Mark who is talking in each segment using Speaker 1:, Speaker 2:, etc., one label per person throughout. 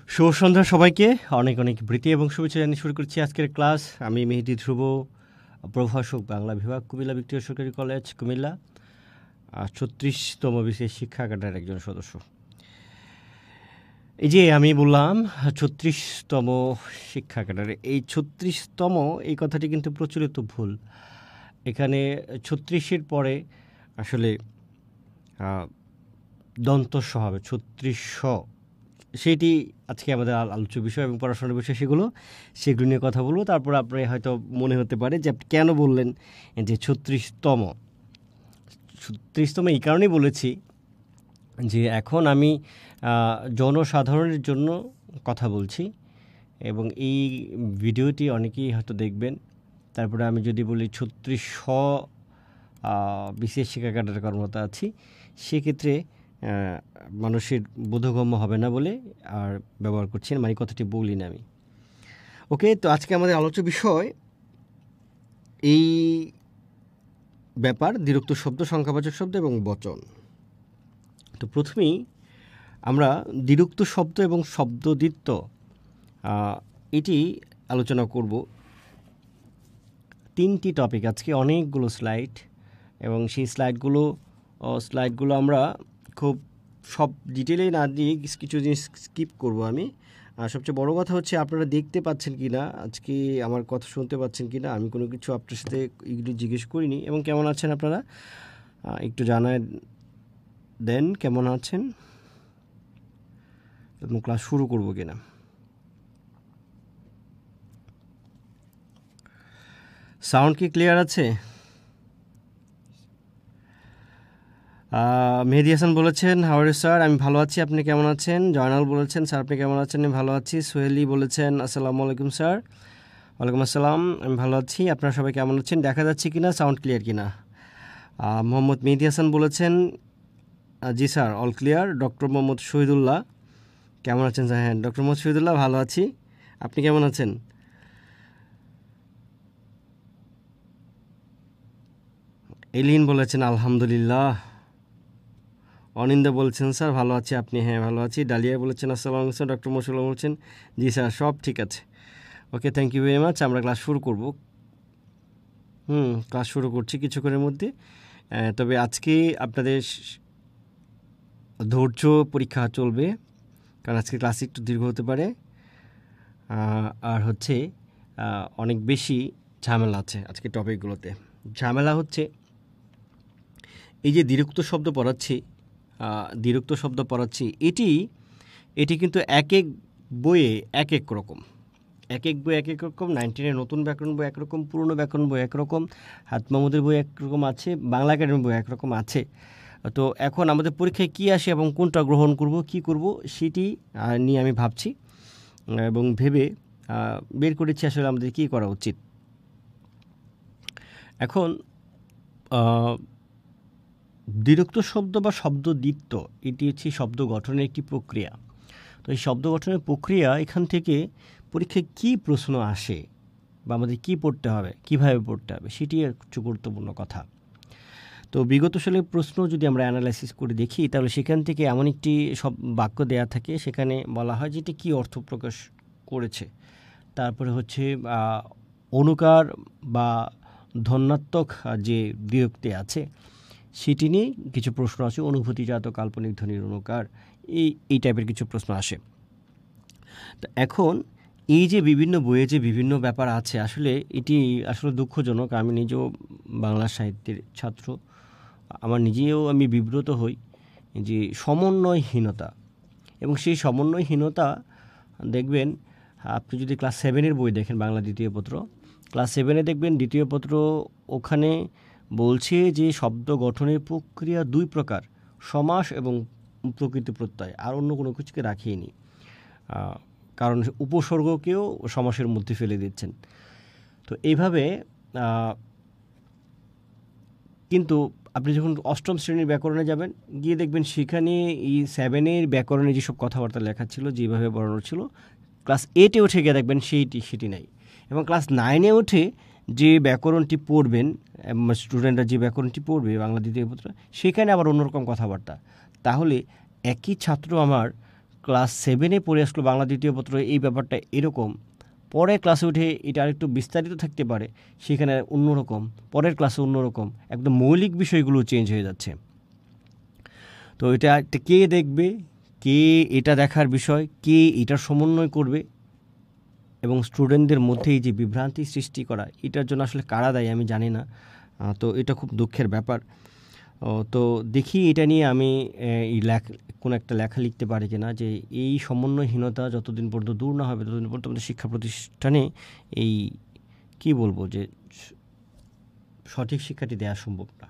Speaker 1: শুভ সন্ধ্যা সবাইকে। অনেক অনেক প্রীতি এবং শুভেচ্ছা জানিয়ে শুরু করছি আজকের ক্লাস। আমি মেহেদী ধ্রুব, প্রভাষক, বাংলা বিভাগ, কুমিল্লা ভিক্টোরিয়া সরকারি কলেজ, কুমিল্লা, ৩৬তম বিশেষ শিক্ষা ক্যাডারের একজন সদস্য। এই যে আমি বললাম ৩৬তম শিক্ষা ক্যাডারে, এই ৩৬তম এই কথাটি কিন্তু প্রচলিত ভুল। এখানে ৩৬-এর পরে আসলে দন্তস্ব হবে, ৩৬শ। সেটি আজকে আমাদের আলোচ্য বিষয় এবং পড়াশোনার বিষয়, সেগুলো নিয়ে কথা বলবো। তারপর আপনি হয়তো মনে হতে পারে যে আপনি কেন বললেন যে ৩৬তম এই কারণেই বলেছি যে এখন আমি জনসাধারণের জন্য কথা বলছি এবং এই ভিডিওটি অনেকেই হয়তো দেখবেন। তারপরে আমি যদি বলি ৩৬শ বিশেষ শিক্ষা ক্যাডারে কর্মরত আছি, সেক্ষেত্রে মানুষের বোধগম্য হবে না বলে আর ব্যবহার করছি না, মানে কথাটি বলি না আমি। ওকে, তো আজকে আমাদের আলোচ্য বিষয় এই ব্যাপার, দ্বিরুক্ত শব্দ, সংখ্যাবাচক শব্দ এবং বচন। তো প্রথমেই আমরা দ্বিরুক্ত শব্দ এবং শব্দদ্বিত্ব এটি আলোচনা করব। 3টি টপিক, আজকে অনেকগুলো স্লাইড, এবং সেই স্লাইডগুলো আমরা খুব সব ডিটেলে না দিয়ে কিছু জিনিস স্কিপ করব আমি। আর সবচেয়ে বড় কথা হচ্ছে আপনারা দেখতে পাচ্ছেন কি না, আজকে আমার কথা শুনতে পাচ্ছেন কি না, আমি কোনো কিছু আপনার সাথে এগুলি জিজ্ঞেস করিনি। এবং কেমন আছেন আপনারা একটু জানায় দেন কেমন আছেন, এবং ক্লাস শুরু করব কিনা। সাউন্ড কি ক্লিয়ার আছে? মেহেদী হাসান বলেছেন, হাউ আর ইউ স্যার? আমি ভালো আছি, আপনি কেমন আছেন? জয়নাল বলেছেন, স্যার আপনি কেমন আছেন? আমি ভালো আছি। সোহেলি বলেছেন, আসসালামু আলাইকুম স্যার। ওয়ালাইকুম আসসালাম, আমি ভালো আছি। আপনারা সবাই কেমন আছেন? দেখা যাচ্ছে কিনা, সাউন্ড ক্লিয়ার কিনা? মোহাম্মদ মেহেদী হাসান বলেছেন, জি sir, all clear. Doctor Mohammad Shahidullah, কেমন আছেন স্যার? হ্যাঁ, ডক্টর মোহাম্মদ শহীদুল্লাহ, ভালো আছি, আপনি কেমন আছেন? এলিন বলেছেন, আলহামদুলিল্লাহ। অনিন্দা বলছেন, স্যার ভালো আছি, আপনি? হ্যাঁ, ভালো আছি। ডালিয়া বলেছেন, আসসালামু আলাইকুম স্যার। ডক্টর মশাল্লাহ বলছেন, জি স্যার, সব ঠিক আছে। ওকে, থ্যাংক ইউ ভেরি মাচ। আমরা ক্লাস শুরু করব। ক্লাস শুরু করছি কিছুক্ষণের মধ্যে। তবে আজকে আপনাদের ধৈর্য পরীক্ষা চলবে, কারণ আজকে ক্লাস একটু দীর্ঘ হতে পারে, আর হচ্ছে অনেক বেশি ঝামেলা আছে আজকে টপিকগুলোতে। ঝামেলা হচ্ছে এই যে দ্বিরুক্ত শব্দ পড়াচ্ছি, এটি কিন্তু এক এক বইয়ে এক এক রকম, এক এক বই এক এক রকম। 19-এর নতুন ব্যাকরণ বই একরকম, পুরনো ব্যাকরণ বই একরকম, হাত মাহমুদের বই একরকম আছে, বাংলা একাডেমির বই একরকম আছে। তো এখন আমাদের পরীক্ষায় কী আসে এবং কোনটা গ্রহণ করব, কি করব, সেটি নিয়ে আমি ভাবছি এবং ভেবে বের করেছি আসলে আমাদের কী করা উচিত। এখন দ্বিরুক্ত শব্দ বা শব্দদ্বিত্ব, এটি হচ্ছে শব্দ গঠনের একটি প্রক্রিয়া। তো এই শব্দ গঠনের প্রক্রিয়া, এখান থেকে পরীক্ষায় কী প্রশ্ন আসে বা আমাদের কী পড়তে হবে, কীভাবে পড়তে হবে, সেটি একটু গুরুত্বপূর্ণ কথা। তো বিগত সালের প্রশ্ন যদি আমরা অ্যানালাইসিস করে দেখি, তাহলে সেখান থেকে এমন একটি বাক্য দেয়া থাকে, সেখানে বলা হয় যে এটি কী অর্থ প্রকাশ করেছে। তারপরে হচ্ছে অনুকার বা ধ্বন্যাত্মক যে বিরক্তি আছে, সেটি নিয়ে কিছু প্রশ্ন আসে। অনুভূতিজাত কাল্পনিক ধ্বনির অনুকার, এই টাইপের কিছু প্রশ্ন আসে। তো এখন এই যে বিভিন্ন বইয়ে যে বিভিন্ন ব্যাপার আছে, আসলে এটি আসলে দুঃখজনক। আমি নিজেও বাংলা সাহিত্যের ছাত্র, আমি বিব্রত হই যে সমন্বয়হীনতা, এবং সেই সমন্বয়হীনতা দেখবেন আপনি যদি ক্লাস 7-এর বই দেখেন, বাংলা দ্বিতীয় পত্র, ক্লাস 7-এ দেখবেন দ্বিতীয় পত্র, ওখানে বলছে যে শব্দ গঠনের প্রক্রিয়া 2 প্রকার, সমাস এবং প্রকৃতি প্রত্যয়, আর অন্য কোনো কিছুকে রাখিয়েনি, কারণ উপসর্গকেও সমাসের মধ্যে ফেলে দিচ্ছেন। তো এইভাবে কিন্তু আপনি যখন 8ম শ্রেণীর ব্যাকরণে যাবেন, গিয়ে দেখবেন সেখানে এই 7-এর ব্যাকরণে যেসব কথাবার্তা লেখা ছিল, যেভাবে বর্ণনা ছিল, ক্লাস 8-এ উঠে গিয়ে দেখবেন সেটি নাই। এবং ক্লাস 9-এ উঠে যে ব্যাকরণটি পড়বেন, স্টুডেন্টরা যে ব্যাকরণটি পড়বে বাংলা দ্বিতীয় পত্র, সেখানে আবার অন্যরকম কথাবার্তা। তাহলে একই ছাত্র আমার ক্লাস 7-এ পড়ে আসলো বাংলা দ্বিতীয় পত্র, এই ব্যাপারটা এরকম, পরের ক্লাসে উঠে এটা আরেকটু বিস্তারিত থাকতে পারে, সেখানে অন্যরকম, পরের ক্লাসে অন্যরকম, একদম মৌলিক বিষয়গুলো চেঞ্জ হয়ে যাচ্ছে। তো এটা একটা কে দেখবে, কে এটা দেখার বিষয়, কে এটার সমন্বয় করবে, এবং স্টুডেন্টদের মধ্যে এই যে বিভ্রান্তি সৃষ্টি করা, এটার জন্য আসলে কারা দায়ী আমি জানি না। তো এটা খুব দুঃখের ব্যাপার। তো দেখি এটা নিয়ে আমি কোনো একটা লেখা লিখতে পারি কিনা, যে এই সমন্বয়হীনতা যতদিন পর্যন্ত দূর না হবে ততদিন পর্যন্ত আমাদের শিক্ষা প্রতিষ্ঠানে এই কি বলবো যে সঠিক শিক্ষাটি দেওয়া সম্ভব না।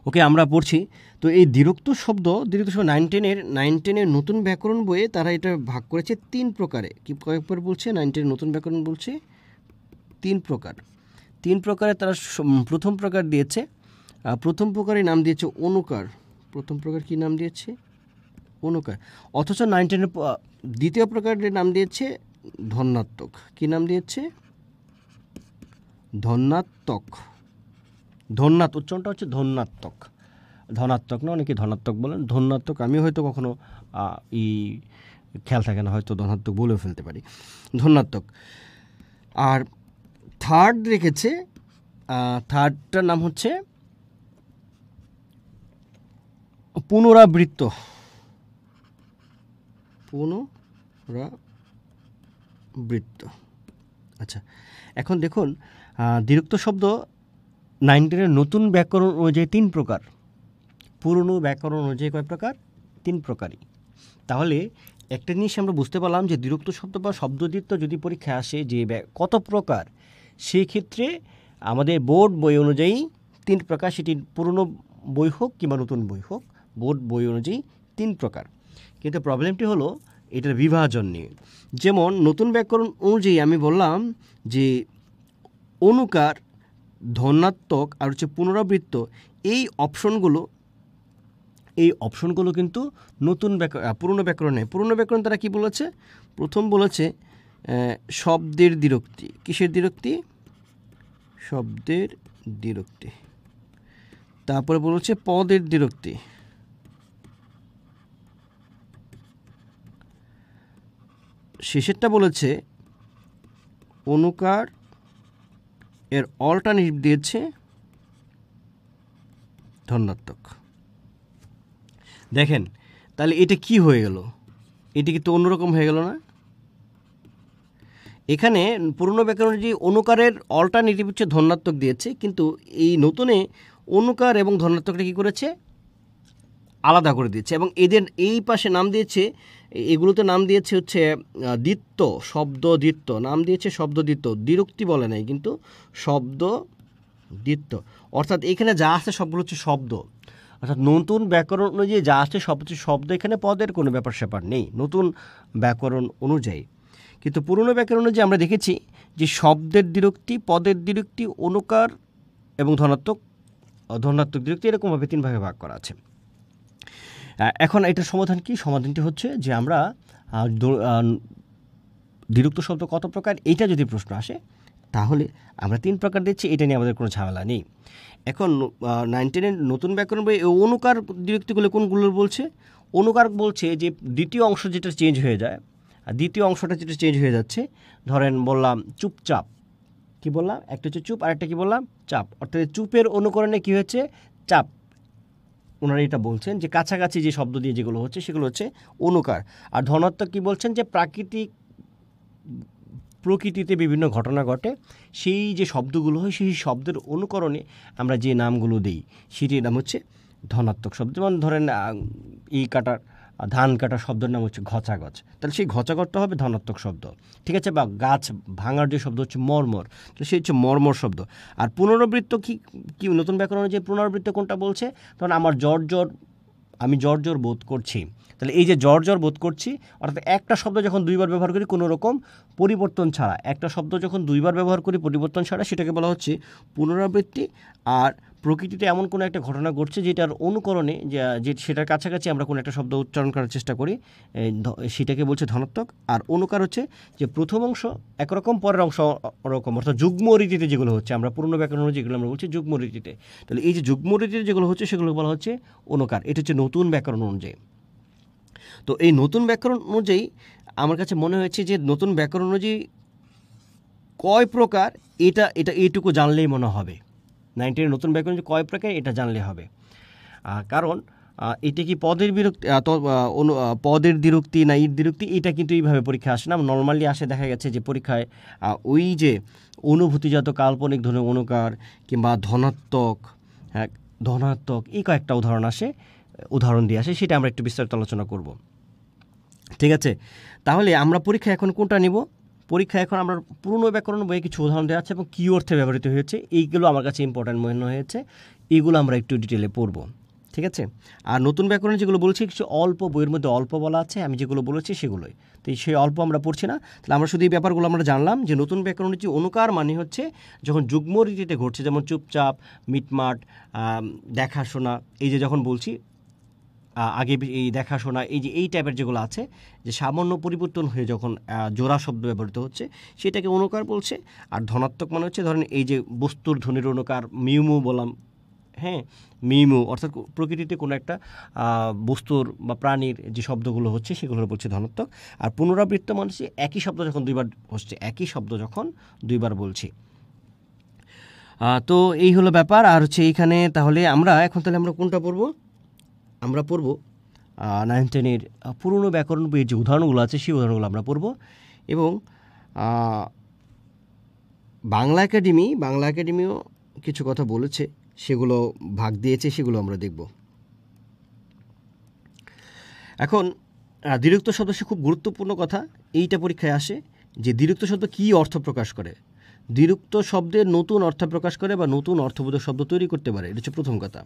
Speaker 1: ওকে, আমরা পড়ছি। তো এই দ্বিরুক্ত শব্দ 9-10-এর নতুন ব্যাকরণ বইয়ে তারা এটা ভাগ করেছে 3 প্রকারে। কি কয়েকবার বলছে? 9-10 নতুন ব্যাকরণ বলছে 3 প্রকার। 3 প্রকারে তারা প্রথম প্রকার দিয়েছে, প্রথম প্রকারের নাম দিয়েছে অনুকার। প্রথম প্রকার কি নাম দিয়েছে? অনুকার। অথচ 9-10-এর দ্বিতীয় প্রকারের নাম দিয়েছে ধন্যাত্মক। কি নাম দিয়েছে? ধন্যাত্মক। উচ্চারণটা হচ্ছে ধন্যাত্মক, ধনাত্মক না, অনেকে ধনাত্মক বলেন, ধন্যাত্মক। আমি হয়তো কখনো খেয়াল থাকে না, হয়তো ধনাত্মক বলেও ফেলতে পারি, ধন্যাত্মক। আর থার্ড রেখেছে, থার্ডটার নাম হচ্ছে পুনরাবৃত্ত। আচ্ছা, এখন দেখুন, দ্বিরুক্ত শব্দ 9-10-এর নতুন ব্যাকরণ অনুযায়ী 3 প্রকার, পুরনো ব্যাকরণ অনুযায়ী কয় প্রকার? 3 প্রকারই। তাহলে একটা জিনিস আমরা বুঝতে পারলাম যে দ্বিরুক্ত শব্দ বা শব্দদ্বিত্ব যদি পরীক্ষায় আসে যে কত প্রকার, সেই ক্ষেত্রে আমাদের বোর্ড বই অনুযায়ী 3 প্রকার, সেটি পুরনো বই হোক কিংবা নতুন বই হোক, বোর্ড বই অনুযায়ী 3 প্রকার। কিন্তু প্রবলেমটি হলো এটার বিভাজন নিয়ে। যেমন নতুন ব্যাকরণ অনুযায়ী আমি বললাম যে অনুকার, ধনাত্মক আর হচ্ছে পুনরাবৃত্ত, এই অপশনগুলো কিন্তু নতুন পুরনো ব্যাকরণে। পুরনো ব্যাকরণ তারা কি বলেছে? প্রথম বলেছে শব্দের দ্বিরুক্তি। কিসের দ্বিরুক্তি? শব্দের দ্বিরুক্তি। তারপরে বলেছে পদের দ্বিরুক্তি। শেষেরটা বলেছে অনুকার, এর অল্টারনেটিভ দিয়েছে ধনাত্মক। দেখেন তাহলে এটা কি হয়ে গেল? এটা কিন্তু অন্যরকম হয়ে গেল না? এখানে পুরনো ব্যাকরণে যে অনুকারের অল্টারনেটিভ হচ্ছে ধনাত্মক দিয়েছে, কিন্তু এই নতুনে অনুকার এবং ধনাত্মকটা কী করেছে? আলাদা করে দিয়েছে। এবং এদের এই পাশে নাম দিয়েছে, এগুলোতে নাম দিয়েছে হচ্ছে দ্বিত্ব, শব্দ দ্বিত্ব নাম দিয়েছে, শব্দ দ্বিত্ব। দ্বিরুক্তি বলে নাই, কিন্তু শব্দ দ্বিত্ব। অর্থাৎ এখানে যা আছে সবগুলো হচ্ছে শব্দ। অর্থাৎ নতুন ব্যাকরণ অনুযায়ী যা আছে সব হচ্ছে শব্দ, এখানে পদের কোনো ব্যাপার স্যাপার নেই নতুন ব্যাকরণ অনুযায়ী। কিন্তু পুরনো ব্যাকরণ অনুযায়ী আমরা দেখেছি যে শব্দের দ্বিরুক্তি, পদের দ্বিরুক্তি, অনুকার এবং ধনাত্মক দ্বিরুক্তি, এরকমভাবে 3 ভাগে ভাগ করা আছে। এখন এটার সমাধান কি? সমাধানটি হচ্ছে যে আমরা দ্বিরুক্ত শব্দ কত প্রকার, এইটা যদি প্রশ্ন আসে তাহলে আমরা 3 প্রকার দিচ্ছি, এটা নিয়ে আমাদের কোনো ঝামেলা নেই। এখন 9-10-এর নতুন ব্যাকরণ বই অনুকার দ্বিরুক্তিগুলো কোনগুলো বলছে? অনুকার বলছে যে দ্বিতীয় অংশ যেটা চেঞ্জ হয়ে যায়, আর দ্বিতীয় অংশটা যেটা চেঞ্জ হয়ে যাচ্ছে, ধরেন বললাম চুপচাপ, কি বললাম? একটা হচ্ছে চুপ আর একটা কি বললাম? চাপ। অর্থাৎ চুপের অনুকরণে কি হয়েছে? চাপ। ওনারা এটা বলছেন যে কাছাকাছি যে শব্দ দিয়ে যেগুলো হচ্ছে সেগুলো হচ্ছে অনুকার। আর ধনাত্মক কি বলছেন? যে প্রকৃতিতে বিভিন্ন ঘটনা ঘটে, সেই যে শব্দগুলো হয় সেই শব্দের অনুকরণে আমরা যে নামগুলো দিই সেটির নাম হচ্ছে ধনাত্মক শব্দ। যেমন ধরেন ধান কাটার শব্দের নাম হচ্ছে ঘচাগছ, তাহলে সেই ঘচাগছটা হবে ধনাত্মক শব্দ, ঠিক আছে? বা গাছ ভাঙার যে শব্দ হচ্ছে মর্মর, তো সেই হচ্ছে মর্মর শব্দ। আর পুনরাবৃত্ত কি নতুন ব্যাকরণে যে পুনরাবৃত্ত কোনটা বলছে? তখন আমি জ্বর বোধ করছি, তাহলে এই যে জ্বর বোধ করছি, অর্থাৎ একটা শব্দ যখন 2বার ব্যবহার করি কোনো রকম পরিবর্তন ছাড়া, একটা শব্দ যখন 2বার ব্যবহার করি পরিবর্তন ছাড়া, সেটাকে বলা হচ্ছে পুনরাবৃত্তি। আর প্রকৃতিতে এমন কোনো একটা ঘটনা ঘটছে যেটার অনুকরণে যে সেটার কাছাকাছি আমরা কোনো একটা শব্দ উচ্চারণ করার চেষ্টা করি, সেটাকে বলছে ধনাত্মক। আর অনুকার হচ্ছে যে প্রথম অংশ একরকম, পরের অংশ ওরকম, অর্থাৎ যুগ্ম রীতিতে যেগুলো হচ্ছে, আমরা পুরনো ব্যাকরণ যেগুলো আমরা বলছি যুগ্ম রীতিতে, তাহলে এই যে যুগ্ম রীতিতে যেগুলো হচ্ছে সেগুলো বলা হচ্ছে অনুকার। এটা হচ্ছে নতুন ব্যাকরণ অনুযায়ী। তো এই নতুন ব্যাকরণ অনুযায়ী আমার কাছে মনে হয়েছে যে নতুন ব্যাকরণ অনুযায়ী কয় প্রকার এটা এটা এইটুকু জানলেই মনে হবে। 19 নতুন ব্যাকরণ যে কয় প্রকার এটা জানলে হবে। কারণ এটা কি পদের বিরক্তি পদের দ্বিরুক্তি না ঈদ দ্বিরুক্তি, এটা কিন্তু এইভাবে পরীক্ষা আসে না। নর্মালি আসে, দেখা গেছে যে পরীক্ষায় ওই যে অনুভূতিজাত কাল্পনিক ধরনের অনুকার কিংবা ধনাত্মক, হ্যাঁ ধনাত্মক, এই কয়েকটা উদাহরণ দিয়ে আসে, সেটা আমরা একটু বিস্তারিত আলোচনা করব। ঠিক আছে, তাহলে আমরা পরীক্ষা এখন কোনটা নিব? পরীক্ষা এখন আমরা পুরনো ব্যাকরণ বইয়ে কিছু উদাহরণ দেওয়া আছে এবং কী অর্থে ব্যবহৃত হয়েছে এইগুলো আমার কাছে ইম্পর্ট্যান্ট মনে হয়েছে, এইগুলো আমরা একটু ডিটেলে পড়ব। ঠিক আছে, আর নতুন ব্যাকরণ যেগুলো বলছি কিছু অল্প, বইয়ের মধ্যে অল্প বলা আছে, আমি যেগুলো বলেছি সেগুলোই, তো সেই অল্প আমরা পড়ছি না। তাহলে আমরা শুধু এই ব্যাপারগুলো আমরা জানলাম যে নতুন ব্যাকরণের যে অনুকার মানে হচ্ছে যখন যুগ্ম রীতিতে ঘটছে, যেমন চুপচাপ, মিটমাট, দেখাশোনা, এই যে যখন বলছি আগে এই দেখাশোনা, এই যে এই টাইপের যেগুলো আছে, যে সামান্য পরিবর্তন হয়ে যখন জোড়া শব্দ ব্যবহৃত হচ্ছে সেটাকে অনুকার বলছে। আর ধনাত্মক মানে হচ্ছে ধরেন এই যে বস্তুর ধ্বনির অনুকার, মিউমু বললাম, হ্যাঁ মিউমু, অর্থাৎ প্রকৃতিতে কোনো একটা বস্তুর বা প্রাণীর যে শব্দগুলো হচ্ছে সেগুলো বলছে ধনাত্মক। আর পুনরাবৃত্ত মানে হচ্ছে একই শব্দ যখন দুইবার হচ্ছে, একই শব্দ যখন দুইবার বলছি। তো এই হলো ব্যাপার। আর হচ্ছে এইখানে তাহলে আমরা কোনটা পড়বো? আমরা পড়ব 9-10 পুরনো ব্যাকরণ বইয়ের যে উদাহরণগুলো আছে সেই উদাহরণগুলো আমরা পড়ব। এবং বাংলা একাডেমিও কিছু কথা বলেছে, সেগুলো ভাগ দিয়েছে, সেগুলো আমরা দেখব। এখন দ্বিরুক্ত শব্দ খুব গুরুত্বপূর্ণ কথা, এইটা পরীক্ষায় আসে যে দ্বিরুক্ত শব্দ কী অর্থ প্রকাশ করে। দ্বিরুক্ত শব্দের নতুন অর্থ প্রকাশ করে বা নতুন অর্থবোধক শব্দ তৈরি করতে পারে, এটা হচ্ছে প্রথম কথা।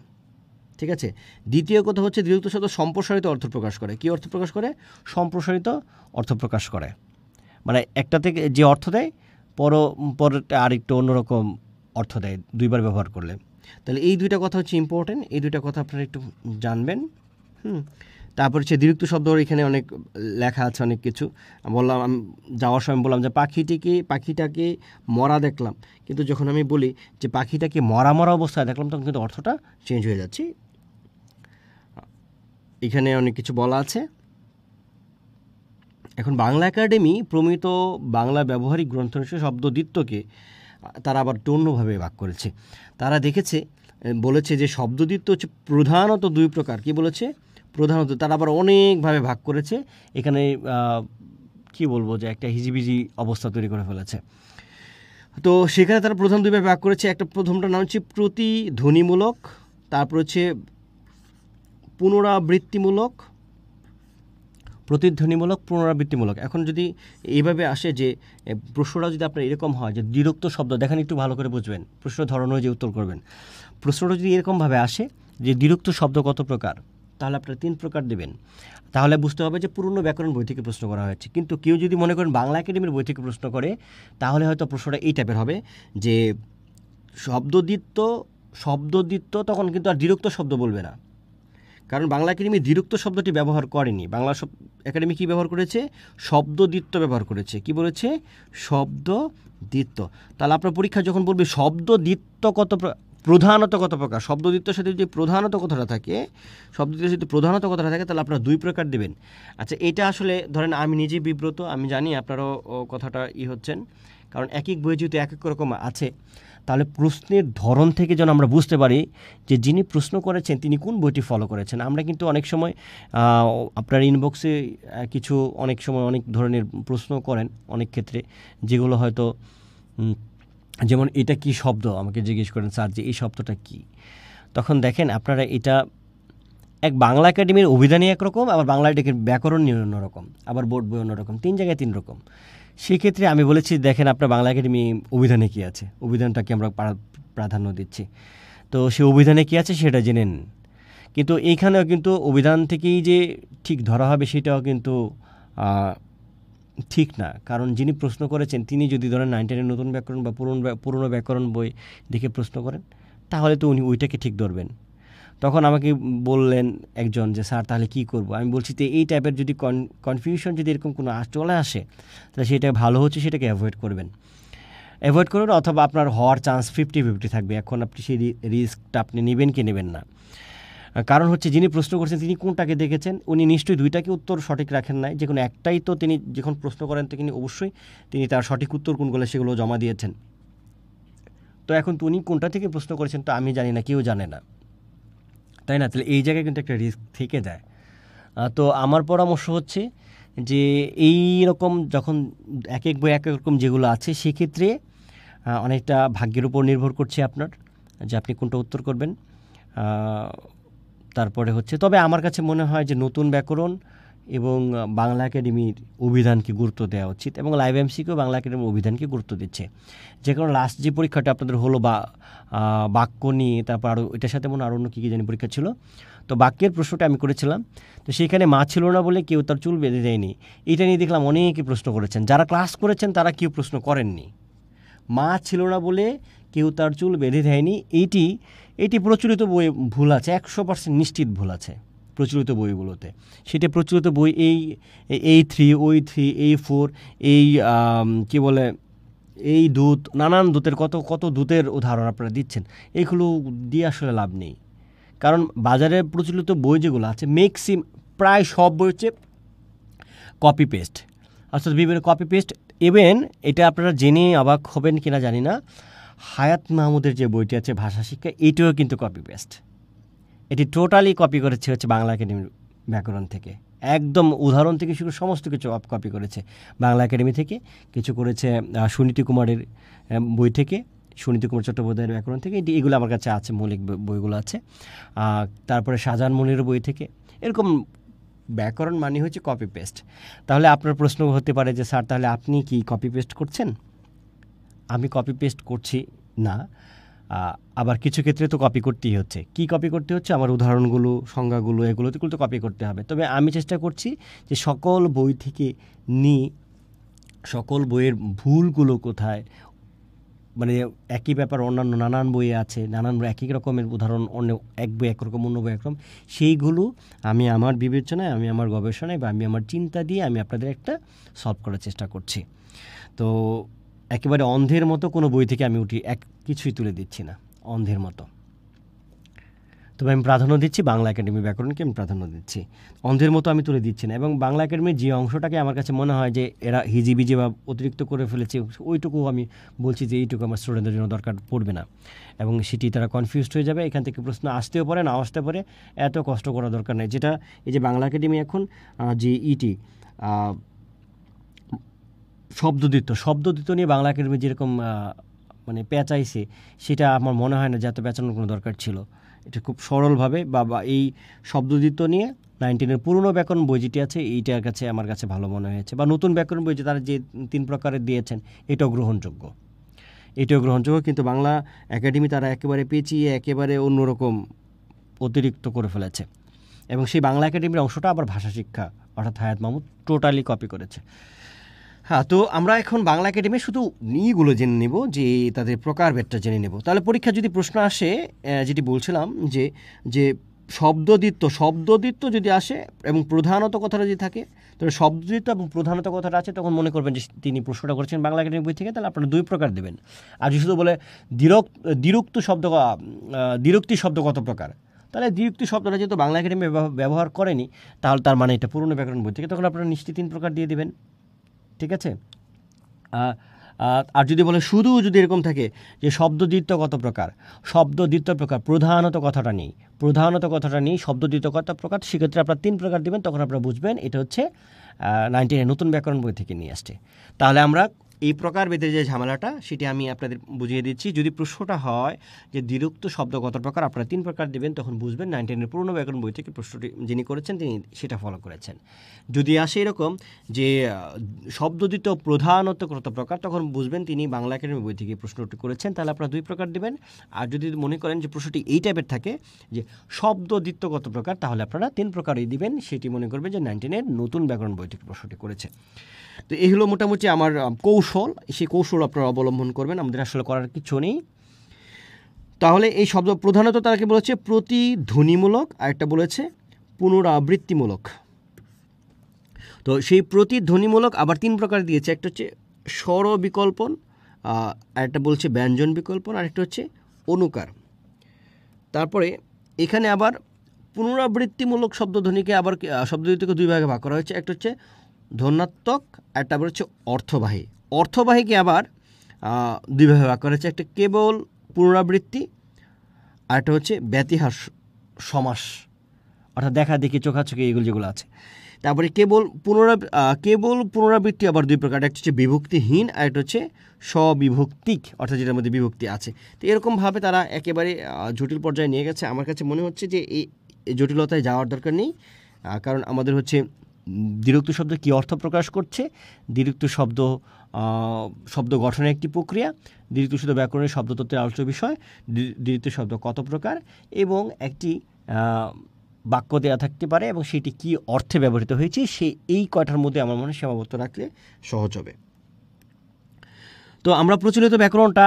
Speaker 1: ঠিক আছে, দ্বিতীয় কথা হচ্ছে দ্বিরুক্ত শব্দ সম্প্রসারিত অর্থ প্রকাশ করে। কী অর্থ প্রকাশ করে? সম্প্রসারিত অর্থ প্রকাশ করে, মানে একটা থেকে যে অর্থ দেয় পরেরটা আরেকটু অন্যরকম অর্থ দেয় দুইবার ব্যবহার করলে। তাহলে এই দুইটা কথা হচ্ছে ইম্পর্টেন্ট, এই দুইটা কথা আপনারা একটু জানবেন। তারপর হচ্ছে দ্বিরুক্ত শব্দ, এখানে অনেক লেখা আছে, অনেক কিছু বললাম। আমি যাওয়ার সময় বললাম যে পাখিটাকে মরা দেখলাম, কিন্তু যখন আমি বলি যে পাখিটাকে মরা অবস্থায় দেখলাম তখন কিন্তু অর্থটা চেঞ্জ হয়ে যাচ্ছে। এখানে অনেক কিছু বলা আছে। এখন বাংলা একাডেমি প্রমিত বাংলা ব্যবহারিক গ্রন্থ শব্দদ্বিত্বকে তারা আবার অন্যভাবে ভাগ করেছে। তারা বলেছে যে শব্দদ্বিত্ব হচ্ছে প্রধানত দুই প্রকার। কি বলেছে? প্রধানত। তারা আবার অনেকভাবে ভাগ করেছে, এখানে কি বলবো যে একটা হিজিবিজি অবস্থা তৈরি করে ফেলেছে। তো সেখানে তারা প্রধান দুইভাবে ভাগ করেছে। একটা প্রথমটার নাম হচ্ছে প্রতিধ্বনিমূলক, তারপর হচ্ছে পুনরাবৃত্তিমূলক। এখন যদি এইভাবে আসে যে প্রশ্নটা যদি আপনার এরকম হয় যে দ্বিরুক্ত শব্দ, দেখেন একটু ভালো করে বুঝবেন, প্রশ্ন ধরন যে উত্তর করবেন। প্রশ্নটা যদি এরকমভাবে আসে যে দ্বিরুক্ত শব্দ কত প্রকার, তাহলে আপনারা 3 প্রকার দেবেন। তাহলে বুঝতে হবে যে পুরনো ব্যাকরণ বই থেকে প্রশ্ন করা হয়েছে। কিন্তু কেউ যদি মনে করেন বাংলা একাডেমির বই থেকে প্রশ্ন করে, তাহলে হয়তো প্রশ্নটা এই টাইপের হবে যে শব্দদ্বিত্ব তখন কিন্তু আর দ্বিরুক্ত শব্দ বলবে না, কারণ বাংলা একাডেমি দ্বিরুক্ত শব্দটি ব্যবহার করেনি। বাংলা একাডেমি কী ব্যবহার করেছে? শব্দদ্বিত্ব ব্যবহার করেছে। কি বলেছে? শব্দদ্বিত্ব। তাহলে আপনার পরীক্ষা যখন বলবে শব্দদ্বিত্ব প্রধানত কত প্রকার, শব্দদ্বিত্বের সাথে যদি প্রধানত কথাটা থাকে, তাহলে আপনারা 2 প্রকার দেবেন। আচ্ছা, এটা আসলে ধরেন আমি নিজেই বিব্রত, আমি জানি আপনারাও কথাটা হচ্ছেন, কারণ এক এক বইয়ে যেহেতু এক এক রকম আছে, তাহলে প্রশ্নের ধরন থেকে যেন আমরা বুঝতে পারি যে যিনি প্রশ্ন করেছেন তিনি কোন বইটি ফলো করেছেন। আমরা কিন্তু অনেক সময় আপনার ইনবক্সে অনেক সময় অনেক ধরনের প্রশ্ন করেন, অনেক ক্ষেত্রে যেগুলো হয়তো যেমন এটা কি শব্দ আমাকে জিজ্ঞেস করেন স্যার যে এই শব্দটা কি, তখন দেখেন আপনারা এটা এক বাংলা একাডেমির অভিধানে একরকম, আবার বাংলা একাডেমির ব্যাকরণ নিয়ে অন্যরকম, আবার বোর্ড বই অন্যরকম, 3 জায়গায় 3 রকম। সেক্ষেত্রে আমি বলেছি দেখেন আপনার বাংলা একাডেমি অভিধানে কী আছে, অভিধানটাকে আমরা প্রাধান্য দিচ্ছি, তো সে অভিধানে কী আছে সেটা জেনে নিন। কিন্তু এইখানেও কিন্তু অভিধান থেকেই যে ঠিক ধরা হবে সেটাও কিন্তু ঠিক না, কারণ যিনি প্রশ্ন করেছেন তিনি যদি ধরেন 9-10 নতুন ব্যাকরণ বা পুরনো ব্যাকরণ বই দেখে প্রশ্ন করেন, তাহলে তো উনি ওইটাকে ঠিক ধরবেন। তখন আমাকে বললেন একজন যে স্যার তাহলে কী করব। আমি বলছি যে এই টাইপের যদি কনফিউশন যদি এরকম কোনো চলে আসে, তাহলে সেটা ভালো হচ্ছে সেটাকে অ্যাভয়েড করবেন, অথবা আপনার হওয়ার চান্স 50-50 থাকবে। এখন আপনি সেই রিস্কটা আপনি নেবেন কি নেবেন না। কারণ হচ্ছে যিনি প্রশ্ন করছেন তিনি কোনটাকে দেখেছেন, উনি নিশ্চয়ই দুইটাকে উত্তর সঠিক রাখেন নাই, যে কোনো একটাই তো তিনি যখন প্রশ্ন করেন তিনি অবশ্যই তিনি তার সঠিক উত্তর কোনগুলো সেগুলো জমা দিয়েছেন। তো এখন উনি কোনটা থেকে প্রশ্ন করেছেন তো আমি জানি না, কেউ জানে না, তাই না? তাহলে এই জায়গায় কিন্তু একটা রিস্ক থেকে যায়। তো আমার পরামর্শ হচ্ছে যে এই রকম যখন এক এক বই এক এক রকম যেগুলো আছে সেক্ষেত্রে অনেকটা ভাগ্যের উপর নির্ভর করছে আপনার, যে আপনি কোনটা উত্তর করবেন। তারপরে হচ্ছে, তবে আমার কাছে মনে হয় যে নতুন ব্যাকরণ এবং বাংলা একাডেমির অভিধানকে গুরুত্ব দেওয়া উচিত, এবং লাইভ এমসিকিউ বাংলা একাডেমির অভিধানকে গুরুত্ব দিচ্ছে। যে কারণে লাস্ট যে পরীক্ষাটা আপনাদের হলো বা বাক্য নিয়ে, তারপর আরও এটার সাথে মনে আরও অন্য কী কী জানি পরীক্ষা ছিল, তো বাক্যের প্রশ্নটা আমি করেছিলাম। তো সেখানে মা ছিল না বলে কেউ তার চুল বেঁধে দেয়নি, এটা নিয়ে দেখলাম অনেকে প্রশ্ন করেছেন। যারা ক্লাস করেছেন তারা কেউ প্রশ্ন করেননি। মা ছিল না বলে কেউ তার চুল বেঁধে দেয়নি, এটি প্রচলিত বই ভুল আছে, 100% নিশ্চিত ভুল আছে প্রচলিত বইগুলোতে। সেটা প্রচলিত বই এই3, ওই3, এই4, এই কী বলে এই দূত, নানান দূতের কত দূতের উদাহরণ আপনারা দিচ্ছেন, এইগুলো দিয়ে আসলে লাভ নেই। কারণ বাজারে প্রচলিত বই যেগুলো আছে প্রায় সব বই হচ্ছে কপি পেস্ট, অর্থাৎ বিভিন্ন কপি পেস্ট। ইভেন এটা আপনারা জেনে অবাক হবেন কিনা জানি না, হায়াত মাহমুদের যে বইটি আছে ভাষা শিক্ষা, এটিও কিন্তু কপি পেস্ট। এটি টোটালি কপি করেছে হচ্ছে বাংলা একাডেমির ব্যাকরণ থেকে, একদম উদাহরণ থেকে শুরু সমস্ত কিছু কপি করেছে বাংলা একাডেমি থেকে। কিছু করেছে সুনীতি কুমারের বই থেকে, সুনীতি কুমার চট্টোপাধ্যায়ের ব্যাকরণ থেকে, এগুলো আমার কাছে আছে, মৌলিক বইগুলো আছে। তারপরে শাহজাহান মনিরের বই থেকে। এরকম ব্যাকরণ মানে হচ্ছে কপি পেস্ট। তাহলে আপনার প্রশ্ন হতে পারে যে স্যার তাহলে আপনি কি কপি পেস্ট করছেন? আমি কপি পেস্ট করছি না, আবার কিছু ক্ষেত্রে তো কপি করতেই হচ্ছে। কি কপি করতে হচ্ছে? আমার উদাহরণগুলো, সংজ্ঞাগুলো, এগুলো তো কপি করতে হবে। তবে আমি চেষ্টা করছি যে সকল বই থেকে সকল বইয়ের ভুলগুলো কোথায়, মানে একই ব্যাপার অন্যান্য নানান বইয়ে আছে, নানান একই রকমের উদাহরণ, অন্য এক বই একরকম অন্য বই একরকম, সেইগুলো আমি আমার বিবেচনায়, আমি আমার গবেষণায় বা আমি আমার চিন্তা দিয়ে আমি আপনাদের একটা সলভ করার চেষ্টা করছি। তো একেবারে অন্ধের মতো কোনো বই থেকে আমি কিছুই তুলে দিচ্ছি না, অন্ধের মতো। তবে আমি প্রাধান্য দিচ্ছি বাংলা একাডেমি ব্যাকরণকে, আমি প্রাধান্য দিচ্ছি, অন্ধের মতো আমি তুলে দিচ্ছি না। এবং বাংলা একাডেমির যে অংশটাকে আমার কাছে মনে হয় যে এরা হিজিবিজি বা অতিরিক্ত করে ফেলেছে, ওইটুকু আমি বলছি যে এইটুকু আমার স্টুডেন্টদের জন্য দরকার পড়বে না, এবং সেটি তারা কনফিউজড হয়ে যাবে। এখান থেকে প্রশ্ন আসতেও পারে, না আসতে পারে, এত কষ্ট করা দরকার নেই। যেটা এই যে বাংলা একাডেমি এখন যে শব্দদ্বিত্ব নিয়ে বাংলা একাডেমি যেরকম মানে পেঁচাইছে, সেটা আমার মনে হয় না যে এত পেঁচানোর কোনো দরকার ছিল। এটা খুব সরলভাবে বা এই শব্দদ্বিত্ব নিয়ে 19-এর পুরনো ব্যাকরণ বই যেটি আছে, এইটার কাছে আমার কাছে ভালো মনে হয়েছে। বা নতুন ব্যাকরণ বই যে তারা যে 3 প্রকারের দিয়েছেন, এটাও গ্রহণযোগ্য। কিন্তু বাংলা একাডেমি তারা একেবারে পেঁচিয়ে একেবারে অন্যরকম অতিরিক্ত করে ফেলেছে, এবং সেই বাংলা একাডেমির অংশটা আবার ভাষা শিক্ষা অর্থাৎ হায়াত মাহমুদ টোটালি কপি করেছে। হ্যাঁ, তো আমরা এখন বাংলা একাডেমি শুধু নিয়েগুলো জেনে নেব, যে তাদের প্রকারভেদটা জেনে নেব। তাহলে পরীক্ষা যদি প্রশ্ন আসে, যেটি বলছিলাম যে শব্দদ্বিত্ব যদি আসে এবং প্রধানত কথাটা যদি থাকে, তাহলে শব্দদ্বিত্ব এবং প্রধানত কথাটা আছে, তখন মনে করবেন যে তিনি প্রশ্নটা করেছেন বাংলা একাডেমি বই থেকে, তাহলে আপনারা 2 প্রকার দেবেন। আর যদি শুধু বলে দ্বিরুক্তি শব্দ কত প্রকার, তাহলে দ্বিরুক্তি শব্দটা যেহেতু বাংলা একাডেমি ব্যবহার করেনি, তাহলে তার মানে এটা পুরনো ব্যাকরণ বই থেকে, তখন আপনারা নিশ্চিত 3 প্রকার দিয়ে দেবেন। ঠিক আছে? আর যদি বলে যদি এরকম থাকে যে শব্দদ্বিত্ব কত প্রকার, প্রধানত কথাটা নেই, শব্দদ্বিত্ব কত প্রকার, সেক্ষেত্রে আপনারা 3 প্রকার দেবেন। তখন আপনারা বুঝবেন এটা হচ্ছে 19-এর নতুন ব্যাকরণ বই থেকে নিয়ে আসছে। তাহলে আমরা এই প্রকারভেদের যে ঝামেলাটা, সেটি আমি আপনাদের বুঝিয়ে দিচ্ছি। যদি প্রশ্নটা হয় যে দ্বিরুক্ত শব্দ কত প্রকার, আপনারা 3 প্রকার দেবেন, তখন বুঝবেন 19-এর পুরনো ব্যাকরণ বই থেকে প্রশ্নটি যিনি করেছেন তিনি সেটা ফলো করেছেন। যদি আসে এরকম যে শব্দদ্বিত্ব প্রধানত কত প্রকার, তখন বুঝবেন তিনি বাংলা একাডেমি বই থেকে প্রশ্নটি করেছেন, তাহলে আপনারা 2 প্রকার দেবেন। আর যদি মনে করেন যে প্রশ্নটি এই টাইপের থাকে যে শব্দদ্বিত্ব কত প্রকার, তাহলে আপনারা 3 প্রকারই দিবেন, সেটি মনে করবেন যে 19-এর নতুন ব্যাকরণ বই থেকে প্রশ্নটি করেছে। তো এই হলো মোটামুটি আমার কৌশল, সেই কৌশল আপনারা অবলম্বন করবেন, আমাদের আসলে করার কিছু নেই। তাহলে এই শব্দ প্রধানত তারা কি বলেছে? প্রতিধ্বনিমূলক, আর একটা বলেছে পুনরাবৃত্তিমূলক। তো সেই প্রতিধ্বনিমূলক আবার 3 প্রকার দিয়েছে, একটা হচ্ছে স্বর বিকল্পন, আরেকটা বলছে ব্যঞ্জন বিকল্পন, আরেকটা হচ্ছে অনুকার। তারপরে এখানে আবার পুনরাবৃত্তিমূলক শব্দধ্বনিকে আবার শব্দদ্বৈতকে দুই ভাগে ভাগ করা হয়েছে। একটা হচ্ছে ধ্বন্যাত্মক, একটা আবার হচ্ছে অর্থবাহী। অর্থবাহীকে আবার দুই ভাগে ভাগ করা হয়েছে, একটা কেবল পুনরাবৃত্তি, আর একটা হচ্ছে ব্যতিহার সমাস, অর্থাৎ দেখা দেখি চোখাচোখি এগুলো যেগুলো আছে। তারপরে কেবল পুনরাবৃত্তি আবার দুই প্রকার, একটা হচ্ছে বিভক্তিহীন আর একটা হচ্ছে স্ববিভক্তিক, অর্থাৎ যেটার মধ্যে বিভক্তি আছে। তো এরকমভাবে তারা একেবারে জটিল পর্যায়ে নিয়ে গেছে। আমার কাছে মনে হচ্ছে যে এই জটিলতায় যাওয়ার দরকার নেই, কারণ আমাদের হচ্ছে দ্বিরুক্ত শব্দ কী অর্থ প্রকাশ করছে, দ্বিরুক্ত শব্দ গঠনের একটি প্রক্রিয়া, দ্বিরুক্ত শব্দ ব্যাকরণের শব্দতত্ত্বের আলোচ্য বিষয়, দ্বিরুক্ত শব্দ কত প্রকার, এবং একটি বাক্য দেওয়া থাকতে পারে এবং সেটি কী অর্থে ব্যবহৃত হয়েছে, এই কয়টার মধ্যে আমার মনে হয় সীমাবদ্ধ রাখলে সহজ হবে। তো আমরা প্রচলিত ব্যাকরণটা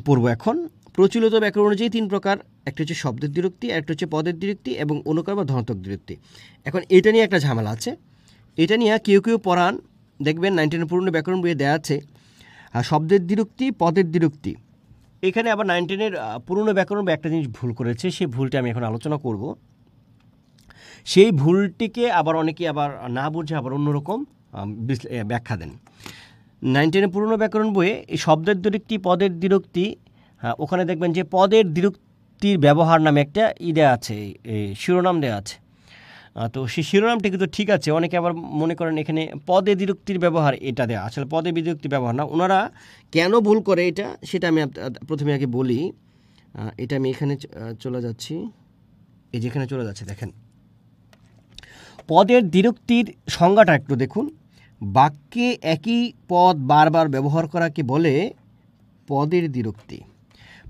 Speaker 1: পড়ব এখন। প্রচলিত ব্যাকরণ অনুযায়ী তিন প্রকার, একটা হচ্ছে শব্দের দ্বিরুক্তি, একটা হচ্ছে পদের দ্বিরুক্তি এবং অনুকার বা ধনাত্মক দ্বিরুক্তি। এখন এটা নিয়ে একটা ঝামেলা আছে। এটা নিয়ে কেউ পড়ান, দেখবেন 9-10 পুরনো ব্যাকরণ বইয়ে দেওয়া আছে শব্দের দ্বিরুক্তি, পদের দ্বিরুক্তি। এখানে আবার 9-10 পুরনো ব্যাকরণ একটা জিনিস ভুল করেছে, সেই ভুলটা আমি এখন আলোচনা করব। সেই ভুলটিকে আবার অনেকে আবার না বুঝে আবার অন্যরকম ব্যাখ্যা দেন। 9-10 পুরনো ব্যাকরণ বইয়ে এই শব্দের দ্বিরুক্তি, পদের দ্বিরুক্তি, ওখানে দেখবেন যে পদের দ্বিরুক্তির ব্যবহার নামে একটা দেওয়া আছে, শিরোনাম দেওয়া আছে। তো সেই শিরোনামটি কিন্তু ঠিক আছে, অনেকে আবার মনে করেন এখানে পদে দ্বিরুক্তির ব্যবহার এটা দেওয়া, আসলে পদে বিদ্যুক্তির ব্যবহার না। ওনারা কেন ভুল করে এটা, সেটা আমি প্রথমে আগে বলি। এটা আমি এখানে চলে যাচ্ছি, এই যেখানে চলে যাচ্ছে, দেখেন পদের দ্বিরুক্তির সংজ্ঞাটা একটু দেখুন। বাক্যে একই পদ বারবার ব্যবহার করাকে বলে পদের দ্বিরুক্তি।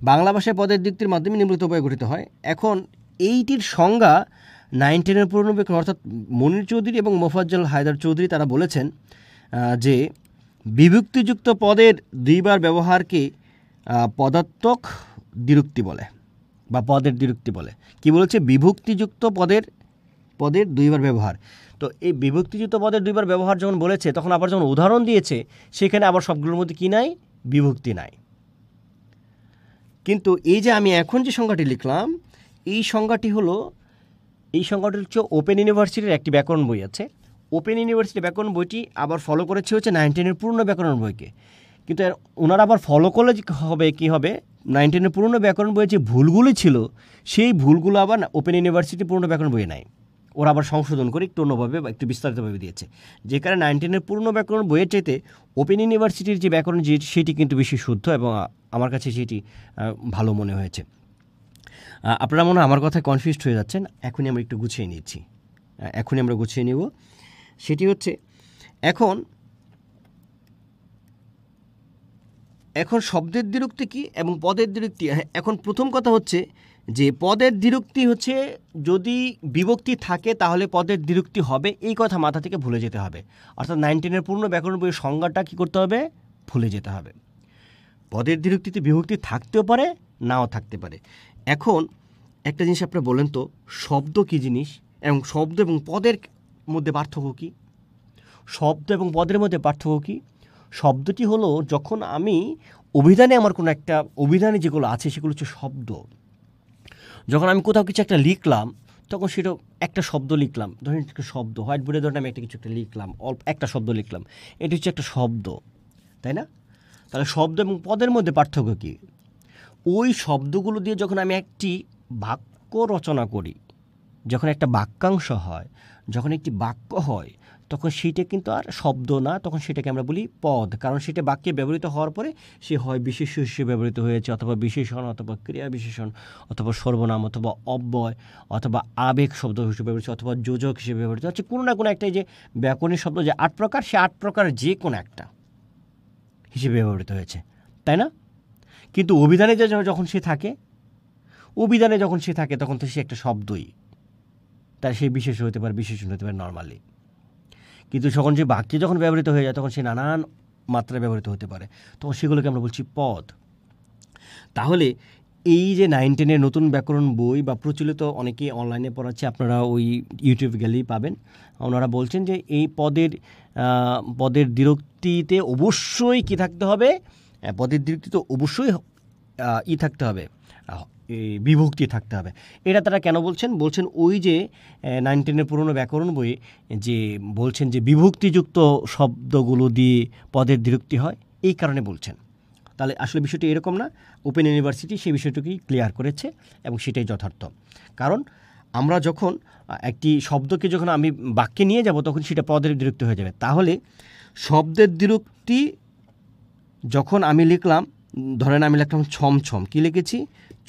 Speaker 1: বাংলা ভাষায় পদের দ্বিরুক্তির মাধ্যমে নিম্নলিখিত উপায়ে গঠিত হয়। এখন এইটির সংজ্ঞা 9-10 পুরনো ব্যাকরণ অর্থাৎ মনির চৌধুরী এবং মোফাজ্জল হায়দার চৌধুরী তারা বলেছেন যে বিভক্তিযুক্ত পদের দুইবার ব্যবহারকে পদাত্মক দ্বিরুক্তি বলে বা পদের দ্বিরুক্তি বলে। কি বলেছে? বিভক্তিযুক্ত পদের দুইবার ব্যবহার। তো এই বিভক্তিযুক্ত পদের দুইবার ব্যবহার যখন বলেছে, তখন আবার যখন উদাহরণ দিয়েছে, সেখানে আবার সবগুলোর মধ্যে কী নাই? বিভক্তি নাই। কিন্তু এই যে আমি এখন যে সংজ্ঞাটি লিখলাম, এই সংজ্ঞাটি হচ্ছে ওপেন ইউনিভার্সিটির একটি ব্যাকরণ বই আছে। ওপেন ইউনিভার্সিটি ব্যাকরণ বইটি আবার ফলো করেছে হচ্ছে 9-10 পুরনো ব্যাকরণ বইকে। কিন্তু ওনারা আবার ফলো করলে কী হবে 9-10 পুরনো ব্যাকরণ বইয়ে যে ভুলগুলি ছিল, সেই ভুলগুলো আবার ওপেন ইউনিভার্সিটি পুরনো ব্যাকরণ বইয়ে নাই। ওরা আবার সংশোধন করে একটু অন্যভাবে বা একটু বিস্তারিতভাবে দিয়েছে। যে কারণে 9-10 পুরনো ব্যাকরণ বইয়ের চাইতে ওপেন ইউনিভার্সিটির যে ব্যাকরণ সেটি কিন্তু বেশি শুদ্ধ এবং আমার কাছে সেটি ভালো মনে হয়েছে। আপনারা মনে হয় আমার কথায় কনফিউজড হয়ে যাচ্ছেন। এখনই আমরা একটু গুছিয়ে নিচ্ছি, এখনই আমরা গুছিয়ে নেব। সেটি হচ্ছে এখন শব্দের দ্বিরুক্তি কী এবং পদের দ্বিরুক্তি। এখন প্রথম কথা হচ্ছে যে পদের দ্বিরুক্তি হচ্ছে যদি বিভক্তি থাকে তাহলে পদের দ্বিরুক্তি হবে, এই কথা মাথা থেকে ভুলে যেতে হবে। অর্থাৎ 9-10 পূর্ণ ব্যাকরণ বইয়ের সংজ্ঞাটা কী করতে হবে? ভুলে যেতে হবে। পদের দ্বিরুক্তিতে বিভক্তি থাকতেও পারে, নাও থাকতে পারে। এখন একটা জিনিস আপনারা বলেন তো, শব্দ কী জিনিস এবং শব্দ এবং পদের মধ্যে পার্থক্য কী? শব্দ এবং পদের মধ্যে পার্থক্য কী? শব্দটি হলো যখন আমি অভিধানে আমার কোনো একটা অভিধানে যেগুলো আছে সেগুলো হচ্ছে শব্দ। যখন আমি কোথাও কিছু একটা লিখলাম, তখন সেটা একটা শব্দ লিখলাম, ধরেন একটা শব্দ, হোয়াইট বোর্ডে ধরেন আমি কিছু একটা লিখলাম, একটা শব্দ লিখলাম, এটি হচ্ছে একটা শব্দ, তাই না? তাহলে শব্দ এবং পদের মধ্যে পার্থক্য কী? ওই শব্দগুলো দিয়ে যখন আমি একটি বাক্য রচনা করি, যখন একটা বাক্যাংশ হয়, যখন একটি বাক্য হয়, তখন সেইটা কিন্তু আর শব্দ না, তখন সেটাকে আমরা বলি পদ। কারণ সেটা বাক্যে ব্যবহৃত হওয়ার পরে সে হয় বিশেষ্য হিসেবে ব্যবহৃত হয়েছে, অথবা বিশেষণ, অথবা ক্রিয়া বিশেষণ, অথবা সর্বনাম, অথবা অব্যয়, অথবা আবেগ শব্দ হিসেবে ব্যবহৃত, অথবা যোজক হিসেবে ব্যবহৃত হচ্ছে। কোনো না কোনো একটা যে ব্যাকরণিক শব্দ যে 8 প্রকার, সে 8 প্রকার যে কোনো একটা হিসেবে ব্যবহৃত হয়েছে, তাই না? কিন্তু অভিধানে যখন সে থাকে তখন তো সে একটা শব্দই, তার সে বিশেষ হতে পারে, বিশেষণ হতে পারে নর্মালি। কিন্তু যখন যে বাক্যে যখন ব্যবহৃত হয়ে যায়, তখন সে নানান মাত্রায় ব্যবহৃত হতে পারে, তখন সেগুলোকে আমরা বলছি পদ। তাহলে এই যে 9-10 নতুন ব্যাকরণ বই বা প্রচলিত অনেকেই অনলাইনে পড়াচ্ছে, আপনারা ওই ইউটিউব গেলেই পাবেন। ওনারা বলছেন যে এই পদের দ্বিরুক্তিতে অবশ্যই কী থাকতে হবে? পদের দ্বিরুক্তিতে অবশ্যই থাকতে হবে, বিভক্তি থাকতে হবে। এটা তারা কেন বলছেন? বলছেন ওই যে 9-10 পুরনো ব্যাকরণ বইয়ে যে বলছেন যে বিভক্তিযুক্ত শব্দগুলো দিয়ে পদের দ্বিরুক্তি হয়, এই কারণে বলছেন। তাহলে আসলে বিষয়টি এরকম না। ওপেন ইউনিভার্সিটি সেই বিষয়টুকুই ক্লিয়ার করেছে এবং সেটাই যথার্থ। কারণ আমরা যখন একটি শব্দকে যখন আমি বাক্যে নিয়ে যাব তখন সেটা পদের দ্বিরুক্তি হয়ে যাবে। তাহলে শব্দের দ্বিরুক্তি যখন আমি লিখলাম, ধরেন আমি লিখলাম ছমছম, কি লিখেছি?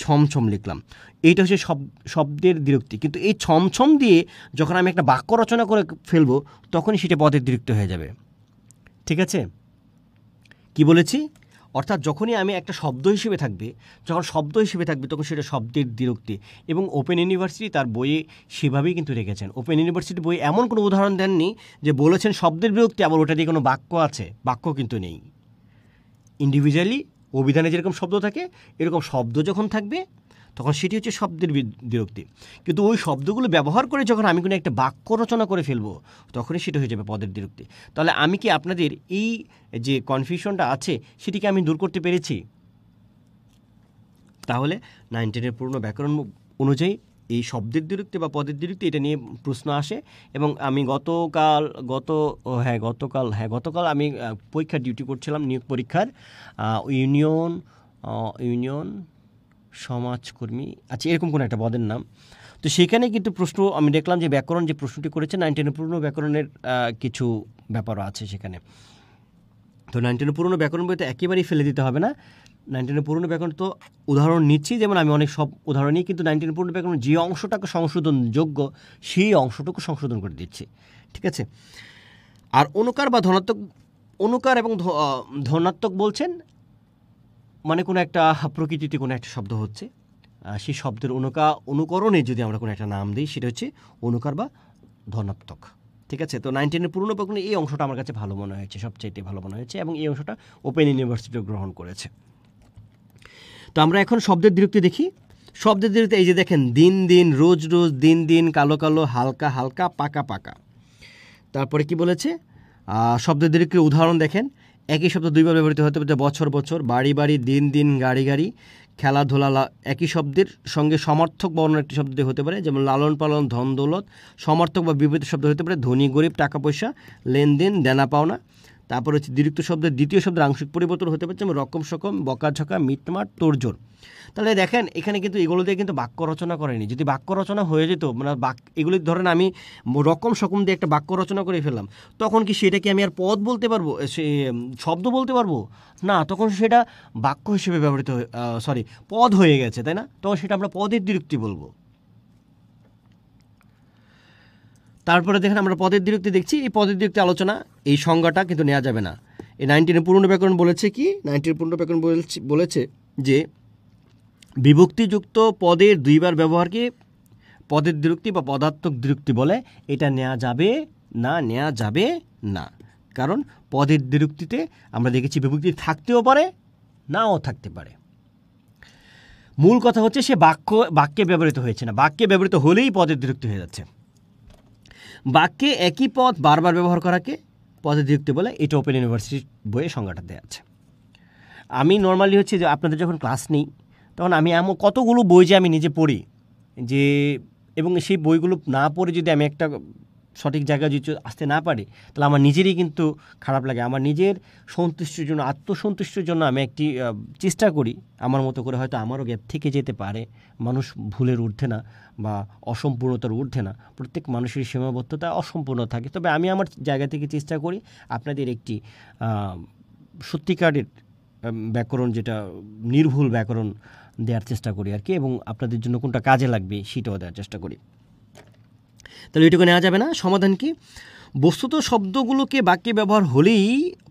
Speaker 1: ছমছম লিখলাম। এইটা হচ্ছে শব্দের দ্বিরুক্তি। কিন্তু এই ছমছম দিয়ে যখন আমি একটা বাক্য রচনা করে ফেলবো তখনই সেটা পদের দ্বিরুক্তি হয়ে যাবে। ঠিক আছে? কি বলেছি? অর্থাৎ যখনই আমি একটা শব্দ হিসেবে থাকবে, যখন শব্দ হিসেবে থাকবে তখন সেটা শব্দের দ্বিরুক্তি। এবং ওপেন ইউনিভার্সিটি তার বইয়ে সেভাবেই কিন্তু রেখেছেন। ওপেন ইউনিভার্সিটি বই এমন কোনো উদাহরণ দেননি যে বলেছেন শব্দের বিরক্তি আবার ওটা দিয়ে কোনো বাক্য আছে, বাক্য কিন্তু নেই। ইন্ডিভিজুয়ালি অভিধানে যেরকম শব্দ থাকে এরকম শব্দ যখন থাকবে তখন সেটি হচ্ছে শব্দের বিরক্তি। কিন্তু ওই শব্দগুলো ব্যবহার করে যখন আমি কোনো একটা বাক্য রচনা করে ফেলবো তখনই সেটা হয়ে যাবে পদের বিরক্তি। তাহলে আমি কি আপনাদের এই যে কনফিউশনটা আছে সেটিকে আমি দূর করতে পেরেছি? তাহলে 9-10 পুরনো ব্যাকরণ অনুযায়ী এই শব্দের দ্বিরুক্তি বা পদের দ্বিরুক্তি এটা নিয়ে প্রশ্ন আসে। এবং আমি গতকাল আমি পরীক্ষার ডিউটি করছিলাম, নিয়োগ পরীক্ষার ইউনিয়ন সমাজকর্মী, আচ্ছা এরকম কোনো একটা পদের নাম। তো সেখানে কিন্তু প্রশ্ন আমি দেখলাম যে ব্যাকরণ যে প্রশ্নটি করেছে 9-10 পুরনো ব্যাকরণের কিছু ব্যাপারও আছে সেখানে। তো 9-10 পুরনো ব্যাকরণ বইতে একেবারেই ফেলে দিতে হবে না। 9-10 পুরনো ব্যাকরণ তো উদাহরণ নিচ্ছি, যেমন আমি অনেক সব উদাহরণই কিন্তু 9-10 পুরনো ব্যাকরণ যে অংশটাকে সংশোধনযোগ্য সেই অংশটুকু সংশোধন করে দিচ্ছি। ঠিক আছে? আর অনুকার বা ধনাত্মক, অনুকার এবং ধনাত্মক বলছেন মানে কোনো একটা প্রকৃতিতে কোনো একটা শব্দ হচ্ছে, সেই শব্দের অনুকরণে যদি আমরা কোনো একটা নাম দিই সেটা হচ্ছে অনুকার বা ধনাত্মক। ঠিক আছে? তো 9-10 পুরনো ব্যাকরণে এই অংশটা আমার কাছে ভালো মনে হয়েছে, সবচাইতে ভালো মনে হয়েছে, এবং এই অংশটা ওপেন ইউনিভার্সিটিও গ্রহণ করেছে। তো আমরা এখন শব্দের দ্বিরুক্তি দেখি। শব্দের দ্বিরুক্তি এই যে দেখেন, দিন দিন, রোজ রোজ, দিন দিন, কালো কালো, হালকা হালকা, পাকা পাকা। তারপরে কি বলেছে? শব্দের দ্বিরুক্তির উদাহরণ দেখেন। একই শব্দ দুইবার ব্যবহৃত হতে পারে, বছর বছর, বাড়ি বাড়ি, দিন দিন, গাড়ি গাড়ি, খেলাধুলা। একই শব্দের সঙ্গে সমার্থক বর্ণ একটি শব্দ হতে পারে, যেমন লালন পালন, ধন দৌলত। সমার্থক বা বিপরীত শব্দ হতে পারে ধনী গরিব, টাকা পয়সা, লেনদেন, দেনা পাওনা। তারপর হচ্ছে দ্বিরুক্ত শব্দের দ্বিতীয় শব্দের আংশিক পরিবর্তন হতে পারে, যেমন রকম সকম, বকাঝকা, মিটমাট, তোড়জোড়। তাহলে দেখেন এখানে কিন্তু এগুলো দিয়ে কিন্তু বাক্য রচনা করেনি। যদি বাক্য রচনা হয়ে যেত, মানে এগুলি ধরেন আমি রকম সকম দিয়ে একটা বাক্য রচনা করে ফেললাম, তখন কি সেটাকে আমি আর পদ বলতে পারবো, সে শব্দ বলতে পারবো না? তখন সেটা বাক্য হিসেবে ব্যবহৃত পদ হয়ে গেছে, তাই না? তখন সেটা আমরা পদের দ্বিরুক্তি বলবো। তারপরে দেখেন আমরা পদের দ্বিরুক্তি দেখছি। এই পদের দ্বিরুক্তি আলোচনা, এই সংজ্ঞাটা কিন্তু নেওয়া যাবে না। এই 9-10 পুরনো ব্যাকরণ বলেছে কি? 9-10 পুরনো ব্যাকরণ বলেছে যে বিভক্তিযুক্ত পদের দুইবার ব্যবহারকে পদের দ্বিরুক্তি বা পদার্থক দ্বিরুক্তি বলে। এটা নেওয়া যাবে না। কারণ পদের দ্বিরুক্তিতে আমরা দেখেছি বিভক্তি থাকতেও পারে, নাও থাকতে পারে। মূল কথা হচ্ছে সে বাক্যে ব্যবহৃত হয়েছে না। বাক্যে ব্যবহৃত হলেই পদের দ্বিরুক্তি হয়ে যাচ্ছে। বাক্যে একই পদ বারবার ব্যবহার করাকে পদের দ্বিরুক্তি বলে। এটা ওপেন ইউনিভার্সিটির বইয়ে সংজ্ঞাটা দেওয়া আছে। আমি নর্মালি হচ্ছে যে আপনাদের যখন ক্লাস নিই তখন আমি এমন কতগুলো বই যে আমি নিজে পড়ি, যে এবং সেই বইগুলো না পড়ে যদি আমি একটা সঠিক জায়গায় যদি আসতে না পারি তাহলে আমার নিজেরই কিন্তু খারাপ লাগে। আমার নিজের সন্তুষ্টির জন্য, আত্মসন্তুষ্টির জন্য আমি একটি চেষ্টা করি আমার মতো করে। হয়তো আমারও গ্যাপ থেকে যেতে পারে, মানুষ ভুলের ঊর্ধ্বে না বা অসম্পূর্ণতার ঊর্ধ্বে না। প্রত্যেক মানুষের সীমাবদ্ধতা অসম্পূর্ণ থাকে। তবে আমি আমার জায়গা থেকে চেষ্টা করি আপনাদের একটি সত্যিকারের ব্যাকরণ, যেটা নির্ভুল ব্যাকরণ দেওয়ার চেষ্টা করি আর কি, এবং আপনাদের জন্য কোনটা কাজে লাগবে সেটাও দেওয়ার চেষ্টা করি। তাহলে এটুকু নেওয়া যাবে না। সমাধান কি? বস্তুত শব্দগুলোকে বাক্যে ব্যবহার হলেই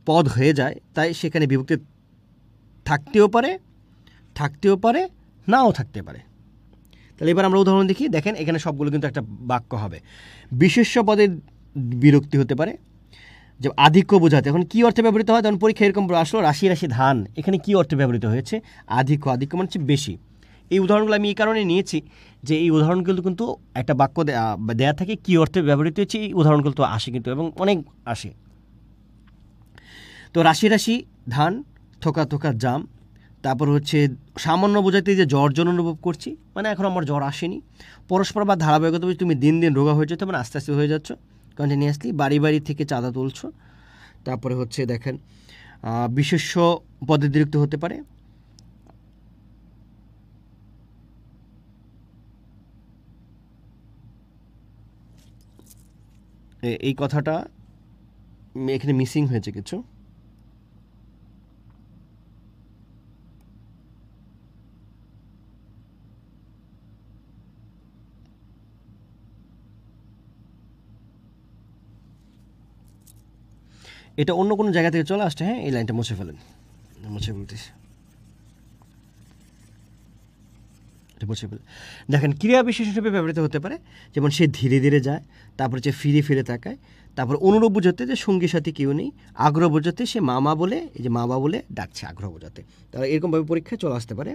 Speaker 1: পদ হয়ে যায়, তাই সেখানে বিভক্তি থাকতেও পারে, নাও থাকতে পারে। তাহলে এবার আমরা উদাহরণ দেখি। দেখেন এখানে সবগুলো কিন্তু একটা বাক্য হবে। বিশেষ্য পদের বিরক্তি হতে পারে, যে আধিক্য বোঝাতে। এখন কী অর্থে ব্যবহৃত হয়? তখন পরীক্ষা এরকম আসলো, রাশি রাশি ধান, এখানে কী অর্থে ব্যবহৃত হয়েছে? আধিক্য মানে হচ্ছে বেশি। এই উদাহরণগুলো আমি এই কারণে নিয়েছি যে এই উদাহরণগুলো কিন্তু একটা বাক্য দেয়া থাকে, কী অর্থে ব্যবহৃত হয়েছে, এই উদাহরণগুলো তো আসে কিন্তু, এবং অনেক আসে। তো রাশি রাশি ধান, থোকা থোকা জাম, তারপর হচ্ছে সামান্য বোঝাতে যে জ্বর জ্বর অনুভব করছি, মানে এখন আমার জ্বর আসেনি। পরস্পর বা ধারাবাহিকতা বলছে তুমি দিন দিন রোগা হয়ে যেতে, মানে আস্তে আস্তে হয়ে যাচ্ছ কন্টিনিউয়াসলি, বাড়ি বাড়ি থেকে চাঁদা তুলছ। তারপরে হচ্ছে দেখেন বিশেষ্য পদে দীর্ঘ হতে পারে। এই কথাটা এখানে মিসিং হয়েছে কিছু। এটা অন্য কোনো জায়গা থেকে চলে আসছে। হ্যাঁ, এই লাইনটা মুছে ফেলেন, মুছে ফেলতেছি, এটা মুছে ফেলেন। দেখেন ক্রিয়া বিশেষণ হিসেবে ব্যবহৃত হতে পারে, যেমন সে ধীরে ধীরে যায়, তারপর হচ্ছে ফিরে ফিরে তাকায়, তারপর অনুরূপ বোঝাতে যে সঙ্গী সাথী কেউ নেই, আগ্রহ বোঝাতে সে মামা বলে, এই যে মামা বলে ডাকছে আগ্রহ বোঝাতে, তাহলে এরকমভাবে পরীক্ষায় চলে আসতে পারে।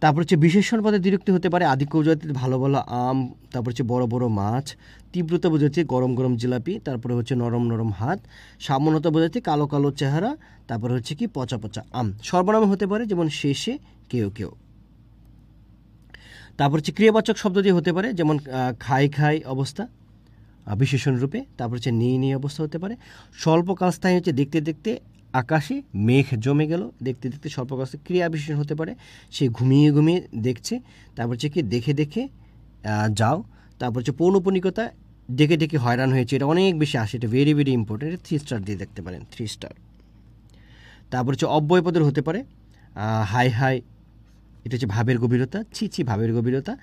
Speaker 1: তারপর হচ্ছে বিশেষণ পদে দ্বিরুক্তি হতে পারে, আধিক্য বোঝাতে ভালো ভালো আম, তারপর হচ্ছে বড় বড় মাছ, তীব্রতা বোঝাতে গরম গরম জিলাপি, তারপরে হচ্ছে নরম নরম হাত, সামান্যতা বোঝাতে কালো কালো চেহারা, তারপরে হচ্ছে কি পচা পচা আম। সর্বনাম হতে পারে, যেমন শেষে কেউ কেউ। তারপর হচ্ছে ক্রিয়াবাচক শব্দ দিয়ে হতে পারে, যেমন খাই খাই অবস্থা বিশেষণ রূপে। তারপর হচ্ছে নেই নেই অবস্থা হতে পারে। স্বল্পকাল স্থায়ী হচ্ছে দেখতে দেখতে আকাশে মেঘ জমে গেল, দেখতে দেখতে স্বল্পকাল স্থায়ী। ক্রিয়া বিশেষণ হতে পারে সে ঘুমিয়ে ঘুমিয়ে দেখছে। তারপর হচ্ছে কি দেখে দেখে যাও। তারপর হচ্ছে পৌনপুনিকতা, ডেকে ডেকে হয়রান হয়েছে, এটা অনেক বেশি আসে, এটা ভেরি ভেরি ইম্পর্টেন্ট, এটা 3 স্টার দিয়ে দেখতে পারেন, 3 স্টার। তারপর হচ্ছে অব্যয়পদের হতে পারে হাই হাই, এটা হচ্ছে ভাবের গভীরতা, ছি ছি ভাবের গভীরতা।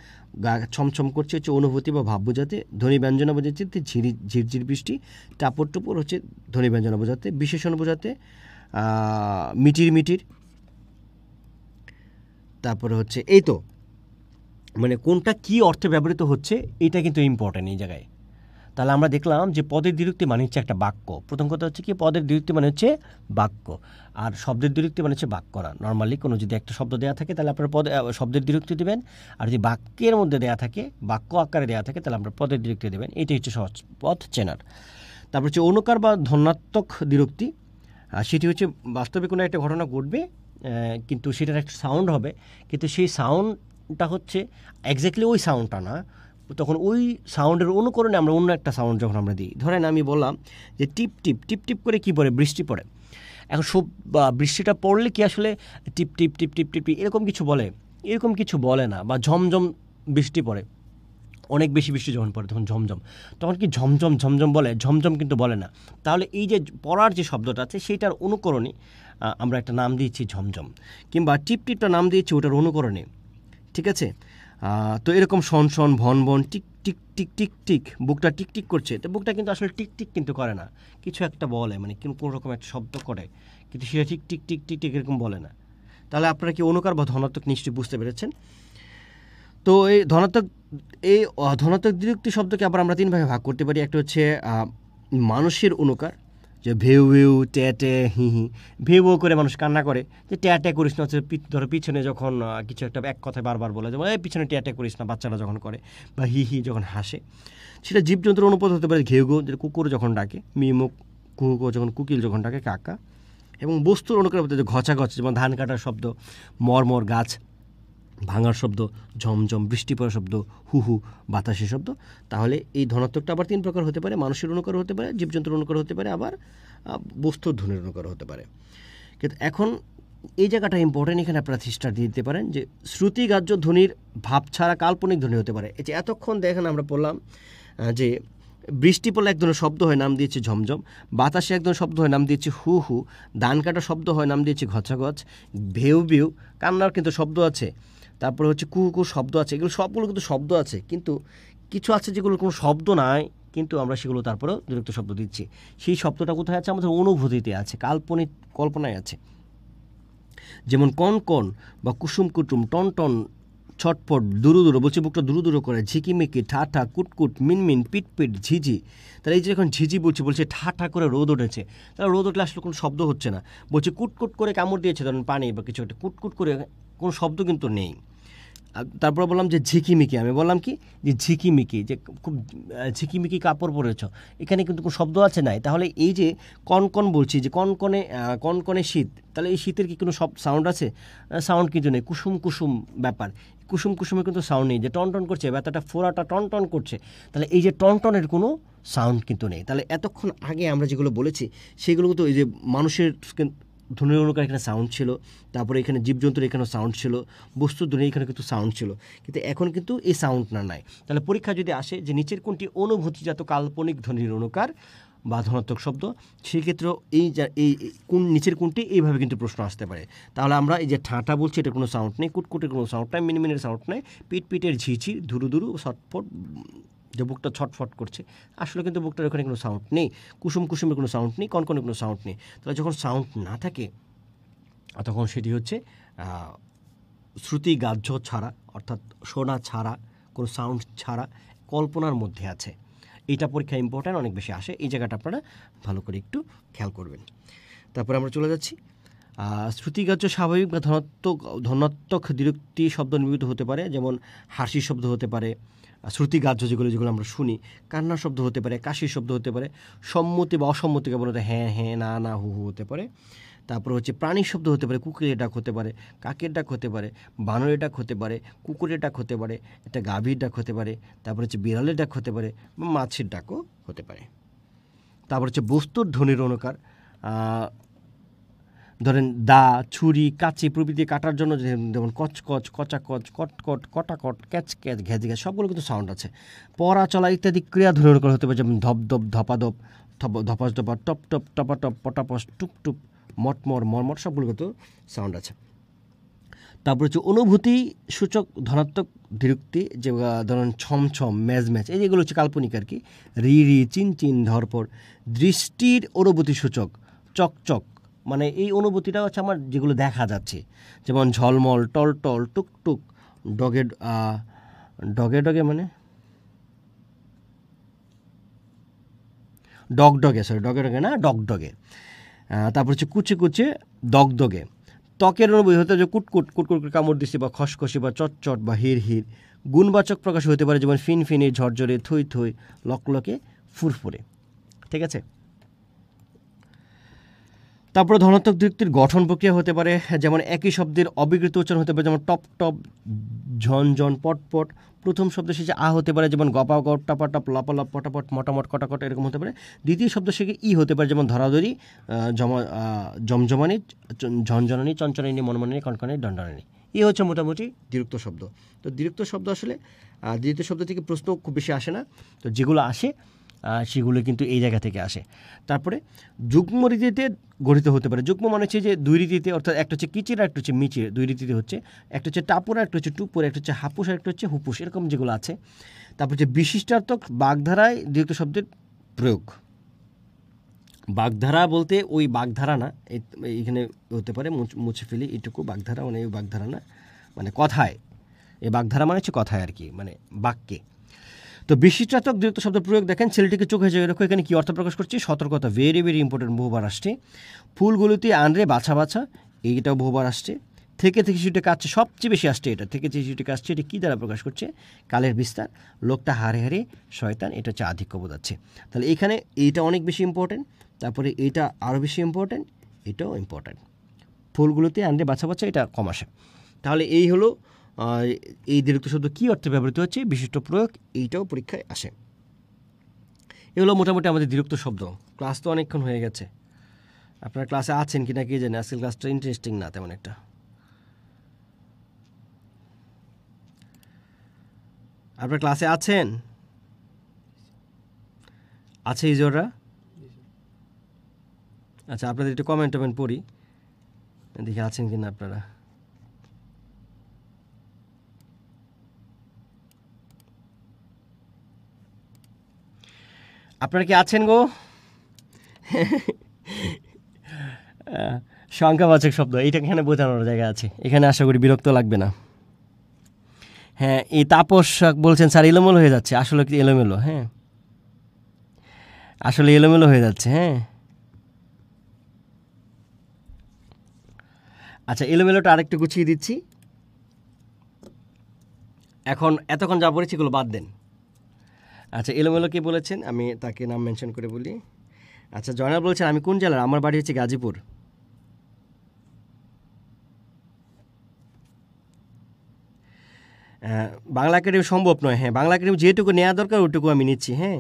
Speaker 1: গা ছমছম করছে হচ্ছে অনুভূতি বা ভাব বোঝাতে। ধ্বনি ব্যঞ্জনা বোঝাচ্ছে ঝিরঝির বৃষ্টি। টাপর টুপর হচ্ছে ধ্বনি ব্যঞ্জনা বোঝাতে। বিশেষণ বোঝাতে মিটির মিটির। তারপরে হচ্ছে এই তো, মানে কোনটা কি অর্থে ব্যবহৃত হচ্ছে এটা কিন্তু ইম্পর্টেন্ট এই জায়গায়। তাহলে আমরা দেখলাম যে পদের দ্বিরুক্তি মানে হচ্ছে একটা বাক্য। প্রথম কথা হচ্ছে কি, পদের দ্বিরুক্তি মানে হচ্ছে বাক্য, আর শব্দের দ্বিরুক্তি মানে হচ্ছে বাক্য না। নর্মালি কোনো যদি একটা শব্দ দেওয়া থাকে তাহলে আপনারা শব্দের দ্বিরুক্তি দেবেন, আর যদি বাক্যের মধ্যে দেওয়া থাকে, বাক্য আকারে দেওয়া থাকে, তাহলে আমরা পদের দ্বিরুক্তি দেবেন। এটাই হচ্ছে সহজ পথ চেনার। তারপর হচ্ছে অনুকার বা ধন্যাত্মক দ্বিরুক্তি, সেটি হচ্ছে বাস্তবে কোনো একটা ঘটনা ঘটবে, কিন্তু সেটার একটা সাউন্ড হবে, কিন্তু সেই সাউন্ডটা হচ্ছে এক্স্যাক্টলি ওই সাউন্ডটা না, তখন ওই সাউন্ডের অনুকরণে আমরা অন্য একটা সাউন্ড যখন আমরা দিই। ধরেন আমি বললাম যে টিপ টিপ টিপ টিপ করে কী পড়ে, বৃষ্টি পড়ে। এখন বৃষ্টিটা পড়লে কি আসলে টিপ টিপ টিপ টিপ টিপ এরকম কিছু বলে? এরকম কিছু বলে না। বা ঝমঝম বৃষ্টি পড়ে, অনেক বেশি বৃষ্টি যখন পড়ে তখন ঝমঝম, তখন কি ঝমঝম ঝমঝম বলে? ঝমঝম কিন্তু বলে না। তাহলে এই যে পড়ার যে শব্দটা আছে সেইটার অনুকরণে আমরা একটা নাম দিয়েছি ঝমঝম, কিংবা টিপ টিপটা নাম দিয়েছি ওটার অনুকরণে, ঠিক আছে? তো এরকম শন শন ভন ভন টিক টিক টিক টিক টিক, বুকটা টিক টিক করছে, তো বুকটা কিন্তু আসলে টিক টিক কিন্তু করে না, কিছু একটা বলে, মানে কোনো রকম একটা শব্দ করে, কিন্তু সেটা ঠিক টিক টিক টিক টিক এরকম বলে না। তাহলে আপনারা কি অনুকার বা ধনাত্মক নিশ্চয়ই বুঝতে পেরেছেন। তো এই ধনাত্মক দ্বিরুক্তি শব্দকে আবার আমরা 3 ভাগে ভাগ করতে পারি। একটা হচ্ছে মানুষের অনুকার, যে ভেউ ভেউ ট্যা ট্যা হি হি, ভেউ ভেউ করে মানুষ কান্না করে, যে ট্যা ট্যা করিস না, হচ্ছে ধরো পিছনে যখন কিছু একটা এক কথায় বারবার বলে, যেমন এই পিছনে ট্যা ট্যা করিস না বাচ্চারা যখন করে, বা হি হি যখন হাসে। সেটা জীবজন্তুর অনুপাত হতে পারে ঘেউ ঘেউ, যেটা কুকুর যখন ডাকে, মিমুক কুহু যখন কুকিল যখন ডাকে, কাকা। এবং বস্তুর অনুকার হতে ঘচা ঘচ, যেমন ধান কাটার শব্দ, মরমর গাছ ভাঙার শব্দ, ঝমঝম বৃষ্টি পড়ার শব্দ, হু হু বাতাসের শব্দ। তাহলে এই ধনাত্মকটা আবার 3 প্রকার হতে পারে, মানুষের অনুকার হতে পারে, জীবজন্তুর অনুকার হতে পারে, আবার বস্তুর ধ্বনির অনুকার হতে পারে। কিন্তু এখন এই জায়গাটা ইম্পর্টেন্ট, এখানে আপনারা 3 স্টার দিয়ে দিতে পারেন, যে শ্রুতিগ্রাহ্য ধ্বনির ভাব ছাড়া কাল্পনিক ধ্বনি হতে পারে। এই যে এতক্ষণ দেখেন আমরা পড়লাম যে বৃষ্টি পড়লে এক ধরনের শব্দ হয়, নাম দিয়েছে ঝমঝম। বাতাসে এক ধরনের শব্দ হয়, নাম দিয়েছে হু হু। ধান কাটা শব্দ হয়, নাম দিয়েছে ঘচাঘচ। ভেউ ভেউ কান্নার কিন্তু শব্দ আছে। তারপরে হচ্ছে কু কু শব্দ আছে, এগুলো সবগুলো কিন্তু শব্দ আছে, কিন্তু কিছু আছে যেগুলো কোনো শব্দ নাই, কিন্তু আমরা সেগুলো তারপরেও বিরক্ত শব্দ দিচ্ছি। সেই শব্দটা কোথায় আছে? আমাদের অনুভূতিতে আছে, কাল্পনিক কল্পনায় আছে। যেমন কন কন বা কুসুম কুটুম, টন টন, ছটফট, দুরু দুরু, বলছে বুকটা দুরু দুরু করে, ঝিকিমিকি, ঠা ঠা, কুটকুট, মিনমিন, পিটপিট, ঝিঝি। তাহলে এই যে এখন ঝিঝি বলছে ঠা ঠা করে রোদ উঠেছে, তাহলে রোদ উঠলে আসলে কোনো শব্দ হচ্ছে না। বলছে কুটকুট করে কামড় দিয়েছে, ধরুন পানি বা কিছু একটা, কুটকুট করে কোনো শব্দ কিন্তু নেই। তারপর বললাম যে ঝিকিমিকি, আমি বললাম কি যে ঝিকিমিকি, যে খুব ঝিকিমিকি কাপড় পরেছ, এখানে কিন্তু কোনো শব্দ আছে নাই। তাহলে এই যে কনকন বলছি, যে কনকনে কনকনে শীত, তাহলে এই শীতের কি কোনো সাউন্ড আছে? সাউন্ড কিন্তু নেই। কুসুম কুসুম ব্যাপার, কুসুম কুসুমে কিন্তু সাউন্ড নেই। যে টনটন করছে, ব্যথাটা ফোড়াটা টনটন করছে, তাহলে এই যে টনটনের কোনো সাউন্ড কিন্তু নেই। তাহলে এতক্ষণ আগে আমরা যেগুলো বলেছি সেগুলো কিন্তু এই যে মানুষের ধ্বনি অনুকার এখানে সাউন্ড ছিল, তারপরে এখানে জীবজন্তুর এখানেও সাউন্ড ছিল, বস্তুর ধ্বনি এখানে কিন্তু সাউন্ড ছিল, কিন্তু এখন কিন্তু এই সাউন্ড নাই। তাহলে পরীক্ষা যদি আসে যে নিচের কোনটি অনুভূতিজাত কাল্পনিক ধ্বনির অনুকার বা ধনাত্মক শব্দ, সেক্ষেত্রেও এই কোন নিচের কোনটি, এইভাবে কিন্তু প্রশ্ন আসতে পারে। তাহলে আমরা এই যে ঠাঁটা বলছি, এটা কোনো সাউন্ড নেই, কুটকুটের কোনো সাউন্ড নেই, মিনমিনের সাউন্ড নেই, পিটের ঝিঝি, ধুরু ধুরু, ছটফট, যে বুকটা ছটফট করছে, আসলে কিন্তু বুকটার ওখানে কোনো সাউন্ড নেই। কুসুম কুসুমের কোনো সাউন্ড নেই, কনকনের কোনো সাউন্ড নেই। তাহলে যখন সাউন্ড না থাকে তখন সেটি হচ্ছে শ্রুতিগ্রাহ্য ছাড়া, অর্থাৎ শোনা ছাড়া, কোনো সাউন্ড ছাড়া কল্পনার মধ্যে আছে। এটা পরীক্ষা ইম্পর্ট্যান্ট, অনেক বেশি আসে। এই জায়গাটা আপনারা ভালো করে একটু খেয়াল করবেন। তারপরে আমরা চলে যাচ্ছি, শ্রুতিগ্রাহ্য স্বাভাবিক বা ধনাত্মক দ্বিরুক্তি শব্দ নির্মিত হতে পারে, যেমন হাসির শব্দ হতে পারে, শ্রুতিগ্রাহ্য যেগুলো আমরা শুনি, কান্নার শব্দ হতে পারে, কাশির শব্দ হতে পারে, সম্মতি বা অসম্মতিকে বলতে হ্যাঁ হ্যাঁ, না না, হু হু হতে পারে। তারপর হচ্ছে প্রাণীর শব্দ হতে পারে, কুকুরের ডাক হতে পারে, কাকের ডাক হতে পারে, বানরের ডাক হতে পারে, কুকুরের ডাক হতে পারে, একটা গাভীর ডাক হতে পারে, তারপর হচ্ছে বিড়ালের ডাক হতে পারে, বা মাছের ডাকও হতে পারে। তারপর হচ্ছে বস্তুর ধ্বনির অনুকার, ধরেন দা, ছুরি, কাঁচি প্রভৃতি কাটার জন্য, যেমন কচকচ, কচাকচ, কটকট, কটাকট, ক্যাচ ক্যাচ, ঘ্যাচ ঘ্যাচ, সবগুলো কিন্তু সাউন্ড আছে। পড়া চলা ইত্যাদি ক্রিয়া ধ্বনির অনুকার হতে পারে, যেমন ধপ ধপ, ধপাধপ, ধপাস ধপা, টপ টপ, টপাটপ, পটাপস, টুপ টুপ, মটমর, মরমর, সবগুলো কিন্তু সাউন্ড আছে। তারপর হচ্ছে অনুভূতি সূচক ধনাত্মক দ্বিরুক্তি, যে ধরেন ছমছম, ম্যাজ ম্যাচ, এই যেগুলো হচ্ছে কাল্পনিক আর কি। রি রি, চিন চিন, ধরপর। দৃষ্টির অনুভূতি সূচক চকচক, মানে এই অনুভূতিটা হচ্ছে আমার যেগুলো দেখা যাচ্ছে, যেমন ঝলমল, টলটল, টুকটুক, ডগে ডগে ডগে, মানে ডগডগে, সরি ডগে ডগে না, ডগডগে। তারপর হচ্ছে কুচে কুচে, দগদগে। ত্বকের অনুভূতি হতে যে কুটকুট, কুটকুট কামড় দিচ্ছে, বা খসখসে, বা চটচট, বা হির হির। গুণবাচক প্রকাশ হতে পারে, যেমন ফিনফিনে, ঝরঝরে, থই থই, লকলকে, ফুরফুরে। ঠিক আছে। তারপরে ধনাত্মক দ্বিরুক্তির গঠন প্রক্রিয়া হতে পারে, যেমন একই শব্দের অবিকৃত উচ্চারণ হতে পারে, যেমন টপ টপ, ঝনঝন, পটপট। প্রথম শব্দ শেষে আ হতে পারে, যেমন গপা গপ, টাপাটপ, লাপালাপ, পটাপট, মটামট, কটাকট, এরকম হতে পারে। দ্বিতীয় শব্দ শেষে ই হতে পারে, যেমন ধরাধরি, জমজমানি, ঝনঝনানি, চঞ্চনানি, মনমনানি, কনকনানি, দণ্ডনানি। এই হচ্ছে মোটামুটি দ্বিরুক্ত শব্দ। তো দ্বিরুক্ত শব্দ আসলে দ্বিতীয় শব্দ থেকে প্রশ্ন খুব বেশি আসে না, তো যেগুলো আসে সেগুলো কিন্তু এই জায়গা থেকে আসে। তারপরে যুগ্ম রীতিতে গঠিত হতে পারে। যুগ্ম মানে হচ্ছে যে দুই রীতিতে, অর্থাৎ একটা হচ্ছে কিচির আর একটা হচ্ছে মিচির, দুই রীতিতে হচ্ছে। একটা হচ্ছে টাপুরা, একটা হচ্ছে টুপুর, একটা হচ্ছে হাপুস আর একটা হচ্ছে হুপুস, এরকম যেগুলো আছে। তারপর হচ্ছে বিশিষ্টার্থক বাগধারায় দ্বিতীয় শব্দের প্রয়োগ। বাগধারা বলতে ওই বাগধারা না, এইখানে হতে পারে, মুছে ফেলি এটুকু, বাগধারা মানে ওই বাগধারা না, মানে কথায়, এই বাগধারা মানে হচ্ছে কথায় আর কি, মানে বাক্যে। তো বিশিষ্টার্থক দ্বিতীয় শব্দ প্রয়োগ দেখেন, ছেলেটিকে চোখে জেগে রাখো, এখানে কি অর্থ প্রকাশ করছি? সতর্কতা, ভেরি ভেরি ইম্পর্টেন্ট, বহুবার আসছে। ফুলগুলোতে আনরে, বাছা বাছা, এইটাও বহুবার আসছে। থেকে থেকে সেটা কাটছে, সবচেয়ে বেশি আসছে এটা, থেকে থেকে সেটা কাটছে, এটা কী দ্বারা প্রকাশ করছে? কালের বিস্তার। লোকটা হারে হারে শয়তান, এটা হচ্ছে আধিক্য বোঝাচ্ছে। তাহলে এখানে এইটা অনেক বেশি ইম্পর্টেন্ট, তারপরে এইটা আরও বেশি ইম্পর্টেন্ট, এটাও ইম্পর্টেন্ট। ফুলগুলোতে আনরে, বাছা বাছা, এটা কম আসে। তাহলে এই হলো এই দ্বিরুক্ত শব্দ কী অর্থে ব্যবহৃত হচ্ছে, বিশিষ্ট প্রয়োগ, এইটাও পরীক্ষায় আসে। এগুলো মোটামুটি আমাদের দ্বিরুক্ত শব্দ। ক্লাস তো অনেকক্ষণ হয়ে গেছে, আপনারা ক্লাসে আছেন কি না কে জানে, আজকের ক্লাসটা ইন্টারেস্টিং না তেমন একটা। আপনারা ক্লাসে আছেন? আছে ইজোররা? আচ্ছা, আপনাদের একটু কমেন্ট টমেন্ট পড়ি, দেখি আছেন কি না আপনারা। আপনারা কি আছেন গো? সংখ্যাবাচক শব্দ, এইটা এখানে বোঝানোর জায়গা আছে, এখানে আশা করি বিরক্ত লাগবে না। হ্যাঁ, এই তাপস বলছেন স্যার এলোমেলো হয়ে যাচ্ছে, আসলে কি এলোমেলো? হ্যাঁ, আসলে এলোমেলো হয়ে যাচ্ছে। হ্যাঁ, আচ্ছা, এলোমেলোটা আরেকটু গুছিয়ে দিচ্ছি। এখন এতক্ষণ যা বলেছি এগুলো বাদ দেন। আচ্ছা, এলোমেলো কে বলেছেন, আমি তাকে নাম মেনশন করে বলি। আচ্ছা, জয়নাল বলেছেন আমি কোন জেলার, আমার বাড়ি হচ্ছে গাজীপুর। বাংলা একাডেমি সম্ভব নয়। হ্যাঁ, বাংলা একাডেমি যেটুকু নেওয়া দরকার ওইটুকু আমি নিচ্ছি। হ্যাঁ,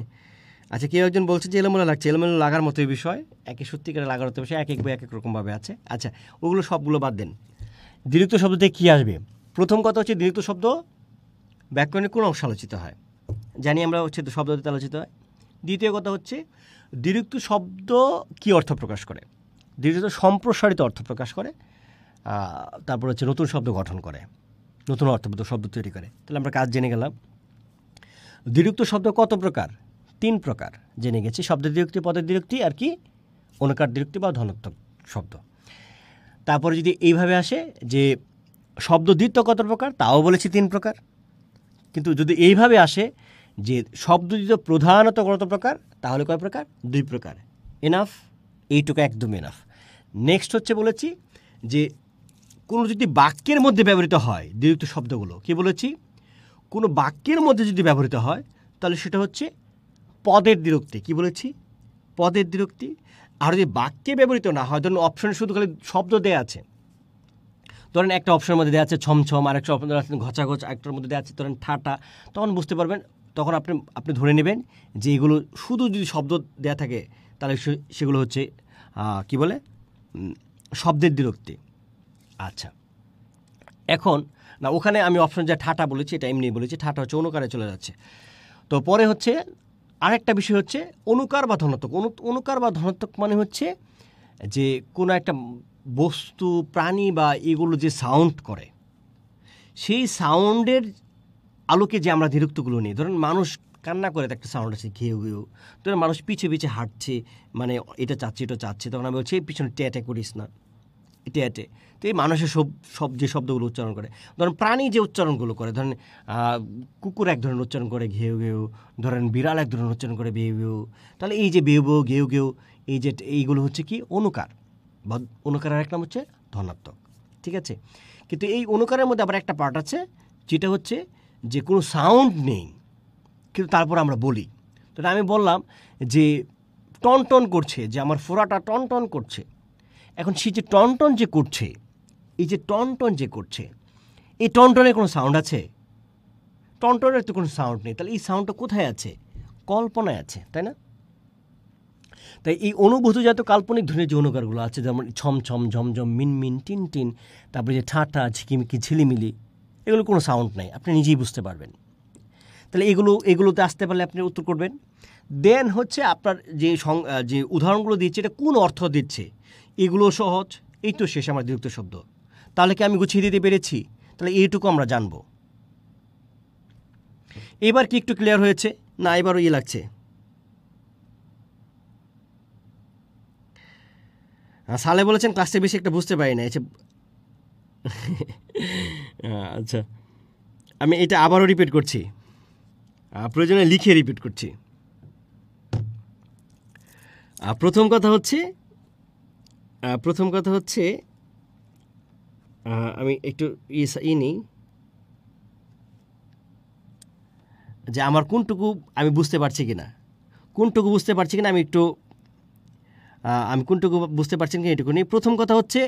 Speaker 1: আচ্ছা, কেউ একজন বলছে যে এলোমেলো লাগছে। এলোমেলো লাগার মতোই বিষয়, একে সত্যিকারে লাগার মতো বিষয়, এক এক বই এক এক রকমভাবে আছে। আচ্ছা, ওগুলো সবগুলো বাদ দেন। দ্বিরুক্ত শব্দ থেকে কী আসবে? প্রথম কথা হচ্ছে দ্বিরুক্ত শব্দ ব্যাকরণের কোন অংশ আলোচিত হয়, জানি আমরা হচ্ছে শব্দ দিতে আলোচিত হয়। দ্বিতীয় কথা হচ্ছে দ্বিরুক্ত শব্দ কী অর্থ প্রকাশ করে? দ্বিরুক্ত সম্প্রসারিত অর্থ প্রকাশ করে, তারপর হচ্ছে নতুন শব্দ গঠন করে, নতুন অর্থবোধক শব্দ তৈরি করে। তাহলে আমরা কাজ জেনে গেলাম। দ্বিরুক্ত শব্দ কত প্রকার? 3 প্রকার জেনে গেছি। শব্দের দ্বিরুক্তি, পদের দ্বিরুক্তি, আর কি অনুকার দ্বিরুক্তি বা ধনাত্মক শব্দ। তারপরে যদি এইভাবে আসে যে শব্দ দ্বিত্ব কত প্রকার, তাও বলেছি 3 প্রকার। কিন্তু যদি এইভাবে আসে যে শব্দ দ্বিত্ব প্রধানত কত প্রকার, তাহলে কয় প্রকার? 2 প্রকার। এনাফ, এইটুকু একদম এনাফ। নেক্সট হচ্ছে বলেছি যে কোনো যদি বাক্যের মধ্যে ব্যবহৃত হয় দ্বিরুক্ত শব্দগুলো, কি বলেছি, কোনো বাক্যের মধ্যে যদি ব্যবহৃত হয় তাহলে সেটা হচ্ছে পদের দ্বিরুক্তি। কি বলেছি? পদের দ্বিরুক্তি। আর যদি বাক্যে ব্যবহৃত না হয়, ধরুন অপশনে শুধু খালি শব্দ দেয়া আছে, ধরেন একটা অপশনের মধ্যে দেওয়া আছে ছমছম, আর একটা অপশন আছে ঘচাঘচ, একটার মধ্যে দেওয়া আছে ধরেন ঠাটা, তখন বুঝতে পারবেন, তখন আপনি ধরে নেবেন যে এগুলো শুধু যদি শব্দ দেয়া থাকে তাহলে সেগুলো হচ্ছে কি বলে, শব্দের দ্বিরুক্তি। আচ্ছা, এখন না, ওখানে আমি অপশন যা ঠাটা বলেছি এটা এমনি বলেছি, ঠাটা হচ্ছে অনুকারে চলে যাচ্ছে। তো পরে হচ্ছে আরেকটা বিষয় হচ্ছে অনুকার বা ধনাত্মক। অনুকার বা ধনাত্মক মানে হচ্ছে যে কোনো একটা বস্তু, প্রাণী বা এগুলো যে সাউন্ড করে, সেই সাউন্ডের আলোকে যে আমরা দ্বিরুক্তগুলো নিই। ধরুন মানুষ কান্না করে, একটা সাউন্ড আছে ঘেউ ঘেউ, ধরুন মানুষ পিছে পিছে হাঁটছে, মানে এটা চাচ্ছে এটা চাচ্ছে, তখন আমি বলছি পিছনে ট্যাটে করিস না, ট্যাটে। তো এই মানুষের সব যে শব্দগুলো উচ্চারণ করে, ধরেন প্রাণী যে উচ্চারণগুলো করে, ধরেন কুকুর এক ধরনের উচ্চারণ করে ঘেউ ঘেউ, ধরেন বিড়াল এক ধরনের উচ্চারণ করে বেউ বেউ, তাহলে এই যে বেউ বেউ ঘেউ ঘেউ, এইগুলো হচ্ছে কি অনুকার, বা অনুকারের এক নাম হচ্ছে ধনাত্মক। ঠিক আছে, কিন্তু এই অনুকারের মধ্যে আবার একটা পার্ট আছে যেটা হচ্ছে যে কোনো সাউন্ড নেই, কিন্তু তারপর আমরা বলি। তো আমি বললাম যে টন টন করছে, যে আমার ফোড়াটা টন টন করছে। এখন সে যে টন টন যে করছে, এই যে টন টন যে করছে, এই টন টনের কোনো সাউন্ড আছে? টন টনের তো কোনো সাউন্ড নেই। তাহলে এই সাউন্ডটা কোথায় আছে? কল্পনায় আছে, তাই না? তাই এই অনুভূতিজাত কাল্পনিক ধ্বনির যে অনুকারগুলো আছে, যেমন ছমছম, ঝমঝম, মিনমিন, টিন টিন, তারপরে যে ঠাটা, ঝিকিমিকি, ঝিলিমিলি, এগুলো কোনো সাউন্ড নাই, আপনি নিজেই বুঝতে পারবেন। তাহলে এগুলোতে আসতে পারলে আপনি উত্তর করবেন। দেন হচ্ছে আপনার যে উদাহরণগুলো দিচ্ছে এটা কোন অর্থ দিচ্ছে, এগুলো সহজ। এই তো শেষ আমার দ্বিরুক্ত শব্দ। তাহলে কি আমি গুছিয়ে দিতে পেরেছি? তাহলে এইটুকু আমরা জানবো। এবার কি একটু ক্লিয়ার হয়েছে না? এবারও লাগছে? সালে বলেছেন ক্লাসটা বেশি একটা বুঝতে পারি না। আচ্ছা, আমি এটা আবারও রিপিট করছি, প্রয়োজনে লিখে রিপিট করছি। প্রথম কথা হচ্ছে আমি একটু নিই যে আমার কোনটুকু আমি বুঝতে পারছি কিনা, আমি কোনটুকু বুঝতে পারছি কিনা এটুকু নিই। প্রথম কথা হচ্ছে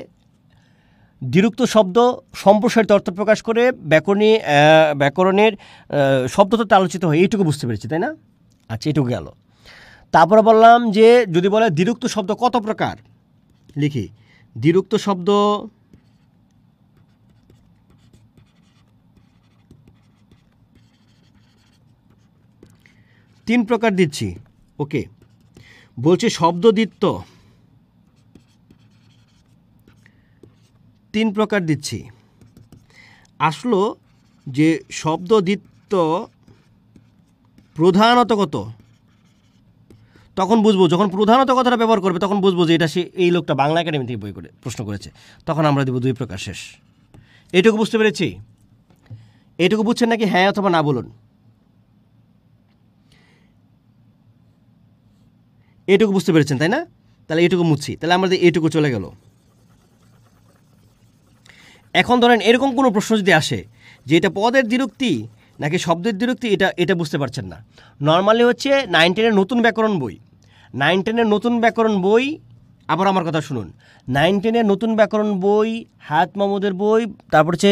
Speaker 1: দ্বিরুক্ত শব্দ সম্প্রসারিত অর্থ প্রকাশ করে ব্যাকরণের শব্দতত্ত্বে আলোচিত হয়, এইটুকু বুঝতে পেরেছি, তাই না? আচ্ছা, এইটুকু গেল। তারপরে বললাম যে যদি বলে দ্বিরুক্ত শব্দ কত প্রকার, লিখি দ্বিরুক্ত শব্দ তিন প্রকার দিচ্ছি। ওকে, বলছে শব্দদ্বিত্ব 3 প্রকার দিচ্ছি। আসলো যে শব্দদ্বিত্ব প্রধানত কত, তখন বুঝবো, যখন প্রধানত কথাটা ব্যবহার করবে তখন বুঝবো যে এটা এই লোকটা বাংলা একাডেমি থেকে বই করে প্রশ্ন করেছে, তখন আমরা দেবো 2 প্রকার, শেষ। এইটুকু বুঝতে পেরেছি? এইটুকু বুঝছেন নাকি হ্যাঁ অথবা না বলুন? এইটুকু বুঝতে পেরেছেন, তাই না? তাহলে এইটুকু মুছছি, তাহলে আমাদের এইটুকু চলে গেল। এখন ধরেন এরকম কোনো প্রশ্ন যদি আসে যে এটা পদের দ্বিরুক্তি নাকি শব্দের দ্বিরুক্তি, এটা বুঝতে পারছেন না। নর্মালি হচ্ছে 9-10-এর নতুন ব্যাকরণ বই, 9-10-এর নতুন ব্যাকরণ বই, আবার আমার কথা শুনুন, 9-10-এর নতুন ব্যাকরণ বই, হায়াত মাহমুদের বই, তারপর হচ্ছে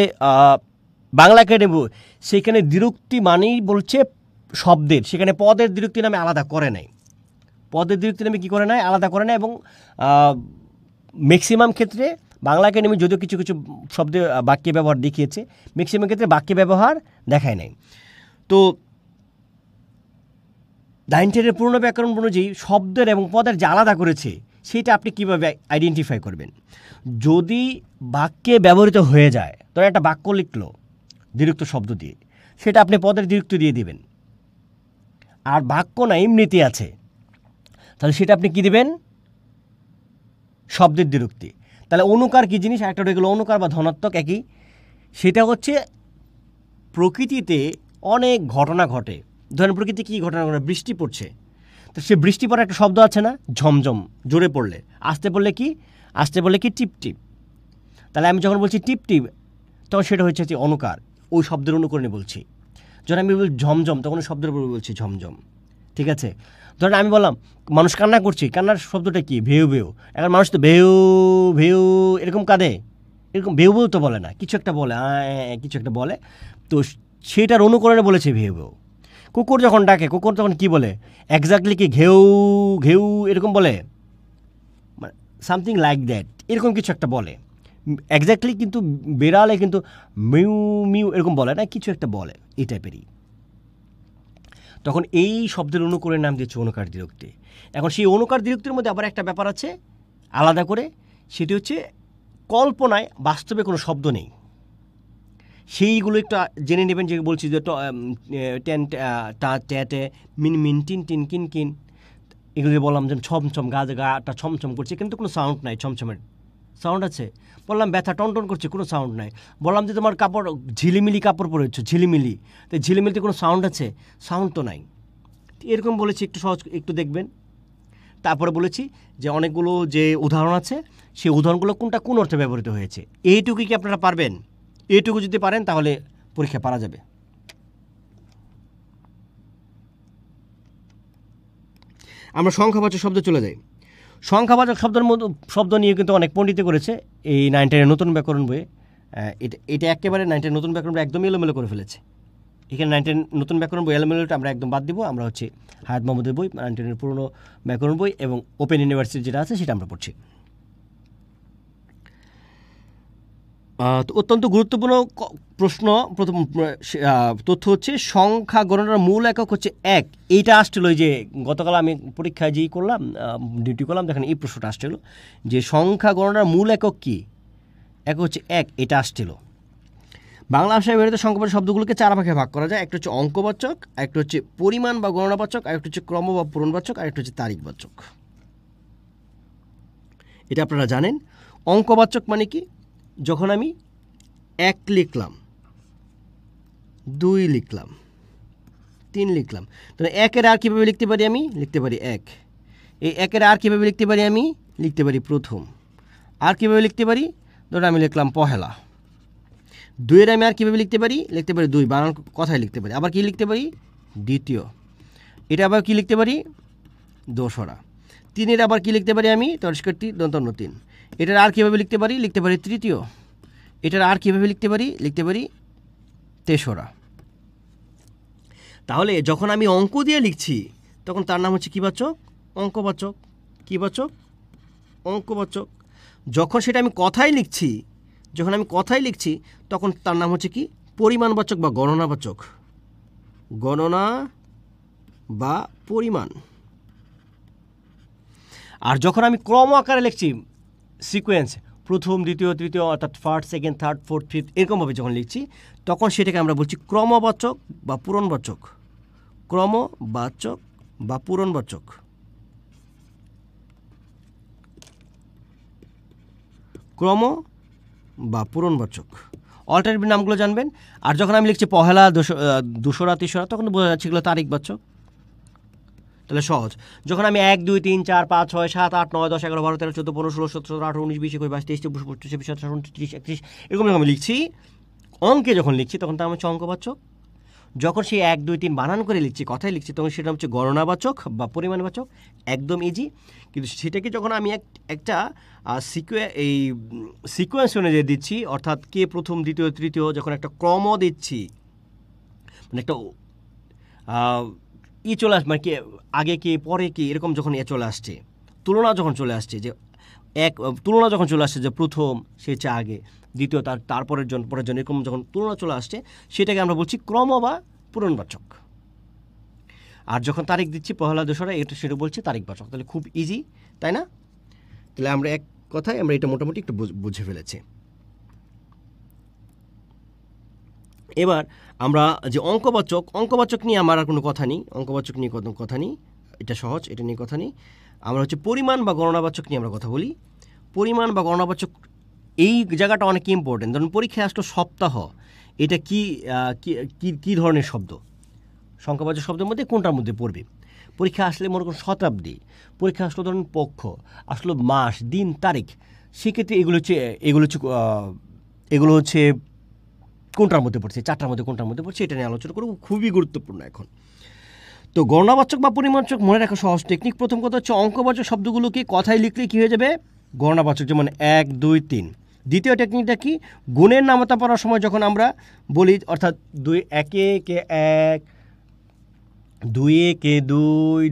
Speaker 1: বাংলা একাডেমি বই, সেখানে দ্বিরুক্তি মানেই বলছে শব্দের, সেখানে পদের দ্বিরুক্তি নামে আলাদা করে নাই, পদের দ্বিরুক্তি নামে কী করে নাই, আলাদা করে নাই। এবং ম্যাক্সিমাম ক্ষেত্রে বাংলা একাডেমি যদিও কিছু কিছু শব্দে বাক্যে ব্যবহার দেখিয়েছে, ম্যাক্সিমাম ক্ষেত্রে বাক্যে ব্যবহার দেখায় নাই। তো 9-10-এর পুরনো ব্যাকরণ অনুযায়ী শব্দের এবং পদের যে আলাদা করেছে সেটা আপনি কীভাবে আইডেন্টিফাই করবেন? যদি বাক্যে ব্যবহৃত হয়ে যায়, ধরো একটা বাক্য লিখলো দ্বিরুক্ত শব্দ দিয়ে, সেটা আপনি পদের দ্বিরুক্ত দিয়ে দিবেন। আর বাক্য না এমনিতে আছে, তাহলে সেটা আপনি কী দিবেন? শব্দের দ্বিরুক্তি। তাহলে অনুকার কী জিনিস? একটা রয়ে গেলো অনুকার বা ধনাত্মক, একই। সেটা হচ্ছে প্রকৃতিতে অনেক ঘটনা ঘটে। ধরেন প্রকৃতি কী ঘটনা ঘটে? বৃষ্টি পড়ছে, তো সে বৃষ্টি পড়ার একটা শব্দ আছে না, ঝমঝম, জোরে পড়লে। আস্তে পড়লে কি? আস্তে পড়লে কি? টিপ টিপ। তাহলে আমি যখন বলছি টিপ টিপ, তখন সেটা হচ্ছে যে অনুকার, ওই শব্দের অনুকরণে বলছি। যখন আমি বলি ঝমঝম, তখন ওই শব্দের উপরে বলছি ঝমঝম, ঠিক আছে? ধরেন আমি বললাম মানুষ কান্না করছে, কান্নার শব্দটা কি? ভেউ ভেউ। এখন মানুষ তো ভেউ ভেউ এরকম কাঁদে, এরকম ভেউ ভেউ তো বলে না, কিছু একটা বলে, কিছু একটা বলে, তো সেটার অনুকরণে বলেছে ভেউ ভেউ। কুকুর যখন ডাকে, কুকুর তখন কি বলে? এক্স্যাক্টলি কি ঘেউ ঘেউ এরকম বলে, মানে সামথিং লাইক দ্যাট, এরকম কিছু একটা বলে এক্স্যাক্টলি। কিন্তু বেড়ালে কিন্তু মিউ মিউ এরকম বলে না, কিছু একটা বলে, এই টাইপেরই। তখন এই শব্দের অনুকরণের নাম দিয়েছে অনুকার দ্বিরুক্তি। এখন সেই অনুকার দ্বিরুক্তির মধ্যে আবার একটা ব্যাপার আছে আলাদা করে, সেটি হচ্ছে কল্পনায় বাস্তবে কোনো শব্দ নেই, সেইগুলো একটু জেনে নেবেন। যে বলছি যে টেন টা ট্যাটে, মিন মিন, টিন টিন, কিন কিন, এগুলো বললাম যে ছমছম, গাটা ছমছম করছে, কিন্তু কোনো সাউন্ড নাই। ছমছমের সাউন্ড আছে? বললাম ব্যথা টনটন করছে, কোনো সাউন্ড নাই। বললাম যে তোমার কাপড় ঝিলিমিলি কাপড় পরেছ, ঝিলিমিলি, তো ঝিলিমিলিতে কোনো সাউন্ড আছে? সাউন্ড তো নাই। এরকম বলেছি, একটু সহজ, একটু দেখবেন। তারপরে বলেছি যে অনেকগুলো যে উদাহরণ আছে, সেই উদাহরণগুলো কোনটা কোন অর্থে ব্যবহৃত হয়েছে, এইটুকু কি আপনারা পারবেন? এইটুকু যদি পারেন তাহলে পরীক্ষা পারা যাবে। আমরা সংখ্যাবাচক শব্দ চলে যাই। সংখ্যাবাচক শব্দ নিয়ে কিন্তু অনেক পণ্ডিতে করেছে এই 9-10-এর নতুন ব্যাকরণ বইয়ে। এটা একেবারে 9-10-এর নতুন ব্যাকরণ বই একদম এলোমেলো করে ফেলেছে। এখানে 9-10 নতুন ব্যাকরণ বই এলোমেলোটা আমরা একদম বাদ দিব। আমরা হচ্ছে হায়াত মাহমুদের বই, 9-10-এর পুরনো ব্যাকরণ বই এবং ওপেন ইউনিভার্সিটি যেটা আছে সেটা আমরা পড়ছি। তো অত্যন্ত গুরুত্বপূর্ণ প্রশ্ন, প্রথম তথ্য হচ্ছে সংখ্যা গণনার মূল একক হচ্ছে 1। এইটা আসছিল যে গতকাল আমি পরীক্ষায় যেই করলাম, ডিউটি করলাম, দেখেন এই প্রশ্নটা আসছিল যে সংখ্যা গণনার মূল একক কি? একক হচ্ছে 1, এটা আসছিল। বাংলা ভাষায় ব্যবহৃত সংখ্যাবাচক শব্দগুলোকে 4 ভাগে ভাগ করা যায়। একটা হচ্ছে অঙ্কবাচক, একটা হচ্ছে পরিমাণ বা গণনাবাচক, আর একটা হচ্ছে ক্রম বা পূরণবাচক, আর একটা হচ্ছে তারিখবাচক। এটা আপনারা জানেন। অঙ্কবাচক মানে কি? যখন আমি 1 লিখলাম, 2 লিখলাম, 3 লিখলাম, তাহলে 1-এর আর কীভাবে লিখতে পারি? আমি লিখতে পারি 1। এই 1-এর আর কীভাবে লিখতে পারি? আমি লিখতে পারি প্রথম। আর কীভাবে লিখতে পারি? ধরুন আমি লিখলাম পহেলা। 2-এর আমি আর কীভাবে লিখতে পারি? লিখতে পারি 2, বানান কথায় লিখতে পারি। আবার কি লিখতে পারি? দ্বিতীয়। এটা আবার কি লিখতে পারি? দোসরা। 3-এর আবার কি লিখতে পারি? আমি তস্করটি দন্তন্য 3। এটার আর কীভাবে লিখতে পারি? লিখতে পারি তৃতীয়। এটার আর কীভাবে লিখতে পারি? লিখতে পারি তেসরা। তাহলে যখন আমি অঙ্ক দিয়ে লিখছি তখন তার নাম হচ্ছে কী বাচক? অঙ্কবাচক। কী বাচক? অঙ্কবাচক। যখন সেটা আমি কথায় লিখছি, তখন তার নাম হচ্ছে কি? পরিমাণবাচক বা গণনাবাচক। গণনা বা পরিমাণ। আর যখন আমি ক্রম আকারে লিখছি, সিকোয়েন্স, প্রথম, দ্বিতীয়, তৃতীয়, অর্থাৎ first, second, third, fourth, fifth, এরকমভাবে যখন লিখছি, তখন সেটাকে আমরা বলছি ক্রমবাচক বা পূরণবাচক। ক্রমবাচক বা পূরণবাচক। ক্রম বা পূরণবাচক। অল্টারনেটিভ নামগুলো জানবেন। আর যখন আমি লিখছি পহেলা, দোসরা, তেসরা, তখন বোঝা যাচ্ছে এগুলো তারিখবাচক। তাহলে সহজ। যখন আমি 1, 2, 3, 4, 5, 6, 7, 8, 9, 10, 11, 12, 13, 14, 15, 16, 17, 18, 19, 20, 21, 22, 23, 24, 25, 26, 27, 28, 29, 30, 31, এরকম যখন আমি লিখছি, অঙ্কে যখন লিখছি তখন তার হচ্ছে অঙ্কবাচক। যখন সেই 1 2 3 বানান করে লিখছি, কথায় লিখছি, তখন সেটা হচ্ছে গণনাবাচক বা পরিমাণবাচক, একদম ইজি। কিন্তু সেটাকে যখন আমি একটা সিকোয়েন্স অনুযায়ী দিচ্ছি, অর্থাৎ কে প্রথম, দ্বিতীয়, তৃতীয়, যখন একটা ক্রম দিচ্ছি, মানে একটা চলে আসবে, মানে কি আগে কে পরে কে, এরকম যখন চলে আসছে, তুলনা যখন চলে আসছে, যে তুলনা যখন চলে আসছে, যে প্রথম সে হচ্ছে আগে, দ্বিতীয় তারপরের জন পরের জন, এরকম যখন তুলনা চলে আসছে, সেটাকে আমরা বলছি ক্রম বা পূরণবাচক। আর যখন তারিখ দিচ্ছি পহেলা দোসরা, সেটা বলছি তারিখবাচক। তাহলে খুব ইজি, তাই না? তাহলে আমরা এক কথায় আমরা এটা মোটামুটি একটু বুঝে ফেলেছি। এবার আমরা যে অঙ্কবাচক নিয়ে আমার আর কোনো কথা নেই, অঙ্কবাচক নিয়ে কোনো কথা নেই, এটা সহজ, এটা নিয়ে কথা নেই। আমরা হচ্ছে পরিমাণ বা গণনাবাচক নিয়ে আমরা কথা বলি। পরিমাণ বা গণনাবাচক এই জায়গাটা অনেক ইম্পর্টেন্ট। ধরুন পরীক্ষায় আসলো সপ্তাহ, এটা কি ধরনের শব্দ? সংখ্যাবাচক শব্দের মধ্যে কোনটার মধ্যে পড়বে? পরীক্ষা আসলে মনে করুন শতাব্দী, পরীক্ষা আসলো ধরুন পক্ষ, আসলো মাস, দিন, তারিখ, সেক্ষেত্রে এগুলো হচ্ছে কোনটার মধ্যে পড়ছে, চারটার মধ্যে কোনটার মধ্যে পড়ছে, এটা নিয়ে আলোচনা করব, খুবই গুরুত্বপূর্ণ এখন। তো গণনাবাচক বা পরিমাণবাচক মনে রাখা সহজ টেকনিক। প্রথম কথা হচ্ছে অঙ্কবাচক শব্দগুলোকে কথায় লিখলে কী হয়ে যাবে? গণনাবাচক, যেমন 1 2 3। দ্বিতীয় টেকনিকটা কি? গুণের নামতা পড়ার সময় যখন আমরা বলি, অর্থাৎ 1 কে 1, 2 কে 2,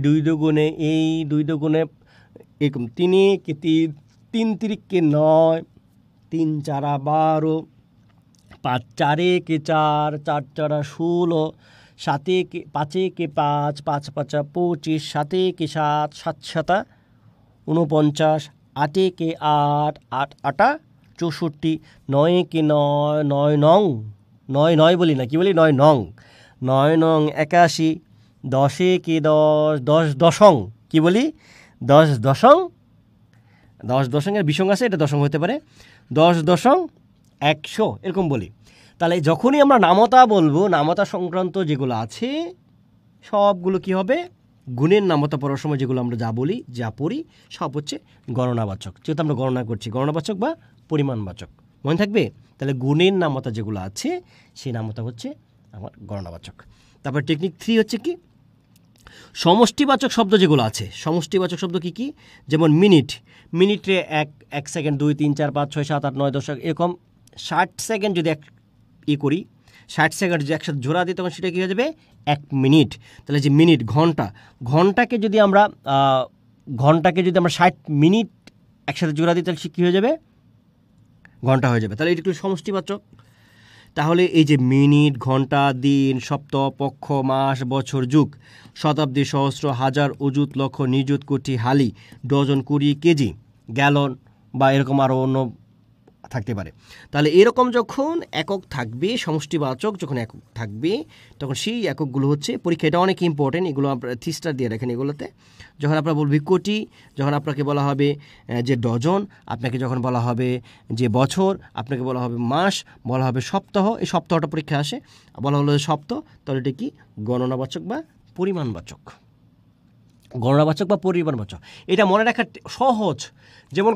Speaker 1: 2 দুগুণে এই, 2 দুগুণে এরকম, 3 কে 3, 3 তিরিকে 9, 3 4 12, 5 4 কে 4, 4 4 16, 5 কে 5, 5 5 25, 7 কে 7, 7 7 49, 8 কে 8, 8 8 64, 9 কে 9, 9 নং 9 9 বলি না, কি বলি? 9 নং 9 নং 81, 10 কে 10, 10 দশং, কি বলি? 10 দশং, 10 দশঙের বিসং আছে, এটা দশং হতে পারে, 10 দশং 100, এরকম বলি। তাহলে যখনই আমরা নামতা বলবো, নামতা সংক্রান্ত যেগুলো আছে সবগুলো কি হবে? গুণের নামতা পড়ার সময় যেগুলো আমরা যা বলি, যা পড়ি, সব হচ্ছে গণনাবাচক, যেহেতু আমরা গণনা করছি, গণনাবাচক বা পরিমাণবাচক। মনে থাকবে? তাহলে গুণের নামতা যেগুলো আছে সেই নামতা হচ্ছে আমার গণনাবাচক। তারপর টেকনিক 3 হচ্ছে কি? সমষ্টিবাচক শব্দ যেগুলো আছে, সমষ্টিবাচক শব্দ কি কি? যেমন মিনিটে 1 সেকেন্ড, 2 3 4 5 6 7 8 9 10, এরকম 60 সেকেন্ড যদি করি, 60 সেকেন্ড যদি একসাথে জোড়া দিই, তখন সেটা কী হয়ে যাবে? 1 মিনিট। তাহলে যে মিনিট, ঘন্টাকে যদি আমরা 60 মিনিট একসাথে জোড়া দিই, তাহলে সে কী হয়ে যাবে? ঘন্টা হয়ে যাবে। তাহলে এটা একটু সমষ্টিবাচক। তাহলে এই যে মিনিট, ঘন্টা, দিন, সপ্তাহ, পক্ষ, মাস, বছর, যুগ, শতাব্দী, সহস্র, হাজার, অযুত, লক্ষ, নিযুত, কোটি, হালি, ডজন, কুড়ি, কেজি, গ্যালন বা এরকম আরও অন্য থাকতে পারে। তাহলে এরকম যখন একক থাকবে, সমষ্টিবাচক যখন একক থাকবে, তখন সেই এককগুলো হচ্ছে, পরীক্ষা এটা অনেক ইম্পর্টেন্ট, এগুলো আপনারা 3 স্টার দিয়ে রাখেন এগুলোতে। যখন আপনারা বলবি কোটি, যখন আপনাকে বলা হবে যে ডজন, আপনাকে যখন বলা হবে যে বছর, আপনাকে বলা হবে মাস, বলা হবে সপ্তাহ, এই সপ্তাহটা পরীক্ষা আসে, বলা হলো সপ্তাহ, তাহলে এটা কি? গণনাবাচক বা পরিমাণবাচক। গণনাবাচক বা পরিমাণবাচক, এটা মনে রাখা সহজ। যেমন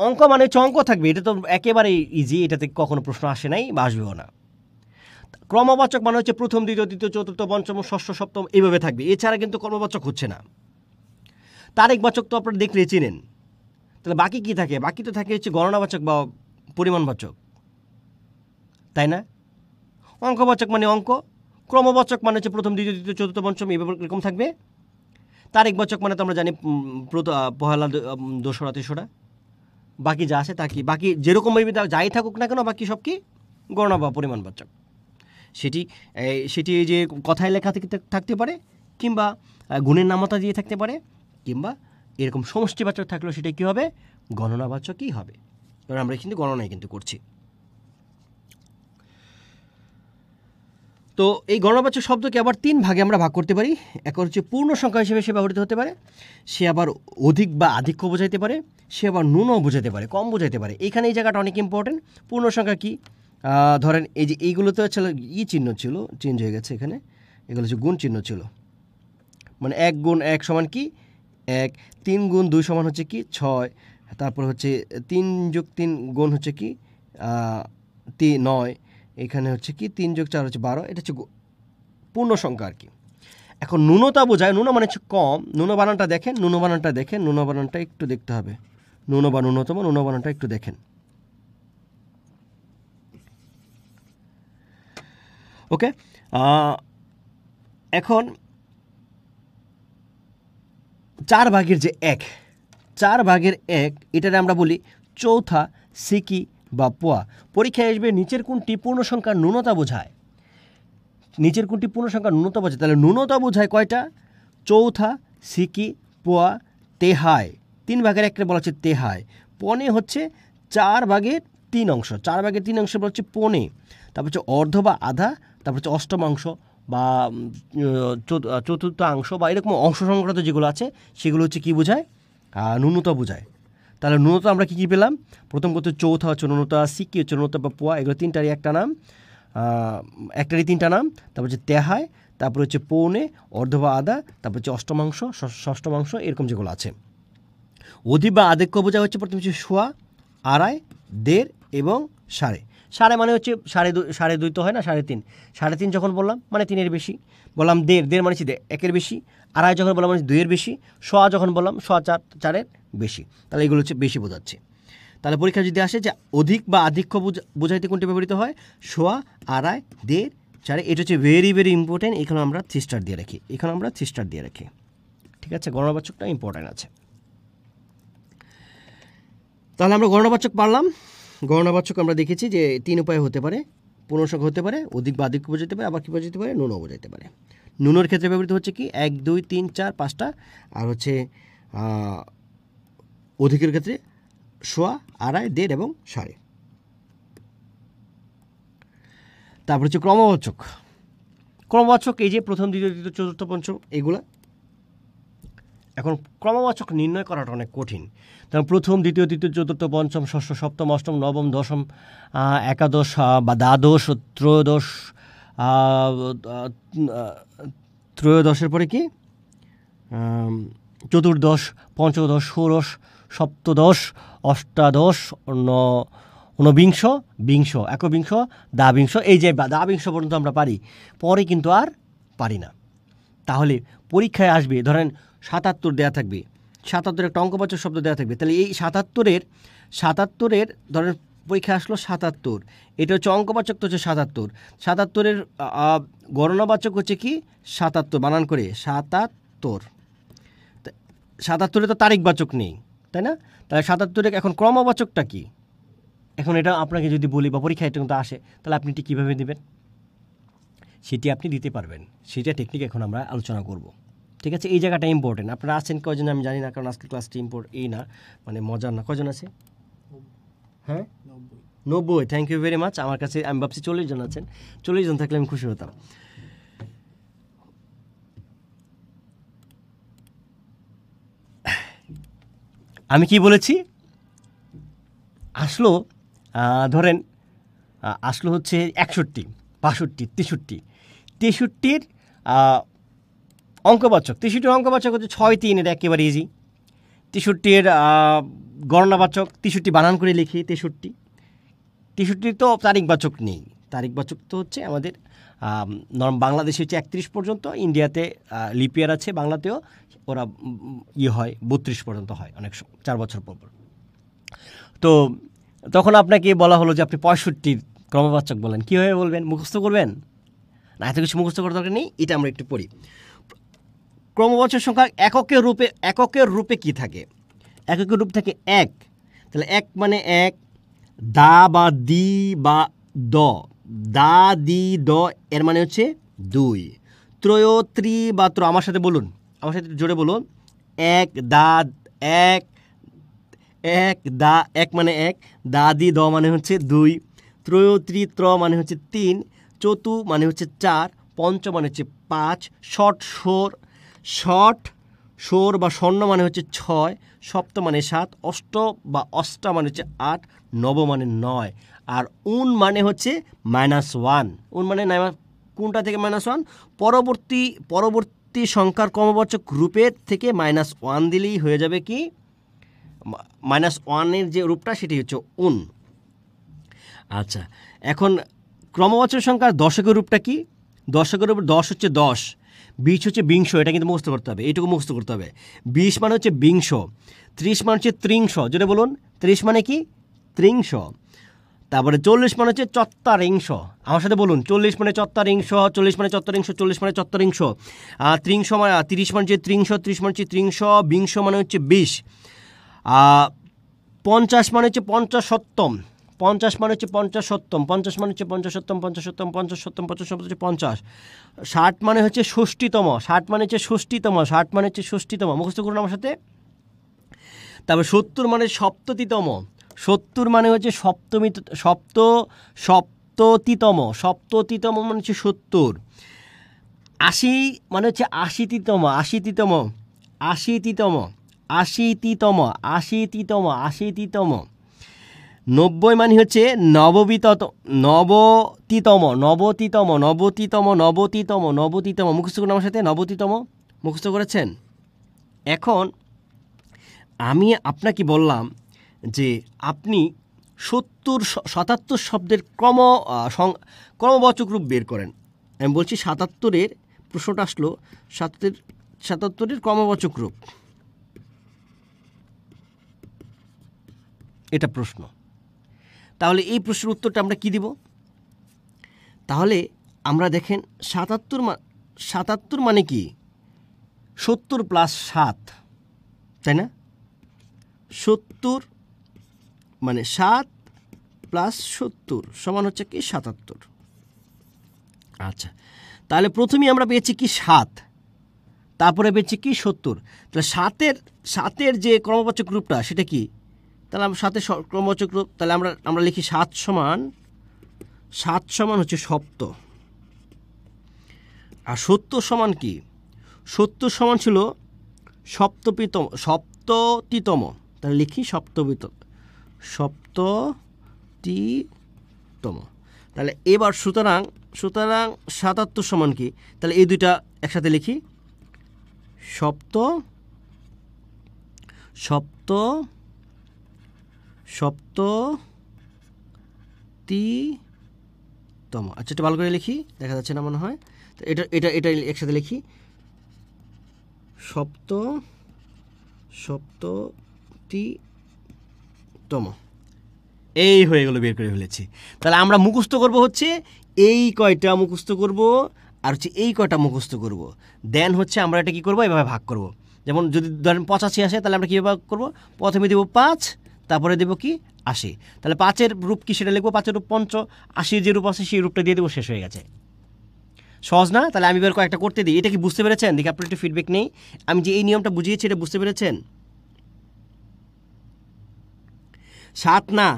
Speaker 1: অঙ্ক মানে হচ্ছে অঙ্ক থাকবে, এটা তো একেবারে ইজি, এটাতে কখনো প্রশ্ন আসে নাই বা আসবেও না। ক্রমবাচক মানে হচ্ছে প্রথম, দ্বিতীয়, তৃতীয়, চতুর্থ, পঞ্চম, ষষ্ঠ, সপ্তম, এইভাবে থাকবে, এছাড়া কিন্তু কর্মবাচক হচ্ছে না। তারিখবাচক তো আপনারা দেখলে চিনেন। তাহলে বাকি কি থাকে? বাকি তো থাকে হচ্ছে গণনাবাচক বা পরিমাণবাচক, তাই না? অঙ্কবাচক মানে অঙ্ক, ক্রমবাচক মানে হচ্ছে প্রথম, দ্বিতীয়, তৃতীয়, চতুর্থ, পঞ্চম, এইভাবে এরকম থাকবে। তারিখবাচক মানে তো আমরা জানি পহেলা, দোসরা, তেসরা, বাকি যা আছে তা কি, বাকি যেরকম যাই থাকুক না কেন, বাকি সব কি? গণনা বা পরিমাণবাচক। সেটি এই যে কথায় লেখা থাকতে পারে, কিংবা গুণের নামতা দিয়ে থাকতে পারে, কিংবা এরকম সমষ্টিবাচক থাকলেও সেটা কী হবে? গণনাবাচকই হবে, কারণ আমরা কিন্তু গণনাই কিন্তু করছি। তো এই গণনাবাচক শব্দকে আবার 3 ভাগে আমরা ভাগ করতে পারি। এক হচ্ছে পূর্ণ সংখ্যা হিসেবে সে ব্যবহৃত হতে পারে, সে আবার অধিক বা আধিক্য বোঝাইতে পারে, সে আবার ন্যূনও বোঝাতে পারে, কম বোঝাইতে পারে। এখানে এই জায়গাটা অনেক ইম্পর্টেন্ট। পূর্ণ সংখ্যা কি? ধরেন এই যে এইগুলোতে হচ্ছে চিহ্ন ছিল, চেঞ্জ হয়ে গেছে, এখানে এগুলো হচ্ছে গুণ চিহ্ন ছিল, মানে 1 গুণ 1 সমান কি? 1, 3 গুণ 2 সমান হচ্ছে কি? 6, তারপর হচ্ছে 3 যোগ 3 গুণ হচ্ছে কি? 9, এখানে হচ্ছে কি 3 যোগ 4 হচ্ছে 12, এটা হচ্ছে পূর্ণ সংখ্যা আর কি। এখন ন্যূনতা বোঝায়, ন্যূন মানে হচ্ছে কম, ন্যূন বানানটা দেখেন, ন্যূন বানানটা একটু দেখতে হবে, ন্যূন বা ন্যূনতম, ন্যূন বানানটা একটু দেখেন। ওকে, এখন 4/1, 4/1 এটারে আমরা বলি চৌথা, সিকি বা পোয়া। পরীক্ষায় আসবে নিচের কোনটি পূর্ণ সংখ্যার ন্যূনতা বোঝায়, নিচের কোনটি পূর্ণ সংখ্যার ন্যূনতা বোঝায়। তাহলে ন্যূনতা বোঝায় কয়টা? চৌথা, সিকি, পোয়া, তেহাই। 3/1 বলা হচ্ছে তেহাই। পনে হচ্ছে 4/3 অংশ, 4/3 অংশ বলা হচ্ছে পনে। তারপর হচ্ছে অর্ধ বা আধা, তারপর হচ্ছে অষ্টমাংশ বা চতুর্থাংশ বা এরকম অংশ সংক্রান্ত যেগুলো আছে সেগুলো হচ্ছে কী বোঝায়? ন্যূনতা বোঝায়। তাহলে ন্যূনতা আমরা কী কী পেলাম? প্রথম কথা চৌথা হচ্ছে ন্যূনতা, সিকি হচ্ছে ন্যূনতা বা পোয়া, এগুলো তিনটারই একটা নাম, একটারই তিনটা নাম। তারপর হচ্ছে তেহাই, তারপর হচ্ছে পৌনে, অর্ধ বা আধা, তারপর হচ্ছে অষ্টমাংশ, ষষ্ঠমাংশ, এরকম যেগুলো আছে। অধি বা আধিক্য বোঝা হচ্ছে প্রথম হচ্ছে সোয়া, আড়াই, দেড় এবং সাড়ে। সাড়ে মানে হচ্ছে সাড়ে দুই তো হয় না, 3.5। 3.5 যখন বললাম মানে 3-এর বেশি। বললাম দেড় মানে হচ্ছে 1-এর বেশি। আড়াই যখন বললাম মানে 2-এর বেশি। সোয়া যখন বললাম সোয়া 4-এর বেশি। তাহলে এগুলো হচ্ছে বেশি বোঝাচ্ছে। তাহলে পরীক্ষা যদি আসে যে অধিক বা আধিক্য বোঝাইতে কোনটি ব্যবহৃত হয়? সোয়া, আড়াই, দেড়, সাড়ে। এটা হচ্ছে ভেরি ভেরি ইম্পর্টেন্ট। এখানে আমরা 3 স্টার দিয়ে রাখি, ঠিক আছে? গণনাবাচকটা ইম্পর্টেন্ট আছে। তাহলে আমরা গণনাবাচক পারলাম। গণনাবাচক আমরা দেখেছি যে 3 উপায়ে হতে পারে। পূর্ণ সংখ্যা হতে পারে, অধিক বা আধিক্য বোঝাতে পারে, আবার কী বোঝাতে পারে? ন্যূনও বোঝাতে পারে। ন্যূনের ক্ষেত্রে ব্যবহৃত হচ্ছে কি 1, 2, 3, 4, 5টা। আর হচ্ছে অধিকের ক্ষেত্রে সোয়া, আড়াই, দেড় এবং সাড়ে। তারপর হচ্ছে ক্রমবাচক এই যে প্রথম, দ্বিতীয়, তৃতীয়, চতুর্থ, পঞ্চম এগুলা। এখন ক্রমবাচক নির্ণয় করাটা অনেক কঠিন। কারণ প্রথম, দ্বিতীয়, তৃতীয়, চতুর্থ, পঞ্চম, ষষ্ঠ, সপ্তম, অষ্টম, নবম, দশম, একাদশ বা দ্বাদশ, ত্রয়োদশ, ত্রয়োদশের পরে কি চতুর্দশ, পঞ্চদশ, ষোড়শ, সপ্তদশ, অষ্টাদশ, ঊনবিংশ, বিংশ, একবিংশ, দ্বাবিংশ। এই যে দ্বাবিংশ পর্যন্ত আমরা পারি, পরে কিন্তু আর পারি না। তাহলে পরীক্ষায় আসবে ধরেন 77 দেওয়া থাকবে, 77 একটা অঙ্কবাচক শব্দ দেওয়া থাকবে। তাহলে এই 77-এর ধরেন পরীক্ষা আসলো 77, এটা হচ্ছে অঙ্কবাচক, তো হচ্ছে 77-এর গণনাবাচক হচ্ছে কি 77, বানান করে 77। 77-এ তো তারিখবাচক নেই, তাই না? তাহলে 77-এর এখন ক্রমবাচকটা কি? এখন এটা আপনাকে যদি বলি বা পরীক্ষায় এটা কিন্তু আসে, তাহলে আপনি এটি কীভাবে দেবেন? সেটি আপনি দিতে পারবেন, সেটা টেকনিক এখন আমরা আলোচনা করব, ঠিক আছে? এই জায়গাটা ইম্পর্টেন্ট। আপনারা আছেন কয়জন আমি জানি না, কারণ আজকের ক্লাসটি না মানে মজার না। কয়জন আছে? হ্যাঁ, 90। Thank you very much. আমার কাছে আমি ভাবছি 40 জন আছেন। 40 জন থাকলে আমি খুশি হতাম। আমি কি বলেছি? আসলো ধরেন আসলো হচ্ছে 61, 62, 63-র অঙ্কবাচক। 63-র অঙ্কবাচক হচ্ছে 6, 3, এটা একেবারে ইজি। 63-এর গণনাবাচক, 63 বানান করে লিখি 63 তো তারিখবাচক নেই। তারিখবাচক তো হচ্ছে আমাদের বাংলাদেশে হচ্ছে 31 পর্যন্ত, ইন্ডিয়াতে লিপিয়ার আছে, বাংলাতেও ওরা হয় 32 পর্যন্ত হয় অনেক 4 বছর পর। তো তখন আপনাকে বলা হলো যে আপনি 65-র ক্রমবাচক বলেন, কীভাবে বলবেন? মুখস্থ করবেন না? এত কিছু মুখস্থ করার দরকার নেই, এটা আমরা একটু পড়ি। ক্রমবাচক সংখ্যা এককের রূপে কি থাকে? এককের রূপ থাকে 1। তাহলে 1 মানে 1, দা বা দি বা দ, দা দি দ এর মানে হচ্ছে 2। ত্রয়োত্রি বা আমার সাথে বলুন, আমার সাথে জোরে বলুন, 1 দা 1, 1 দা 1 মানে 1, দা দি দ মানে হচ্ছে 2, ত্রয়োত্রি ত্র মানে হচ্ছে 3, চতু মানে হচ্ছে 4, পঞ্চ মানে হচ্ছে 5, ষট সোর বা স্বর্ণ মানে হচ্ছে 6, সপ্ত মানে 7, অষ্ট বা অষ্টা মানে হচ্ছে 8, নব মানে 9, আর উন মানে হচ্ছে -1। উন মানে কোনটা থেকে -1? পরবর্তী সংখ্যার ক্রমবাচক রূপের থেকে -1 দিলেই হয়ে যাবে কি -1-এর যে রূপটা সেটি হচ্ছে উন। আচ্ছা, এখন ক্রমবাচক সংখ্যার দশকের রূপটা কি? দশকের উপর 10 হচ্ছে 10, 20 হচ্ছে বিংশ, এটা কিন্তু মুখস্থ করতে হবে, এইটুকু মুখস্থ করতে হবে। 20 মানে হচ্ছে বিংশ, 30 মানে হচ্ছে ত্রিংশ, যেটা বলুন 30 মানে কি ত্রিংশ। তারপরে 40 মানে হচ্ছে চত্বারিংশ, আমার সাথে বলুন 40 মানে চত্বারিংশ, 40 মানে চত্বারিংশ, 40 মানে চত্বারিংশ, ত্রিংশ মানে 30 মানে হচ্ছে ত্রিংশ, 30 মানে হচ্ছে ত্রিংশ, বিংশ মানে হচ্ছে 20, 50 মানে হচ্ছে পঞ্চাশোত্তম, 50 মানে হচ্ছে পঞ্চাশোত্তম, 50 মানে হচ্ছে পঞ্চাশোত্তম, পঞ্চাশোত্তম, পঞ্চাশোত্তম, পঞ্চাশোত্তম হচ্ছে 50, 60 মানে হচ্ছে ষষ্ঠীতম, 60 মানে হচ্ছে ষষ্ঠীতম, 60 মানে হচ্ছে ষষ্ঠীতম, মুখস্থ করুন আমার সাথে। তারপর 70 মানে সপ্ততিতম, 70 মানে হচ্ছে সপ্ততিতম, সপ্ততিতম মানে হচ্ছে 70, 80 মানে হচ্ছে আশিতিতম, আশিতিতম, আশিতিতম, আশিতিতম, আশিতিতম, আশিতিতম, 90 মানে হচ্ছে নবতিতম, নবতিতম, নবতিতম, নবতিতম, নবতিতম, মুখস্থ করুন আমার সাথে, নবতিতম, মুখস্থ করেছেন। এখন আমি আপনাকে বললাম যে আপনি 77 শব্দের ক্রমবাচক রূপ বের করেন। আমি বলছি 77-এর প্রশ্নটা আসলো, 77-এর ক্রমবাচক রূপ, এটা প্রশ্ন। তাহলে এই প্রশ্নের উত্তরটা আমরা কি দিব? তাহলে আমরা দেখেন 77 মানে কি 70 প্লাস 7, তাই না? 70 মানে 7 প্লাস 70 সমান হচ্ছে কি 77। আচ্ছা, তাহলে প্রথমেই আমরা পেয়েছি কি 7, তারপরে পেয়েছি কি 70। তাহলে 7-এর যে ক্রমবাচক রূপটা সেটা কি? তাহলে আমরা 7-এর ক্রমবাচক রূপ, তাহলে আমরা লিখি 7 সমান হচ্ছে সপ্ত। আর 70 সমান কি? 70 সমান ছিল সপ্ততিতম, তাহলে লিখি সপ্ততিতম। তাহলে এবার সুতরাং 77 সমান কি? তাহলে এই দুইটা একসাথে লিখি, সপ্ততিতম। আচ্ছা, এটা ভালো করে লিখি, দেখা যাচ্ছে না মনে হয়। তো এটা একসাথে লিখি, সপ্ততিতম। এই হয়ে গেল, বের করে ফেলেছি। তাহলে আমরা মুখস্থ করব হচ্ছে এই কয়টা মুখস্থ করব, আর হচ্ছে এই কয়টা মুখস্থ করব। দেন হচ্ছে আমরা এটা কি করব, এভাবে ভাগ করব। যেমন যদি ধরেন 85 আসে, তাহলে আমরা কীভাবে ভাগ করব? প্রথমে দেব 5, তারপরে দেব কি 80। তাহলে 5-এর রূপ কি সেটা লিখবো, 5-এর রূপ পঞ্চ, 80-র যে রূপ আছে সেই রূপটা দিয়ে দেবো, শেষ হয়ে গেছে। সহজ না? তাহলে আমি এবার কয়েকটা করতে দিই। এটা কি বুঝতে পেরেছেন? দেখি আপনার একটু ফিডব্যাক নেই। আমি যে এই নিয়মটা বুঝিয়েছি এটা বুঝতে পেরেছেন? 7 না,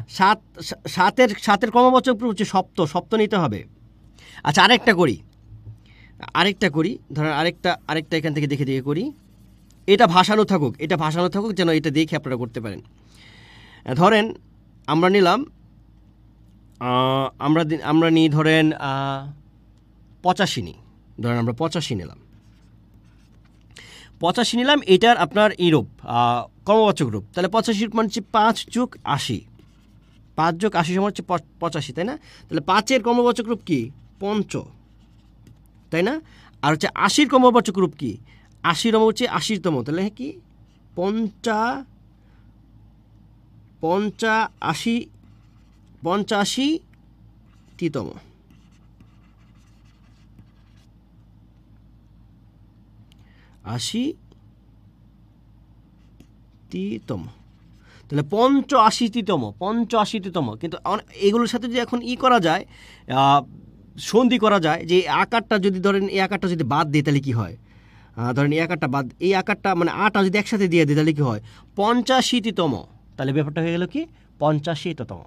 Speaker 1: 7-এর ক্রমবাচক হচ্ছে সপ্ত নিতে হবে। আচ্ছা, আরেকটা করি, ধরেন আরেকটা এখান থেকে দেখে করি। এটা ভাষানো থাকুক, যেন এটা দেখে আপনারা করতে পারেন। ধরেন আমরা নিলাম, আমরা নিই ধরেন 85 নিই, ধরেন আমরা 85 নিলাম, এটার আপনার এইরূপ ক্রমবাচক রূপ। তাহলে 85 মানে হচ্ছে 5 যোগ 80, 5 যোগ 80 সমান হচ্ছে 85, তাই না? তাহলে 5-এর ক্রমবাচক রূপ কি? পঞ্চ, তাই না? আর হচ্ছে 80-র ক্রমবাচক রূপ কি? 80 হচ্ছে 80তম, তাহলে কি 85তম। তাহলে 85তম। কিন্তু এগুলোর সাথে যদি এখন করা যায়, সন্ধি করা যায়, যে আকারটা যদি ধরেন এই আকারটা যদি বাদ দিই তাহলে কি হয়? ধরেন এই আকারটা বাদ, এই আকারটা মানে আটা যদি একসাথে দিয়ে দিই তাহলে কি হয়? 85তম। তাহলে ব্যাপারটা হয়ে গেল কি 85তম।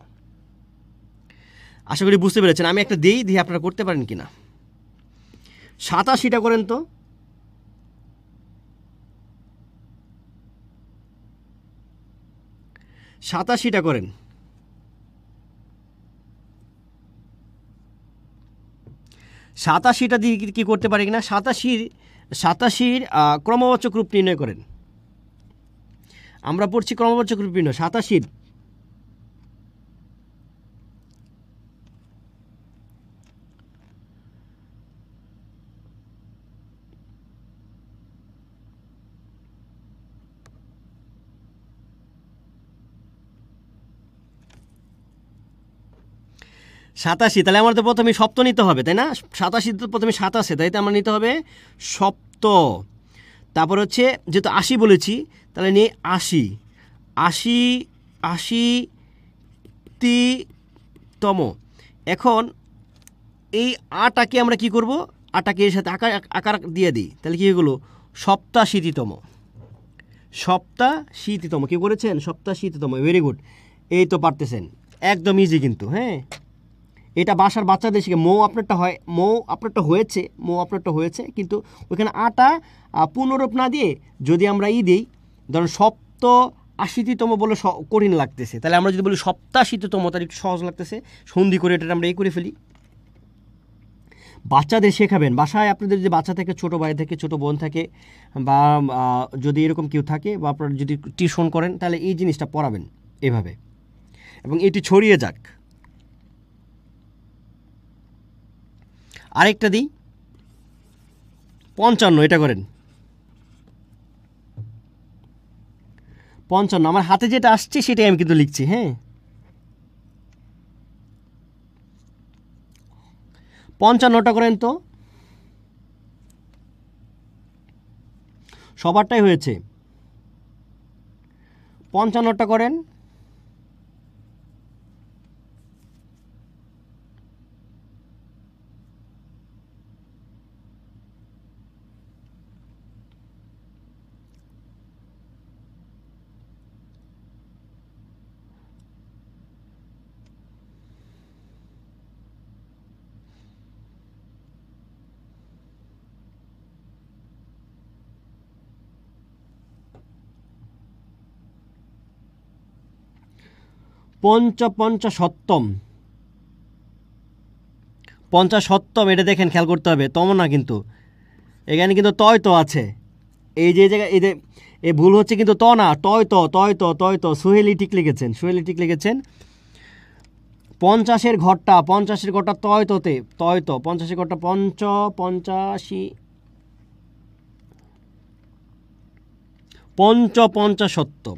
Speaker 1: আশা করি বুঝতে পেরেছেন। আমি একটা দিয়ে আপনারা করতে পারেন কিনা। 87টা করেন তো। 87টা করেন। 87টা দিয়ে কি করতে পারি কিনা? 87-র ক্রমবাচক রূপ নির্ণয় করেন। আমরা পড়ছি ক্রমবাচক রূপ নির্ণয়। 87 87 87, তাহলে আমাদের প্রথমে সপ্ত নিতে হবে, তাই না? 87 তো প্রথমে 7 আছে, তাই তো আমার নিতে হবে সপ্ত। তারপর হচ্ছে যেহেতু 80 বলেছি, তাহলে নিয়ে 80, 80তম। এখন এই আটাকে আমরা কি করব, আটাকে এর সাথে আকার দিয়ে দিই, তাহলে কি হলো 87তম। 87তম, কি করেছেন? 87তম, ভেরি গুড। এই তো পারতেছেন, একদম ইজি কিন্তু। হ্যাঁ, এটা বাসার বাচ্চাদের শিখে। মৌ আপনারটা হয়েছে, কিন্তু ওইখানে আটা পুনরূপ না দিয়ে যদি আমরা দিই, ধরুন 87তম বলে কঠিন লাগতেছে, তাহলে আমরা যদি বলি 87তম, তাহলে একটু সহজ লাগতেছে, সন্ধি করে এটা আমরা করে ফেলি। বাচ্চাদের শেখাবেন বাসায়, আপনাদের যে বাচ্চা থাকে, ছোটো ভাই থাকে, ছোটো বোন থাকে, বা যদি এরকম কেউ থাকে, বা আপনারা যদি টিউশন করেন, তাহলে এই জিনিসটা পড়াবেন এভাবে, এবং এটি ছড়িয়ে যাক। আরেকটা দিই, 55, এটা করেন 55। আমার হাতে যেটা আসছে সেটাই আমি কিন্তু লিখছি। হ্যাঁ, 55টা করেন তো, সবারটাই হয়েছে। 55টা করেন। পঞ্চপঞ্চাশত্তম, 50তম, এটা দেখেন, খেয়াল করতে হবে, তম না কিন্তু, এখানে কিন্তু তয় তো আছে, এই যে জায়গায় এই ভুল হচ্ছে কিন্তু, ত না, তয় তো। সোহেলি ঠিক লিখেছেন, 50-এর ঘরটা তয় তোতে, তয় তো 50-এর ঘরটা পঞ্চপঞ্চাশত্তম,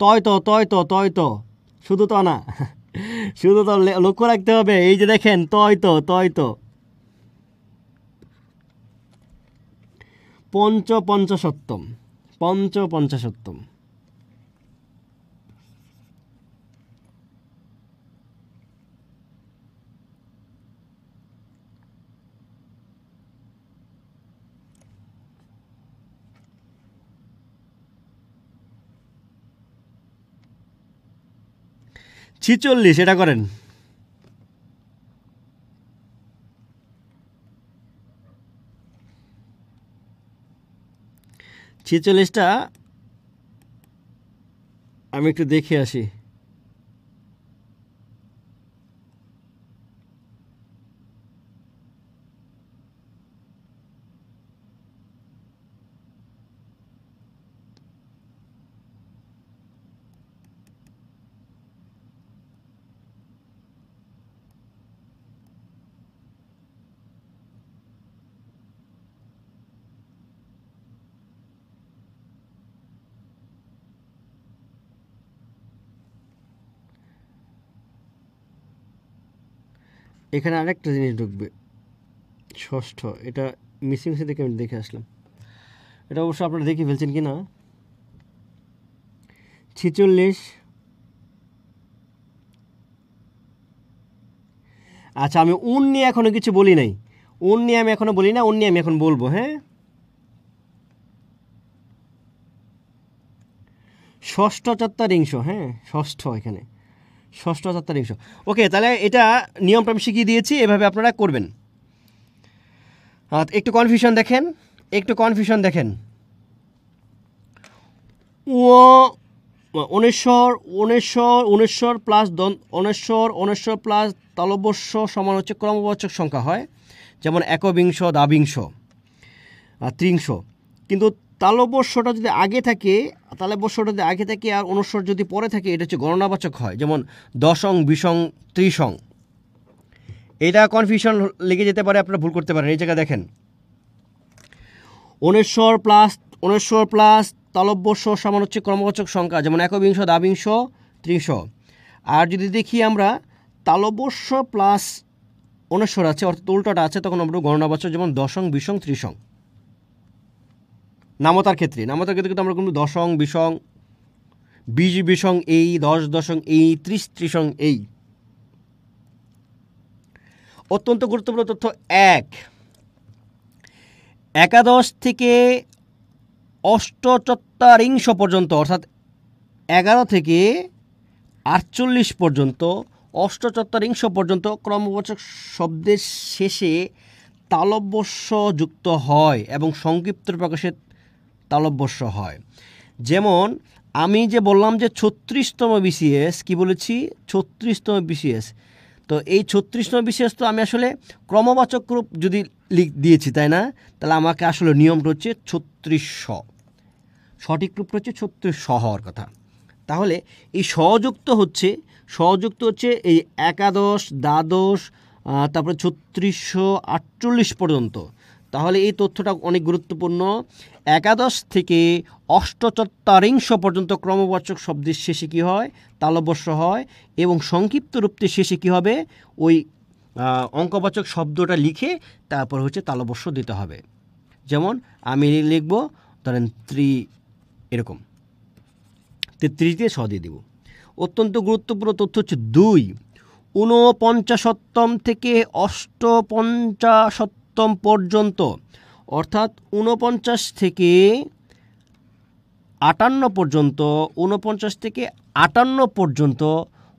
Speaker 1: তয় তো, শুধু তো না, শুধু তো লক্ষ্য রাখতে হবে। এই যে দেখেন, তয় তো পঞ্চপঞ্চাশত্তম। 46, এটা করেন। 46টা আমি একটু দেখে আসি। এখানে আরেকটা জিনিস ঢুকবে, ষষ্ঠ, এটা মিসিং দেখে আমি দেখে আসলাম, এটা অবশ্য আপনারা দেখে ফেলছেন কি না। 46, আচ্ছা, আমি নিয়ে এখনো কিছু বলি নাই, নিয়ে আমি এখনো বলি না, নিয়ে আমি এখন বলবো। হ্যাঁ, ষষ্ঠ চত্বরিংশ, হ্যাঁ, ষষ্ঠ, এখানে ষষ্ঠ চত্বরিংশ। ওকে, তাহলে এটা নিয়মটা আমি শিখিয়ে দিয়েছি, এভাবে আপনারা করবেন। একটু কনফিউশন দেখেন, উনেশ্বর প্লাস তালব্যস্য সমান হচ্ছে ক্রমবাচক সংখ্যা হয়, যেমন একবিংশ, দ্বাবিংশ, ত্রিংশ। কিন্তু তালব্যস্যটা যদি আগে থাকে আর অনুস্বর যদি পরে থাকে, এটা হচ্ছে গণনাবাচক হয়, যেমন দশং, বিশং, ত্রিশং। এটা কনফিউশন লেগে যেতে পারে, আপনারা ভুল করতে পারেন। এই জায়গায় দেখেন, উনেশ্বর প্লাস তালব্যস্য সমান হচ্ছে ক্রমবাচক সংখ্যা, যেমন একবিংশ, দ্বাবিংশ, ত্রিশ। আর যদি দেখি আমরা তালব্য প্লাস অনস্বর আছে, অর্থাৎ উল্টাটা আছে, তখন আমরা গণনাবাচক, যেমন দশং, বিশং, ত্রিশং। নামতার ক্ষেত্রে কিন্তু আমরা কিন্তু দশং, বিশং, 20 বিশং এই, 10 দশং এই, 30 ত্রিশং এই। অত্যন্ত গুরুত্বপূর্ণ তথ্য একাদশ থেকে অষ্টচত্বারিংশ পর্যন্ত, অর্থাৎ 11 থেকে 48 পর্যন্ত, অষ্টচত্বারিংশ পর্যন্ত ক্রমবাচক শব্দের শেষে তালব্যস্য যুক্ত হয় এবং সংক্ষিপ্ত প্রকাশে তালব্যস্য হয়। যেমন আমি যে বললাম যে 36তম বিসিএস, কি বলেছি? 36তম বিসিএস। তো এই 36তম বিসিএস তো আমি আসলে ক্রমবাচক রূপ যদি দিয়েছি, তাই না? তাহলে আমাকে আসলে নিয়মটা হচ্ছে 36শ, সঠিক রূপটা হচ্ছে 36শ হওয়ার কথা। তাহলে এই সযুক্ত হচ্ছে এই একাদশ, দ্বাদশ, তারপরে 3648 পর্যন্ত। তাহলে এই তথ্যটা অনেক গুরুত্বপূর্ণ। একাদশ থেকে অষ্টচত্বারিংশ পর্যন্ত ক্রমবাচক শব্দের শেষে কী হয়? তালব্যস্য হয়, এবং সংক্ষিপ্ত রূপটির শেষে কী হবে? ওই অঙ্কবাচক শব্দটা লিখে তারপর হচ্ছে তালব্যস্য দিতে হবে। যেমন আমি লিখব ধরেন এরকম 33 দিয়ে ছ দিয়ে দেব। অত্যন্ত গুরুত্বপূর্ণ তথ্য হচ্ছে 2, 49তম থেকে 58তম পর্যন্ত, অর্থাৎ 49 থেকে 58 পর্যন্ত, 49 থেকে 58 পর্যন্ত,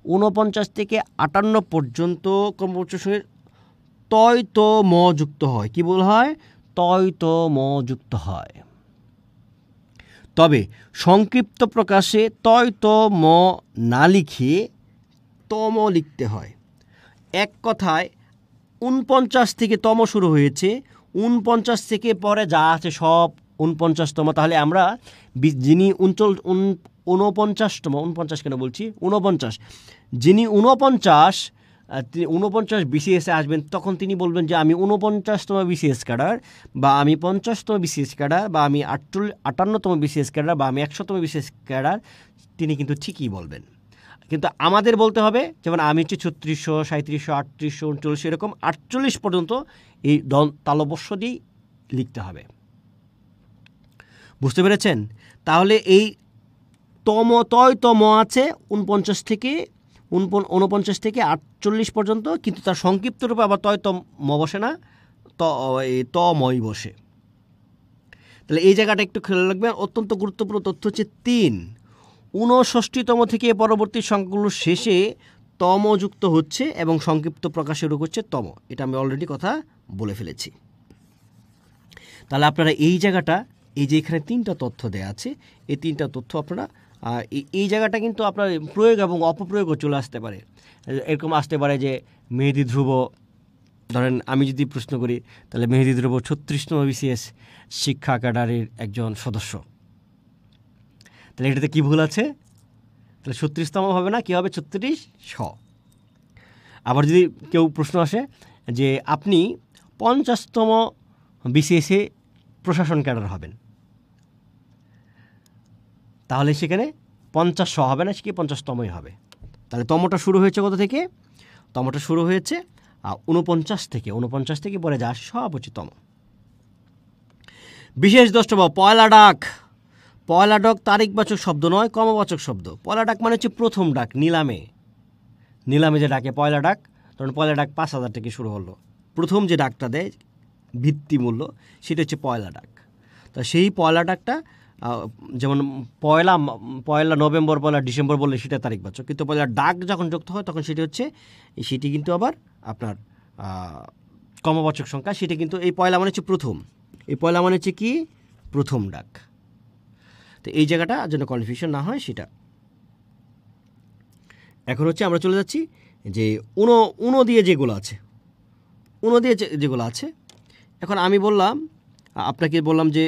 Speaker 1: 49 থেকে 58 পর্যন্ত ক্রমবাচকের তয় তো ম যুক্ত হয়। কি বলা হয়? তয় তো ম যুক্ত হয়। তবে সংক্ষিপ্ত প্রকাশে তয় তো ম না লিখে তম লিখতে হয়। এক কথায় 49 থেকে তম শুরু হয়েছে, 49 থেকে পরে যা আছে সব 49তম। তাহলে আমরা যিনি 49তম, 49 কেন বলছি 49, যিনি 49 বিসিএসে আসবেন, তখন তিনি বলবেন যে আমি 49তম বিসিএস ক্যাডার, বা আমি 50তম বিসিএস ক্যাডার, বা আমি 58তম বিসিএস ক্যাডার, বা আমি 100তম বিসিএস ক্যাডার। তিনি কিন্তু ঠিকই বলবেন, কিন্তু আমাদের বলতে হবে, যেমন আমি হচ্ছে 3600, 3700, 3800, 3900, এরকম 48 পর্যন্ত এই তালব্যস্য দিয়েই লিখতে হবে। বুঝতে পেরেছেন? তাহলে এই তয় তম আছে 49 থেকে 48 পর্যন্ত, কিন্তু তার সংক্ষিপ্ত রূপে আবার তয় তম বসে না, তমই বসে। তাহলে এই জায়গাটা একটু খেয়াল রাখবেন। অত্যন্ত গুরুত্বপূর্ণ তথ্য হচ্ছে 3, 59তম থেকে পরবর্তী সংখ্যাগুলোর শেষে তম যুক্ত হচ্ছে এবং সংক্ষিপ্ত প্রকাশের রূপ হচ্ছে তম। এটা আমি অলরেডি কথা বলে ফেলেছি। তাহলে আপনারা এই জায়গাটা, এই যে এখানে 3টা তথ্য দেওয়া আছে, এই 3টা তথ্য আপনারা এই জায়গাটা কিন্তু আপনার প্রয়োগ এবং অপপ্রয়োগও চলে আসতে পারে। এরকম আসতে পারে যে মেহেদী ধ্রুব, ধরেন আমি যদি প্রশ্ন করি, তাহলে মেহেদী ধ্রুব 36তম বিসিএস শিক্ষা ক্যাডারের একজন সদস্য। তাহলে এটাতে কি ভুল আছে? তাহলে 36তম হবে না, কি হবে? 36শ। আবার যদি কেউ প্রশ্ন আসে যে আপনি 50তম বিসিএসে প্রশাসন ক্যাডার হবেন, তাহলে সেখানে 50শ হবে না, সেখানে 50তমই হবে। তাহলে তমটা শুরু হয়েছে কত থেকে? তমটা শুরু হয়েছে 49 থেকে। 49 থেকে পরে যা আসে সব হচ্ছে তম। বিশেষ দ্রষ্টব্য, পয়লা ডাক। পয়লা ডাক তারিখবাচক শব্দ নয়, ক্রমবাচক শব্দ। পয়লা ডাক মানে হচ্ছে প্রথম ডাক। নিলামে যে ডাকে পয়লা ডাক, ধরুন পয়লা ডাক 5000 থেকে শুরু হলো, প্রথম যে ডাকটা দেয় ভিত্তি মূল্য, সেটা হচ্ছে পয়লা ডাক। তা সেই পয়লা ডাকটা, যেমন পয়লা নভেম্বর, পয়লা ডিসেম্বর বললে সেটা তারিখবাচক, কিন্তু পয়লা ডাক যখন যুক্ত হয় তখন সেটি কিন্তু আবার আপনার ক্রমবাচক সংখ্যা। সেটা কিন্তু এই পয়লা মানে হচ্ছে প্রথম, এই পয়লা মানে হচ্ছে কি? প্রথম ডাক। তো এই জায়গাটা যেন কনফিউশন না হয় সেটা। এখন হচ্ছে আমরা চলে যাচ্ছি যে উনো দিয়ে যেগুলো আছে, এখন আমি আপনাকে বললাম যে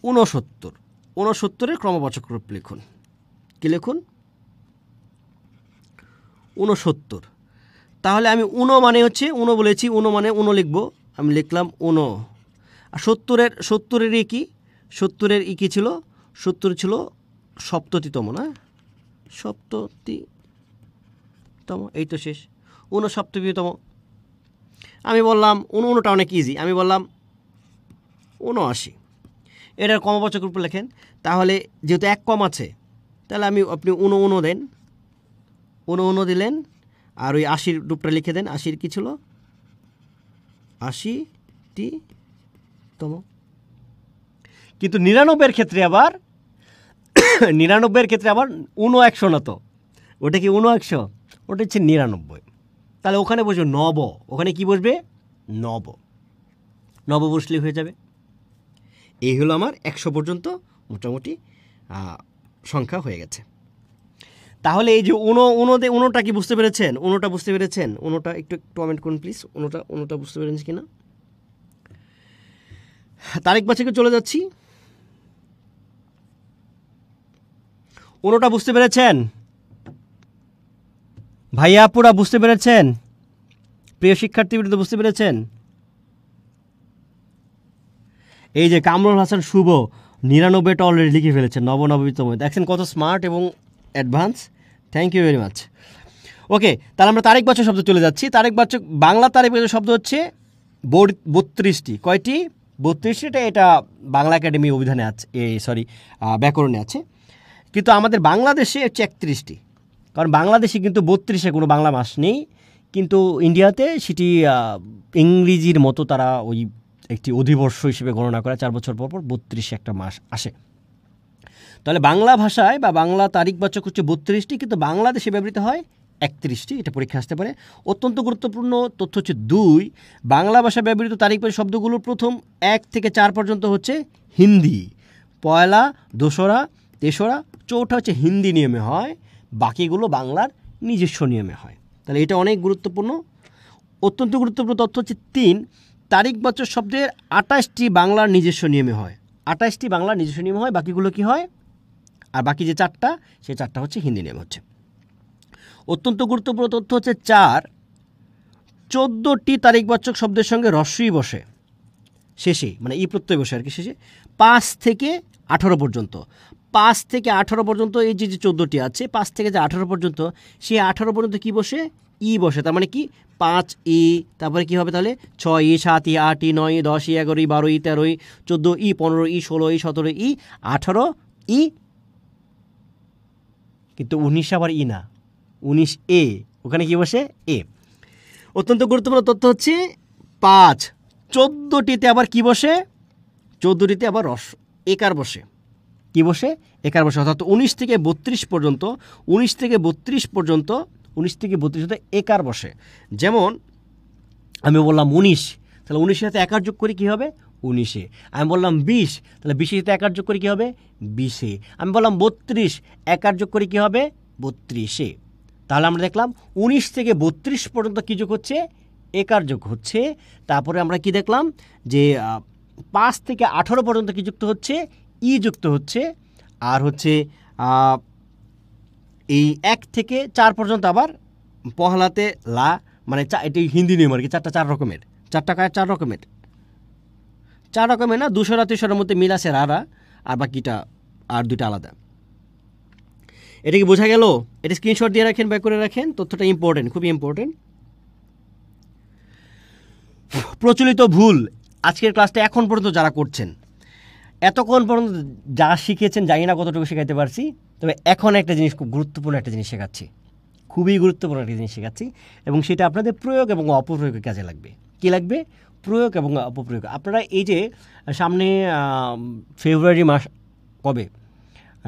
Speaker 1: 69 ক্রমবাচক রূপ লিখুন। কি লিখুন? 69। তাহলে আমি মানে হচ্ছে বলেছি, মানে লিখব, আমি লিখলাম আর 70-এর কি? 70-এর কি ছিল? 70 ছিল সপ্ততিতম, না? সপ্ততি তম, এই তো শেষ। 69তম। আমি বললাম 59টা অনেক ইজি, আমি বললাম 79। এটার কমবাচক রূপ লেখেন, তাহলে যেহেতু এক কম আছে তাহলে আপনি 59 দেন, 59 দিলেন, আর ওই 80 রূপটা লিখে দেন। 80 কি ছিল? 80তম। কিন্তু 99-এর ক্ষেত্রে আবার 99-এর ক্ষেত্রে আবার 100 না, তো ওটা কি 100? ওটা হচ্ছে 99। তাহলে ওখানে বসবে নব, ওখানে কি বসবে? নব। নব বসলে হয়ে যাবে। এই হলো আমার 100 পর্যন্ত মোটামুটি সংখ্যা হয়ে গেছে। তাহলে এই যে 59টা কি বুঝতে পেরেছেন? 59টা বুঝতে পেরেছেন? 59টা একটু কমেন্ট করুন প্লিজ। 59টা বুঝতে পেরেছেন কিনা? তারিখ বাছাইকে চলে যাচ্ছি। 59টা বুঝতে পেরেছেন? ভাইয়া আপুরা বুঝতে পেরেছেন? প্রিয় শিক্ষার্থীবৃন্দ বুঝতে পেরেছেন? এই যে কামরুল হাসান শুভ 99টা অলরেডি লিখে ফেলেছেন, 99তম। দেখছেন কত স্মার্ট এবং advance. Thank you very much. Okay, তাহলে আমরা তারিখবাচক শব্দ চলে যাচ্ছি। তারিখবাচক বাংলা তারিখবাচক শব্দ হচ্ছে 32টি। কয়টি? 32টা। এটা বাংলা একাডেমি অভিধানে আছে, ব্যাকরণে আছে। কিন্তু আমাদের বাংলাদেশে হচ্ছে 31টি, কারণ বাংলাদেশে কিন্তু 32-এ কোনো বাংলা মাস নেই, কিন্তু ইন্ডিয়াতে সেটি ইংরেজির মতো তারা ওই একটি অধিবর্ষ হিসেবে গণনা করে 4 বছর পর পর 32 একটা মাস আসে। তাহলে বাংলা ভাষায় বা বাংলা তারিখবাচক হচ্ছে 32টি, কিন্তু বাংলাদেশে ব্যবহৃত হয় 31টি। এটা পরীক্ষা আসতে পারে। অত্যন্ত গুরুত্বপূর্ণ তথ্য হচ্ছে 2, বাংলা ভাষায় ব্যবহৃত তারিখবাচক শব্দগুলোর প্রথম 1 থেকে 4 পর্যন্ত হচ্ছে হিন্দি। পয়লা, দোসরা, তেসরা, চৌঠা হচ্ছে হিন্দি নিয়মে হয়, বাকিগুলো বাংলার নিজস্ব নিয়মে হয়। তাহলে এটা অনেক গুরুত্বপূর্ণ। অত্যন্ত গুরুত্বপূর্ণ তথ্য হচ্ছে 3, তারিখবাচক শব্দের 28টি বাংলার নিজস্ব নিয়মে হয়। 28টি বাংলার নিজস্ব নিয়মে হয়, বাকিগুলো কি হয়? আর বাকি যে 4টা, সেই 4টা হচ্ছে হিন্দি নিয়ম হচ্ছে। অত্যন্ত গুরুত্বপূর্ণ তথ্য হচ্ছে 4, 14টি তারিখবাচক শব্দের সঙ্গে রস্বই বসে শেষে, মানে ই প্রত্যয় বসে আর কি শেষে, 5 থেকে 18 পর্যন্ত। 5 থেকে 18 পর্যন্ত এই যে 14টি আছে, 5 থেকে যে 18 পর্যন্ত, সেই 18 পর্যন্ত কি বসে? ই বসে। তার মানে কি? 5 ই, তারপরে কি হবে তাহলে? 6 ই, 7 ই, 8 ই, 9 ই, 10 ই, 11 ই, 12 ই, 13 ই, 14 ই, 15 ই, 16 ই, 17 ই, 18 ই, কিন্তু 19 আবার ই না, 19 এ, ওখানে কি বসে? এ। অত্যন্ত গুরুত্বপূর্ণ তথ্য হচ্ছে 5, 14টিতে আবার কি বসে? 14টিতে আবার একার বসে। কি বসে? একার বসে। অর্থাৎ 19 থেকে 32 পর্যন্ত, 19 থেকে 32 পর্যন্ত, 19 থেকে 32 হতে একার বসে। যেমন আমি বললাম 19, তাহলে 19-এর সাথে একার যোগ করে কী হবে? 19-এ। আমি বললাম 20, তাহলে 20-এর সাথে একার যোগ করে কী হবে? 20-এ। আমি বললাম 32, একার যোগ করে কী হবে? 32-এ। তাহলে আমরা দেখলাম 19 থেকে 32 পর্যন্ত কী যোগ হচ্ছে? একার যোগ হচ্ছে। তারপরে আমরা কি দেখলাম? যে 5 থেকে 18 পর্যন্ত কী যুক্ত হচ্ছে? ই যুক্ত হচ্ছে। আর হচ্ছে এই 1 থেকে 4 পর্যন্ত আবার পহলাতে লা, মানে এটি হিন্দি নিয়ম আর কি। 4 রকমের, 4 রকমের, 4 রকমের না, 200 300-এর মধ্যে মিল আছে রারা, আর বাকিটা আর 2টা আলাদা। এটা কি বোঝা গেল? এটা স্ক্রিনশট দিয়ে রাখেন, ব্যাক করে রাখেন, তথ্যটা ইম্পর্টেন্ট, খুবই ইম্পর্টেন্ট। প্রচলিত ভুল আজকের ক্লাসটা এখন পর্যন্ত যারা করছেন, এতক্ষণ পর্যন্ত যা শিখেছেন জানি না কতটুকু শেখাতে পারছি, তবে এখন একটা জিনিস, খুব গুরুত্বপূর্ণ একটা জিনিস শেখাচ্ছি, খুবই গুরুত্বপূর্ণ একটা জিনিস শেখাচ্ছি, এবং সেটা আপনাদের প্রয়োগ এবং অপপ্রয়োগের কাজে লাগবে। কি লাগবে? প্রয়োগ এবং অপপ্রয়োগ। আপনারা এই যে সামনে ফেব্রুয়ারি মাস কবে,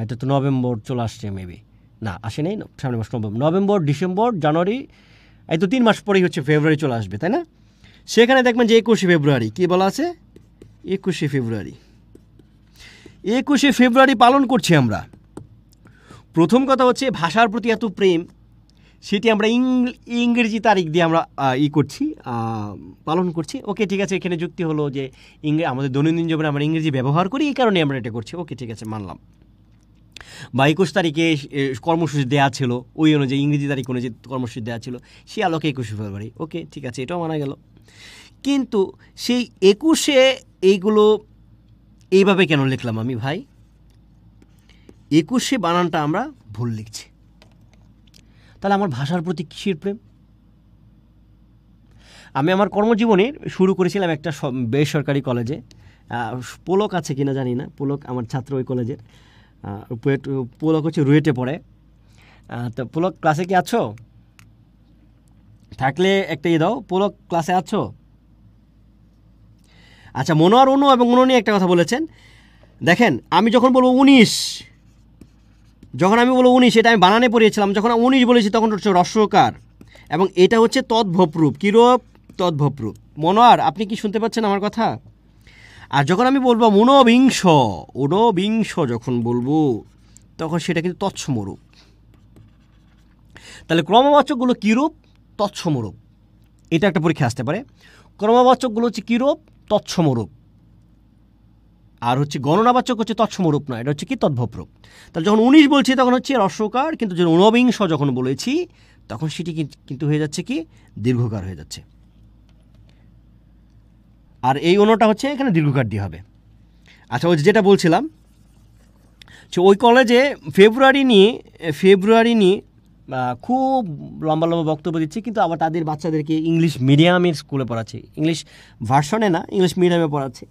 Speaker 1: এটা তো নভেম্বর চলে আসছে, মেবি না আসে নেই, সামনে মাস নভেম্বর, ডিসেম্বর, জানুয়ারি, এই তো 3 মাস পরেই হচ্ছে ফেব্রুয়ারি চলে আসবে, তাই না? সেখানে দেখবেন যে 21শে ফেব্রুয়ারি, কী বলা আছে? 21শে ফেব্রুয়ারি। 21শে ফেব্রুয়ারি পালন করছি আমরা। প্রথম কথা হচ্ছে ভাষার প্রতি এত প্রেম, সেটি আমরা ইংরেজি তারিখ দিয়ে আমরা করছি, পালন করছি। ওকে, ঠিক আছে, এখানে যুক্তি হলো যে আমাদের দৈনন্দিন জীবনে আমরা ইংরেজি ব্যবহার করি, এই কারণে আমরা এটা করছি। ওকে, ঠিক আছে, মানলাম। বা 21 তারিখে কর্মসূচি দেওয়া ছিল, ওই অনুযায়ী ইংরেজি তারিখ অনুযায়ী কর্মসূচি দেওয়া ছিল, সে আলোকে 21শে ফেব্রুয়ারি। ওকে, ঠিক আছে, এটাও মানা গেল। কিন্তু সেই 21শে এইগুলো এইভাবে কেন লিখলাম আমি ভাই? 21শে বানানটা আমরা ভুল লিখছি। তাহলে আমার ভাষার প্রতি কিসের প্রেম? আমি আমার কর্মজীবনের শুরু করেছিলাম একটা বেসরকারি কলেজে। পোলক আছে কিনা জানি না, পোলক আমার ছাত্র ওই কলেজের। পোলক হচ্ছে রুয়েটে পড়ে। তো পোলক ক্লাসে কি আছো? থাকলে একটা দাও, পোলক ক্লাসে আছো? আচ্ছা, মনোয়ার অনু এবং উনি একটা কথা বলেছেন। দেখেন, আমি যখন বলবো 19, যখন আমি বলবো 19, এটা আমি বানানে পড়িয়েছিলাম। যখন 19 বলেছি তখন হচ্ছে রস্বকার, এবং এটা হচ্ছে তদ্ভবরূপ। কীরূপ? তদ্ভবরূপ। মনোয়ার, আপনি কি শুনতে পাচ্ছেন আমার কথা? আর যখন আমি বলবো ঊনবিংশ, যখন বলবো তখন সেটা কিন্তু তৎসমরূপ। তাহলে ক্রমবাচকগুলো কীরূপ? তৎসমরূপ। এটা একটা পরীক্ষা আসতে পারে। ক্রমবাচকগুলো হচ্ছে কীরূপ? তৎসমরূপ। আর হচ্ছে গণনাবাচক হচ্ছে তৎসমরূপ নয়, এটা হচ্ছে কি? তদ্ভবরূপ। তাহলে যখন 19 বলছি তখন হচ্ছে রস্বকার, কিন্তু যখন ঊনবিংশ যখন বলেছি তখন সেটি কিন্তু হয়ে যাচ্ছে কি? দীর্ঘকার হয়ে যাচ্ছে। আর এই অনুটা হচ্ছে এখানে দীর্ঘকার দিয়ে হবে। আচ্ছা, ওই যেটা বলছিলাম, ওই কলেজে ফেব্রুয়ারি নিয়ে খুব লম্বা লম্বা বক্তব্য দিচ্ছে, কিন্তু আবার তাদের বাচ্চাদেরকে ইংলিশ মিডিয়ামের স্কুলে পড়াচ্ছে, ইংলিশ ভার্সনে না, ইংলিশ মিডিয়ামে পড়াচ্ছে।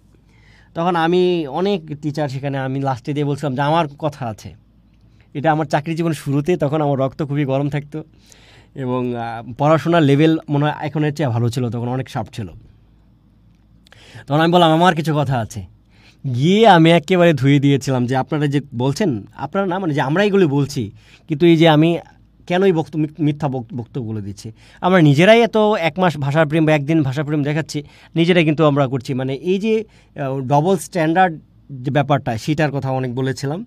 Speaker 1: তখন আমি অনেক টিচার সেখানে আমি লাস্টে দিয়ে বলছিলাম যে আমার কথা আছে। এটা আমার চাকরি জীবনের শুরুতে, তখন আমার রক্ত খুবই গরম থাকতো এবং পড়াশোনার লেভেল মনে হয় এখনের চেয়ে ভালো ছিল, তখন অনেক শার্প ছিল। তখন আমি বললাম আমার কিছু কথা আছে। গিয়ে আমি একেবারে ধুয়ে দিয়েছিলাম যে আপনারা যে বলছেন, আপনারা না, মানে যে আমরা এগুলো বলছি, কিন্তু এই যে আমি কেন এই মিথ্যা বক্তব্যগুলো দিচ্ছি? আমরা নিজেরাই এত এক মাস ভাষাপ্রেম বা একদিন ভাষাপ্রেম দেখাচ্ছি, নিজেরাই কিন্তু আমরা করছি। মানে এই যে ডবল স্ট্যান্ডার্ড যে ব্যাপারটা, সেটার কথা অনেক বলেছিলাম।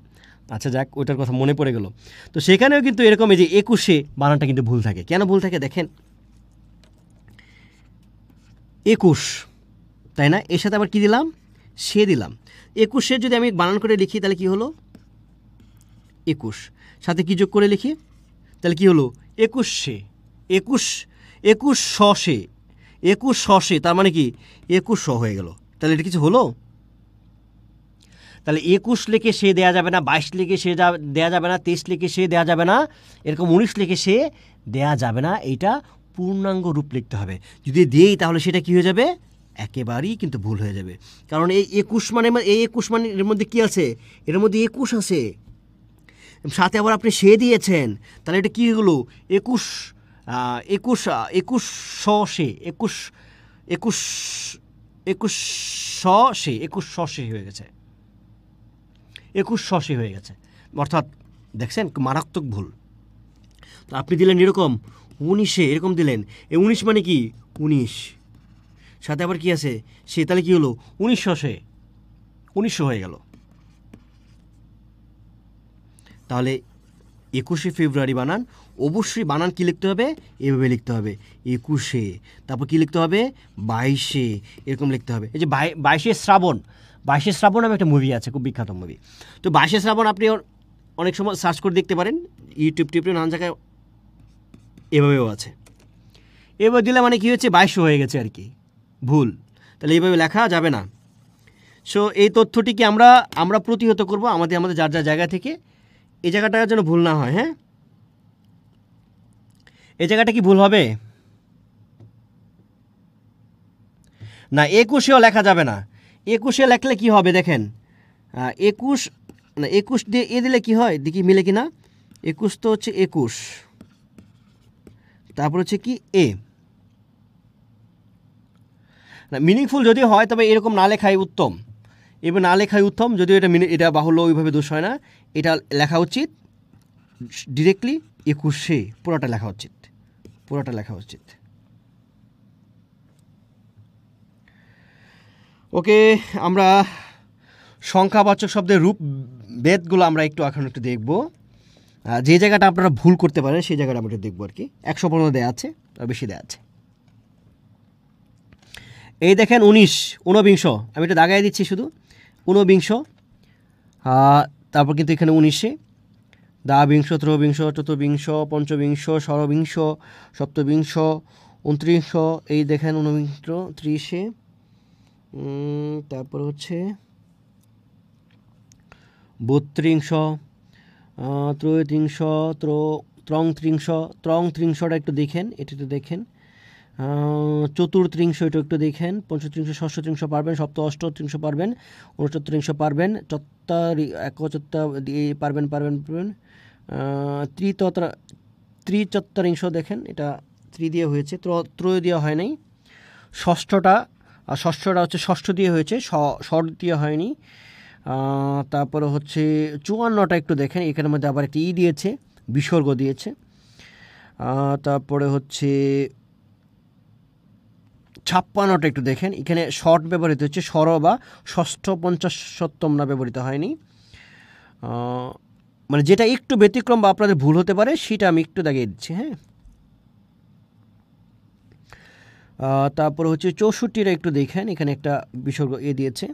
Speaker 1: আচ্ছা যাক, ওইটার কথা মনে পড়ে গেল। তো সেখানেও কিন্তু এরকম এই যে 21 বানানটা কিন্তু ভুল থাকে। কেন ভুল থাকে দেখেন, 21, তাই না? এর সাথে আবার কি দিলাম? সে দিলাম। 21 যদি আমি বানান করে লিখি তাহলে কি হলো? 21। সাথে কি যোগ করে লিখি তাহলে কি হলো? 21 তার মানে কি 2100 হয়ে গেল। তাহলে এটা কিছু হলো? তাহলে 21 লিখে সে দেয়া যাবে না, 22 লিখে সে দেয়া যাবে না, 23 লিখে সে দেয়া যাবে না, এরকম 19 লিখে সে দেয়া যাবে না। এইটা পূর্ণাঙ্গ রূপ লিখতে হবে। যদি দেই তাহলে সেটা কি হয়ে যাবে? একেবারেই কিন্তু ভুল হয়ে যাবে। কারণ এই 21 মানে এর মধ্যে কি আছে? এর মধ্যে 21 আছে, সাথে আবার আপনি সে দিয়েছেন, তাহলে এটা কি হলো? 2100 হয়ে গেছে। 2100 হয়ে গেছে, অর্থাৎ দেখছেন মারাত্মক ভুল। তো আপনি দিলেন এরকম 19, এরকম দিলেন। এই 19 মানে কি? 19, সাথে আবার কি আছে? সে, তাহলে কি হলো? 1900 হয়ে গেল। তাহলে 21 ফেব্রুয়ারি বানান অবশ্যই বানান কি লিখতে হবে? এভাবে লিখতে হবে, 21। তারপর কি লিখতে হবে? 22, এরকম লিখতে হবে। এই যে 22শে শ্রাবণ নামে একটা মুভি আছে, খুব বিখ্যাত মুভি। তো 22শে শ্রাবণ আপনি অনেক সময় সার্চ করে দেখতে পারেন, ইউটিউব টিপে নানান জায়গায় এভাবেও আছে। এভাবে দিলে মানে কি হচ্ছে? 2200 হয়ে গেছে আর কি, ভুল। তাহলে এইভাবে লেখা যাবে না। সো এই তথ্যটিকে আমরা প্রতিহত করব আমাদের যার যার জায়গা থেকে। এই জায়গাটা যেন ভুল না হয়। হ্যাঁ, এই জায়গাটা কি ভুল হবে না? 21ও লেখা যাবে না। 21 লেখলে কি হবে দেখেন, 21 দিয়ে এ দিলে কি হয় দেখি মিলে কি না? 21 তো হচ্ছে 21, তারপর হচ্ছে কি এ না, মিনিংফুল যদি হয় তবে এরকম না লেখাই উত্তম। এবার না লেখাই উত্তম, যদিও এটা বাহুল্য, ওইভাবে দোষ হয় না। এটা লেখা উচিত ডিরেক্টলি 21, পুরোটা লেখা উচিত। ওকে, আমরা সংখ্যাবাচক শব্দের রূপ ভেদগুলো আমরা এখন একটু দেখব। যে জায়গাটা আপনারা ভুল করতে পারেন সেই জায়গাটা আমরা একটু দেখবো আর কি। 115 দেওয়া আছে, বেশি দেওয়া আছে। এই দেখেন 19, আমি এটা দাগাই দিচ্ছি শুধু 19, তারপর কিন্তু এখানে 19, দ্বাবিংশ, ত্রয়োবিংশ, চতুর্বিংশ, পঞ্চবিংশ, ষড়বিংশ, সপ্তবিংশ, 29, এই দেখেন 29, 30, তারপর হচ্ছে 32, ত্রয়োত্রিংশ, ত্রংত্রিংশটা একটু দেখেন, এটা একটু দেখেন। চতুর্ত্রিংশ এটা একটু দেখেন। পঞ্চত্রিংশ, ষষ্ঠত্রিংশ পারবেন, সপ্ত অষ্টত্রিংশ পারবেন, ঊনচত্রিংশ পারবেন, একচত্তা পারবেন। ত্রিচত্বরিংশ দেখেন, এটা ত্রি দিয়ে হয়েছে, ত্রয় দিয়ে হয় নাই। ষষ্ঠটা হচ্ছে ষষ্ঠ দিয়ে হয়েছে, ষট দিয়ে হয়নি। তারপরে হচ্ছে 54টা একটু দেখেন, এখানের মধ্যে আবার একটি দিয়েছে, বিসর্গ দিয়েছে। তারপরে হচ্ছে 56টা একটু দেখেন, এখানে শর্ট ব্যবহৃত হচ্ছে, স্বর বা ষষ্ঠ পঞ্চাশোত্তম না ব্যবহৃত হয়নি। মানে যেটা একটু ব্যতিক্রম বা আপনাদের ভুল হতে পারে সেটা আমি একটু দাগিয়ে দিচ্ছি। হ্যাঁ, তারপরে হচ্ছে 64টা একটু দেখেন, এখানে একটা বিসর্গ দিয়েছে।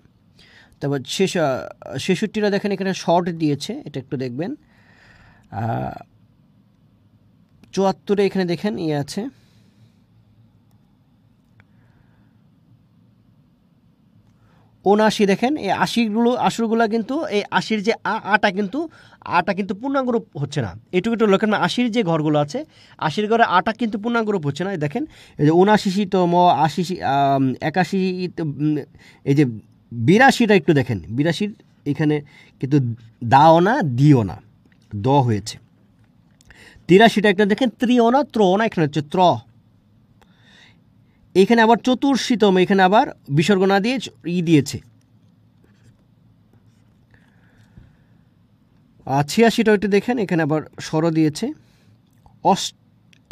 Speaker 1: তারপর 66টা দেখেন, এখানে শর্ট দিয়েছে, এটা একটু দেখবেন। 74 এখানে দেখেন আছে। 79 দেখেন, এই আশিরগুলো কিন্তু এই আশির যে আটা কিন্তু পূর্ণাঙ্গ রূপ হচ্ছে না। এটুকু একটু লক্ষ্য, আশির যে ঘরগুলো আছে, আশির ঘরে আটা কিন্তু পূর্ণাঙ্গ রূপ হচ্ছে না। দেখেন এই যে 79তম, 81, এই যে 82টা একটু দেখেন, 82 এখানে কিন্তু দাও না দিও না, দ হয়েছে। 83টা একটা দেখেন, ত্রিও না ত্রো না, এখানে হচ্ছে ত্র। এখানে আবার চতুর্শীতম, এখানে আবার বিসর্গ না দিয়ে দিয়েছে। 86টা একটু দেখেন, এখানে আবার স্বর দিয়েছে।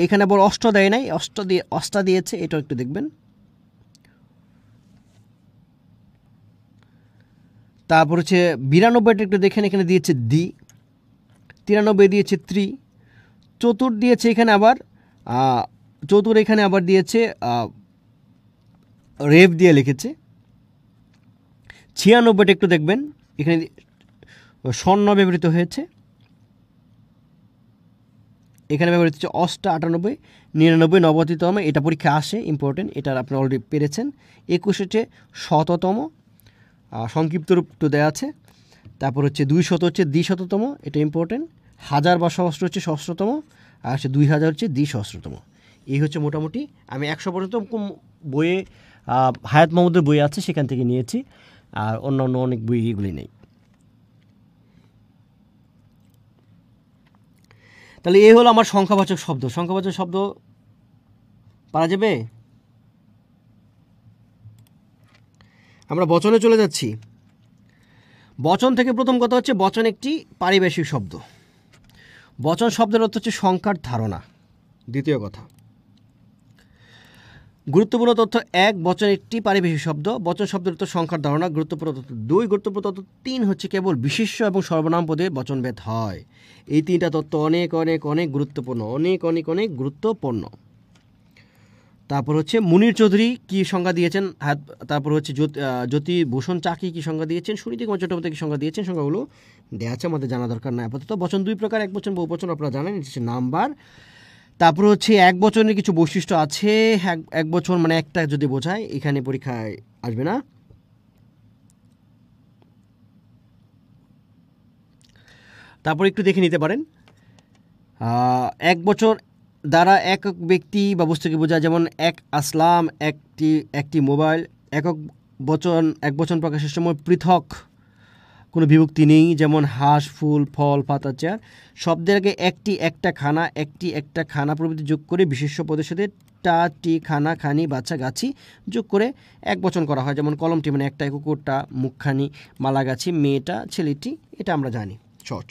Speaker 1: এখানে আবার অষ্ট দেয় নাই, অষ্টা দিয়েছে, এটা একটু দেখবেন। তারপর হচ্ছে 92টা একটু দেখেন, এখানে দিয়েছে দি। 93 দিয়েছে ত্রি। চতুর দিয়েছে এখানে আবার এখানে আবার দিয়েছে রেভ দিয়ে লিখেছে। 96টা একটু দেখবেন, এখানে স্বর্ণ ব্যবহৃত হয়েছে। এখানে ব্যবহৃত হচ্ছে 98, 99, 90তম, এটা পরীক্ষা আসে, ইম্পর্টেন্ট, এটা আপনি অলরেডি পেরেছেন। 21 হচ্ছে শততম, সংক্ষিপ্ত রূপ তো দেওয়া আছে। তারপর হচ্ছে 200 হচ্ছে দ্বিশততম, এটা ইম্পর্টেন্ট। 1000 বা সহস্র হচ্ছে ষষ্ঠতম, আর হচ্ছে 2000 হচ্ছে দ্বিসহস্রতম। এই হচ্ছে মোটামুটি আমি 100 পর্যন্ত বইয়ে হায়াত মাহমুদের বই আছে, সেখান থেকে নিয়েছি, আর অন্য অনেক বই এগুলি নেই। তাহলে এই হলো আমার সংখ্যাবাচক শব্দ পারা যাবে। আমরা বচনে চলে যাচ্ছি। বচন থেকে প্রথম কথা হচ্ছে, বচন একটি পারিভাষিক শব্দ। বচন শব্দের অর্থ হচ্ছে সংখ্যার ধারণা। দ্বিতীয় কথা, গুরুত্বপূর্ণ তথ্য 1, বচন একটি পারিভাষিক শব্দ। বচন শব্দের অর্থ সংখ্যার ধারণা। গুরুত্বপূর্ণ তথ্য 2, গুরুত্বপূর্ণ তথ্য 3 হচ্ছে কেবল বিশেষ্য এবং সর্বনাম পদে বচনভেদ হয়। এই 3টা তথ্য অনেক অনেক অনেক গুরুত্বপূর্ণ, অনেক অনেক অনেক গুরুত্বপূর্ণ। তারপর হচ্ছে মুনির চৌধুরী কি সংজ্ঞা দিয়েছেন, তারপর হচ্ছে জ্যোতিভূষণ চাকি কি সংজ্ঞা দিয়েছেন, সুনীতি কুমার চট্টোপাধ্যায় কি সংজ্ঞা দিয়েছেন, সংজ্ঞাগুলো দেওয়া আছে, আমাদের জানা দরকার না আপাতত। বচন 2 প্রকার, একবচন, বহুবচন, আপনারা জানেন, এটা হচ্ছে নাম্বার। তারপর হচ্ছে এক বচনের কিছু বৈশিষ্ট্য আছে। এক বচন মানে একটা যদি বোঝায়, এখানে পরীক্ষায় আসবে না। তারপর একটু দেখে নিতে পারেন, এক বচন দ্বারা একক ব্যক্তি বা বস্তুকে বোঝায়, যেমন এক আসলাম, একটি মোবাইল। এক বচন প্রকাশের সময় পৃথক কোনো বিভক্তি নেই, যেমন হাঁস, ফুল, ফল, পাতা, চেয়ার। শব্দের আগে একটি, একটা, খানা, একটা খানা প্রভৃতি যোগ করে বিশেষ্য পদের সাথে টি, খানা, খানি, বাচ্চা, গাছি যোগ করে এক বচন করা হয়, যেমন কলমটি মানে একটা, কুকুরটা, মুখখানি, মালাগাছি, মেয়েটা, ছেলেটি, এটা আমরা জানি শর্ট।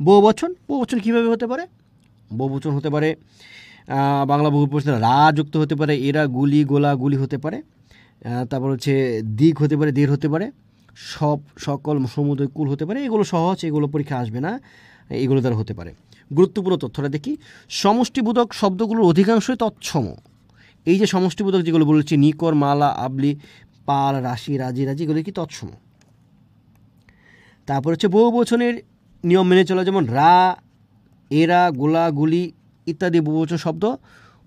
Speaker 1: বহুবচন কীভাবে হতে পারে? বহুবচন হতে পারে বাংলা বহুবচন রা যুক্ত হতে পারে, এরা, গুলি, গোলা, গুলি হতে পারে। তারপর হচ্ছে দিক হতে পারে, দের হতে পারে, সকল, সমুদয়, কুল হতে পারে। এগুলো সহজ, এগুলো পরীক্ষা আসবে না, এগুলো দ্বারা হতে পারে। গুরুত্বপূর্ণ তথ্যটা দেখি। সমষ্টিবোধক শব্দগুলোর অধিকাংশই তৎসম। এই যে সমষ্টিবোধক যেগুলো বলেছি, নিকর, মালা, আবলি, পাল, রাশি, রাজি, এগুলো কি তৎসম। তারপর হচ্ছে বহুবচনের নিয়ম মেনে চলা, যেমন রা, এরা, গোলা, গুলি ইত্যাদি বহুবচন শব্দ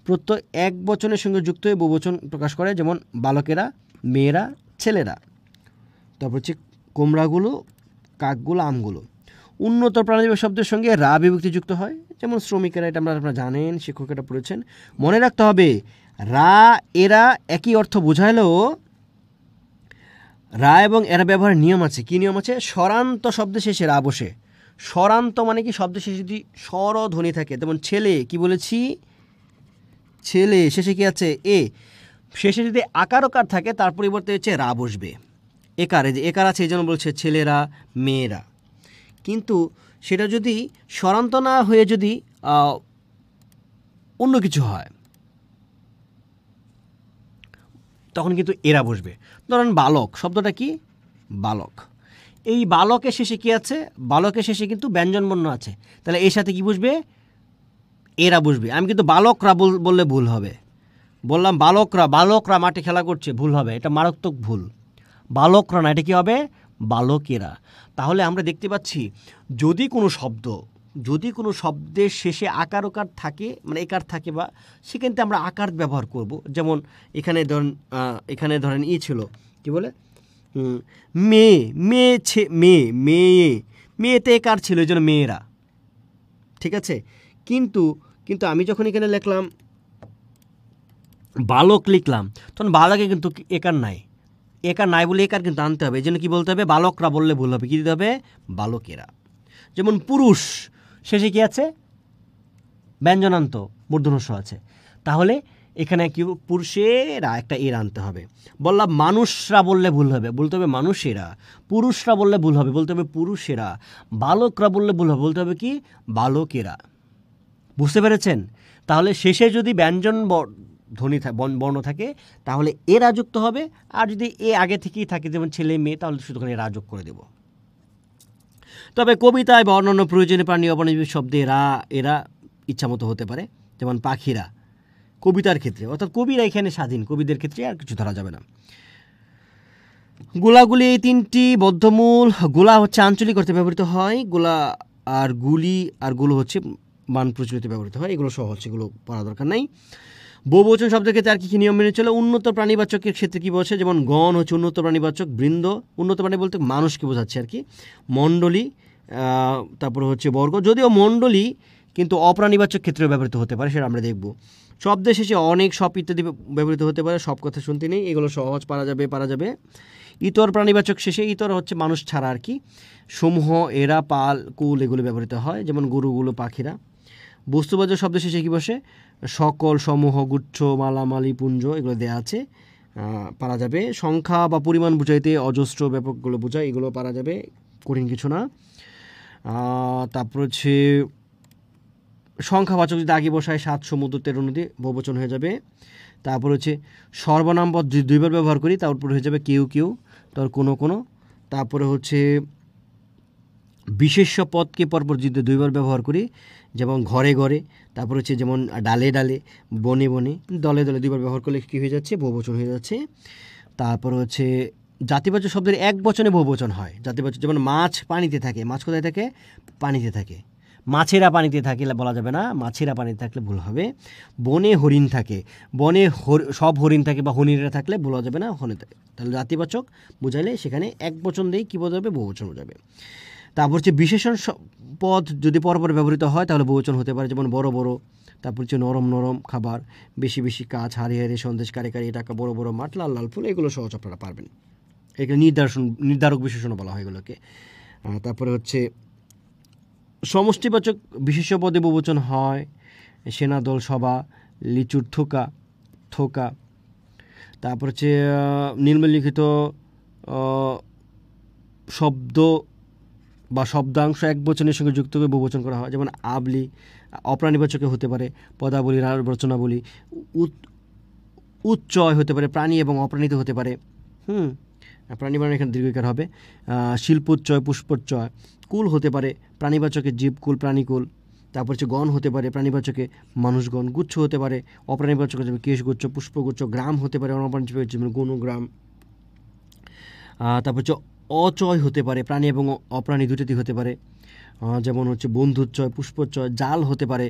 Speaker 1: প্রত্যয় এক বচনের সঙ্গে যুক্ত হয়ে বহুবচন প্রকাশ করে, যেমন বালকেরা, মেয়েরা, ছেলেরা। তারপর হচ্ছে কুমড়াগুলো, কাকগুলো, আমগুলো। উন্নত প্রাণীজীব শব্দের সঙ্গে রা বিভক্তি যুক্ত হয়, যেমন শ্রমিকেরা, এটা আপনারা জানেন, শিক্ষক এটা পড়েছেন। মনে রাখতে হবে রা এরা একই অর্থ বোঝাইলেও রা এবং এরা ব্যবহারের নিয়ম আছে। কী নিয়ম আছে? স্বরান্ত শব্দের শেষে রা বসে। স্বরান্ত মানে কি? শব্দের শেষে যদি স্বরধ্বনি থাকে, যেমন ছেলে, কি বলেছি? ছেলে, শেষে কি আছে? এ। শেষে যদি আকার ওকার থাকে তার পরিবর্তে হচ্ছে রা বসবে। একার, এই যে একার আছে, এই জন্য বলছে ছেলেরা, মেয়েরা। কিন্তু সেটা যদি স্বরান্ত না হয়ে যদি অন্য কিছু হয়, তখন কিন্তু এরা বসবে। ধরেন বালক, শব্দটা কি? বালক। এই বালকের শেষে কি আছে? বালকের শেষে কিন্তু ব্যঞ্জনবর্ণ আছে, তাহলে এর সাথে কি বসবে? এরা বসবে। আমি কিন্তু বালকরা বললে ভুল হবে। বললাম বালকরা মাঠে খেলা করছে, ভুল হবে, এটা মারাত্মক ভুল। বালকরা না, এটা কি হবে? বালকেরা। তাহলে আমরা দেখতে পাচ্ছি যদি কোনো শব্দের শেষে আকার ওকার থাকে, মানে একার থাকে, বা সেখানে আমরা আকার ব্যবহার করব। যেমন এখানে ধরেন ই ছিল, কি বলে? মেয়েতে একার ছিল, এই জন্য মেয়েরা। ঠিক আছে? কিন্তু আমি যখন এখানে লিখলাম বালক লিখলাম, তখন বালকে কিন্তু একার নাই বলে একার কিন্তু আনতে হবে। এই জন্য কী বলতে হবে? বালকরা বললে ভুল হবে, কী দিতে হবে? বালকেরা। যেমন পুরুষ, শেষে কি আছে? ব্যঞ্জনান্ত মূর্ধন্য আছে, তাহলে এখানে কি? পুরুষেরা, একটা এর আনতে হবে। বললাম মানুষরা বললে ভুল হবে, বলতে হবে মানুষেরা। পুরুষরা বললে ভুল হবে, বলতে হবে পুরুষেরা। বালকরা বললে ভুল হবে, বলতে হবে কি? বালকেরা। বুঝতে পেরেছেন? তাহলে শেষে যদি ব্যঞ্জন বর্ণ থাকে তাহলে এরা যুক্ত হবে, আর যদি এ আগে থেকেই থাকে, যেমন ছেলে মেয়ে, তাহলে শুধুখানি এরা যোগ করে দেব। তবে কবিতায় বা অন্যান্য প্রয়োজনীয় প্রাণী অপরাজীব শব্দে এরা ইচ্ছামতো হতে পারে, যেমন পাখিরা কবিতার ক্ষেত্রে, অর্থাৎ কবিরা এখানে স্বাধীন, কবিদের ক্ষেত্রে আর কিছু ধরা যাবে না। গোলাগুলি, এই তিনটি বদ্ধমূল। গোলা হচ্ছে আঞ্চলিক অর্থে ব্যবহৃত হয়, গোলা আর গুলি আর গুলো হচ্ছে মান প্রচলিত ব্যবহৃত হয়। এগুলো সহজ, এগুলো পড়া দরকার নাই। বহুবচন শব্দের ক্ষেত্রে আর কি নিয়ম মেনে চলে? উন্নত প্রাণীবাচকের ক্ষেত্রে কি বলছে? যেমন গণ হচ্ছে উন্নত প্রাণীবাচক, বৃন্দ উন্নত প্রাণী বলতে মানুষকে বোঝাচ্ছে আর কি, মণ্ডলী, তারপরে হচ্ছে বর্গ। যদিও মণ্ডলী কিন্তু অপ্রাণীবাচক ক্ষেত্রেও ব্যবহৃত হতে পারে, সেটা আমরা দেখব। শব্দের শেষে অনেক, সব ইত্যাদি ব্যবহৃত হতে পারে, সব কথা শুনতে নেই, এগুলো সহজ পারা যাবে। ইতর প্রাণীবাচক শেষে, ইতর হচ্ছে মানুষ ছাড়া আর কি, সমূহ, এরা, পাল, কুল এগুলো ব্যবহৃত হয়, যেমন গরুগুলো, পাখিরা। বস্তুবাচক শব্দ শেষে কি বসে? সকল, সমূহ, গুচ্ছ, মালামালি, পুঞ্জ এগুলো দেওয়া আছে, পারা যাবে। সংখ্যা বা পরিমাণ বুঝাইতে অজস্র, ব্যাপকগুলো বোঝায়, এগুলো পারা যাবে, কঠিন কিছু না। তারপর হচ্ছে সংখ্যাবাচক যদি আগে বসায় 7 সমুদ্র 13 নদী, বহুবচন হয়ে যাবে। তারপর হচ্ছে সর্বনাম পদ যদি দুইবার ব্যবহার করি, তারপর হয়ে যাবে কেউ, তার কোনো। তারপরে হচ্ছে বিশেষ্য পদকে পরপর যদি দুইবার ব্যবহার করি, যেমন ঘরে, তারপর হচ্ছে যেমন ডালে, বনে, দলে দুইবার ব্যবহার করলে কী হয়ে যাচ্ছে? বহুবচন হয়ে যাচ্ছে। তারপর হচ্ছে জাতিবাচক শব্দের এক বচনে বহুবচন হয়। জাতিবাচক, যেমন মাছ পানিতে থাকে, মাছ কোথায় থাকে? পানিতে থাকে। মাছেরা পানিতে থাকলে বলা যাবে না, মাছেরা পানিতে থাকলে ভুল হবে। বনে হরিণ থাকে, বনে সব হরিণ থাকে বা হরিণেরা থাকলে বলা যাবে না, হনে থাকে। তাহলে জাতিবাচক বুঝাইলে সেখানে এক বচন দিয়েই কী বোঝাবে? বহুবচন বোঝাবে। তারপর হচ্ছে বিশেষণ পদ যদি পরপর ব্যবহৃত হয় তাহলে বহুবচন হতে পারে, যেমন বড়, তারপর হচ্ছে নরম খাবার, বেশি কাজ, হারি সন্দেশ, কারি টাকা, বড় মাঠ, লাল ফুল, এগুলো সহজ আপনারা পারবেন। এগুলো নির্ধারক বিশেষণ বলা হয় এগুলোকে। তারপরে হচ্ছে সমষ্টিবাচক বিশেষ্য পদে বহুবচন হয়, সেনাদল, সভা, লিচুর থোকা। তারপর হচ্ছে নিম্নলিখিত শব্দ বা শব্দাংশ এক বচনের সঙ্গে যুক্ত করে বহুবচন করা হয়, যেমন আবলি অপ্রাণীবাচকে হতে পারে, পদাবলী, রচনাবলী, উচ্চয় হতে পারে, প্রাণী এবং অপ্রাণিত হতে পারে। প্রাণী মানে এখানে দীর্ঘিকার হবে। শিল্পোচ্চয়, পুষ্পোচ্চয়। কুল হতে পারে প্রাণীবাচকে জীবকুল, প্রাণীকুল। তারপর হচ্ছে গণ হতে পারে প্রাণীবাচকে মানুষগণ। গুচ্ছ হতে পারে অপ্রাণীবাচকে যেমন কেশগুচ্ছ, পুষ্পগুচ্ছ। গ্রাম হতে পারে অপ্রাণীবাচকে যেমন গুণগ্রাম। তারপর হচ্ছে অচয় হতে পারে প্রাণী এবং অপ্রাণী দুটোতেই হতে পারে। যেমন হচ্ছে বন্ধুচয়, পুষ্পচয়। জাল হতে পারে,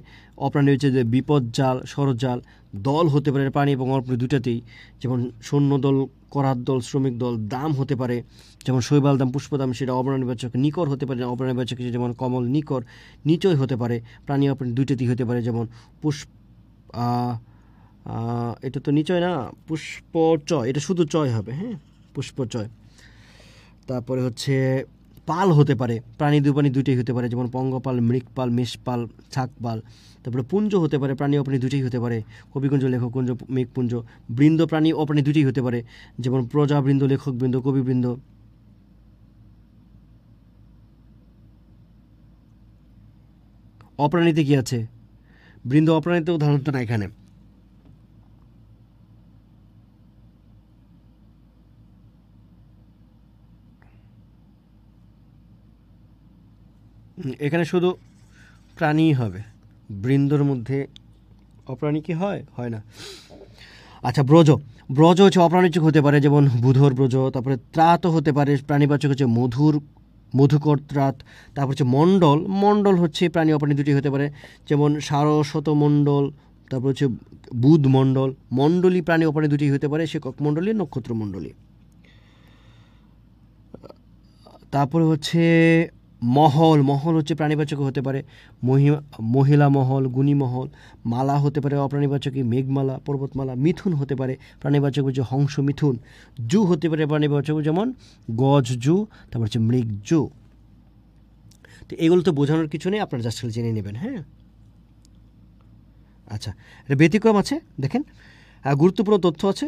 Speaker 1: অপ্রাণী হচ্ছে যে বিপদ জাল, শরৎজাল। দল হতে পারে প্রাণী এবং অপ্রাণী দুটাতেই, যেমন সৈন্যদল, করাত দল, শ্রমিক দল। দাম হতে পারে যেমন শৈবাল দাম, পুষ্পদাম, সেটা অপ্রাণীবাচক। নিকর হতে পারে অপ্রাণীবাচক, যেমন কমল, নিকর। নিচয় হতে পারে প্রাণী অপ্রাণী দুইটাতেই হতে পারে, যেমন পুষ্প এটা তো নিচয় না, পুষ্পচয়, এটা শুধু চয় হবে, হ্যাঁ, পুষ্পচয়। তারপরে হচ্ছে পাল হতে পারে প্রাণী দুপানি দুইটাই হতে পারে, যেমন পঙ্গপাল, মৃগপাল, মেষপাল, ছাগপাল। তারপরে পুঞ্জ হতে পারে প্রাণী অপ্রাণী দুইটাই হতে পারে, কবিকুঞ্জ, লেখককুঞ্জ, মেঘপুঞ্জ। বৃন্দ প্রাণী অপ্রাণী দুইটাই হতে পারে, যেমন প্রজাবৃন্দ, লেখকবৃন্দ, কবিবৃন্দ। অপ্রাণীতে কি আছে? বৃন্দ অপ্রাণীতে উদাহরণ তো না এখানে। এখানে শুধু প্রাণীই হবে, বৃন্দর মধ্যে অপ্রাণী কি হয়? হয় না। আচ্ছা, ব্রজ। ব্রজ হচ্ছে অপ্রাণীচক হতে পারে, যেমন বুধর ব্রজ। তারপরে ত্রাত হতে পারে, প্রাণীবাচক হচ্ছে মধুকর ত্রাত। তারপর হচ্ছে মণ্ডল। মণ্ডল হচ্ছে প্রাণী অপ্রাণী দুটি হতে পারে, যেমন সারস্বত মণ্ডল। তারপর হচ্ছে বুধ মণ্ডল। মণ্ডলী প্রাণী অপ্রাণী দুটি হতে পারে, শেকক মণ্ডলী, নক্ষত্র মণ্ডলী। তারপরে হচ্ছে মহল। মহল হচ্ছে প্রাণীবাচক হতে পারে, মহিলা মহল, গুণী মহল। মালা হতে পারে অপ্রাণীবাচকী, মেঘমালা, পর্বতমালা। মিথুন হতে পারে প্রাণীবাচক হচ্ছে হংস মিথুন। জু হতে পারে প্রাণীবাচক, যেমন গজ জু। তারপর হচ্ছে মৃগ জু। তো এগুলো তো বোঝানোর কিছু নেই, আপনারা জাস্ট জেনে নেবেন, হ্যাঁ। আচ্ছা, এটা ব্যতিক্রম আছে, দেখেন গুরুত্বপূর্ণ তথ্য আছে।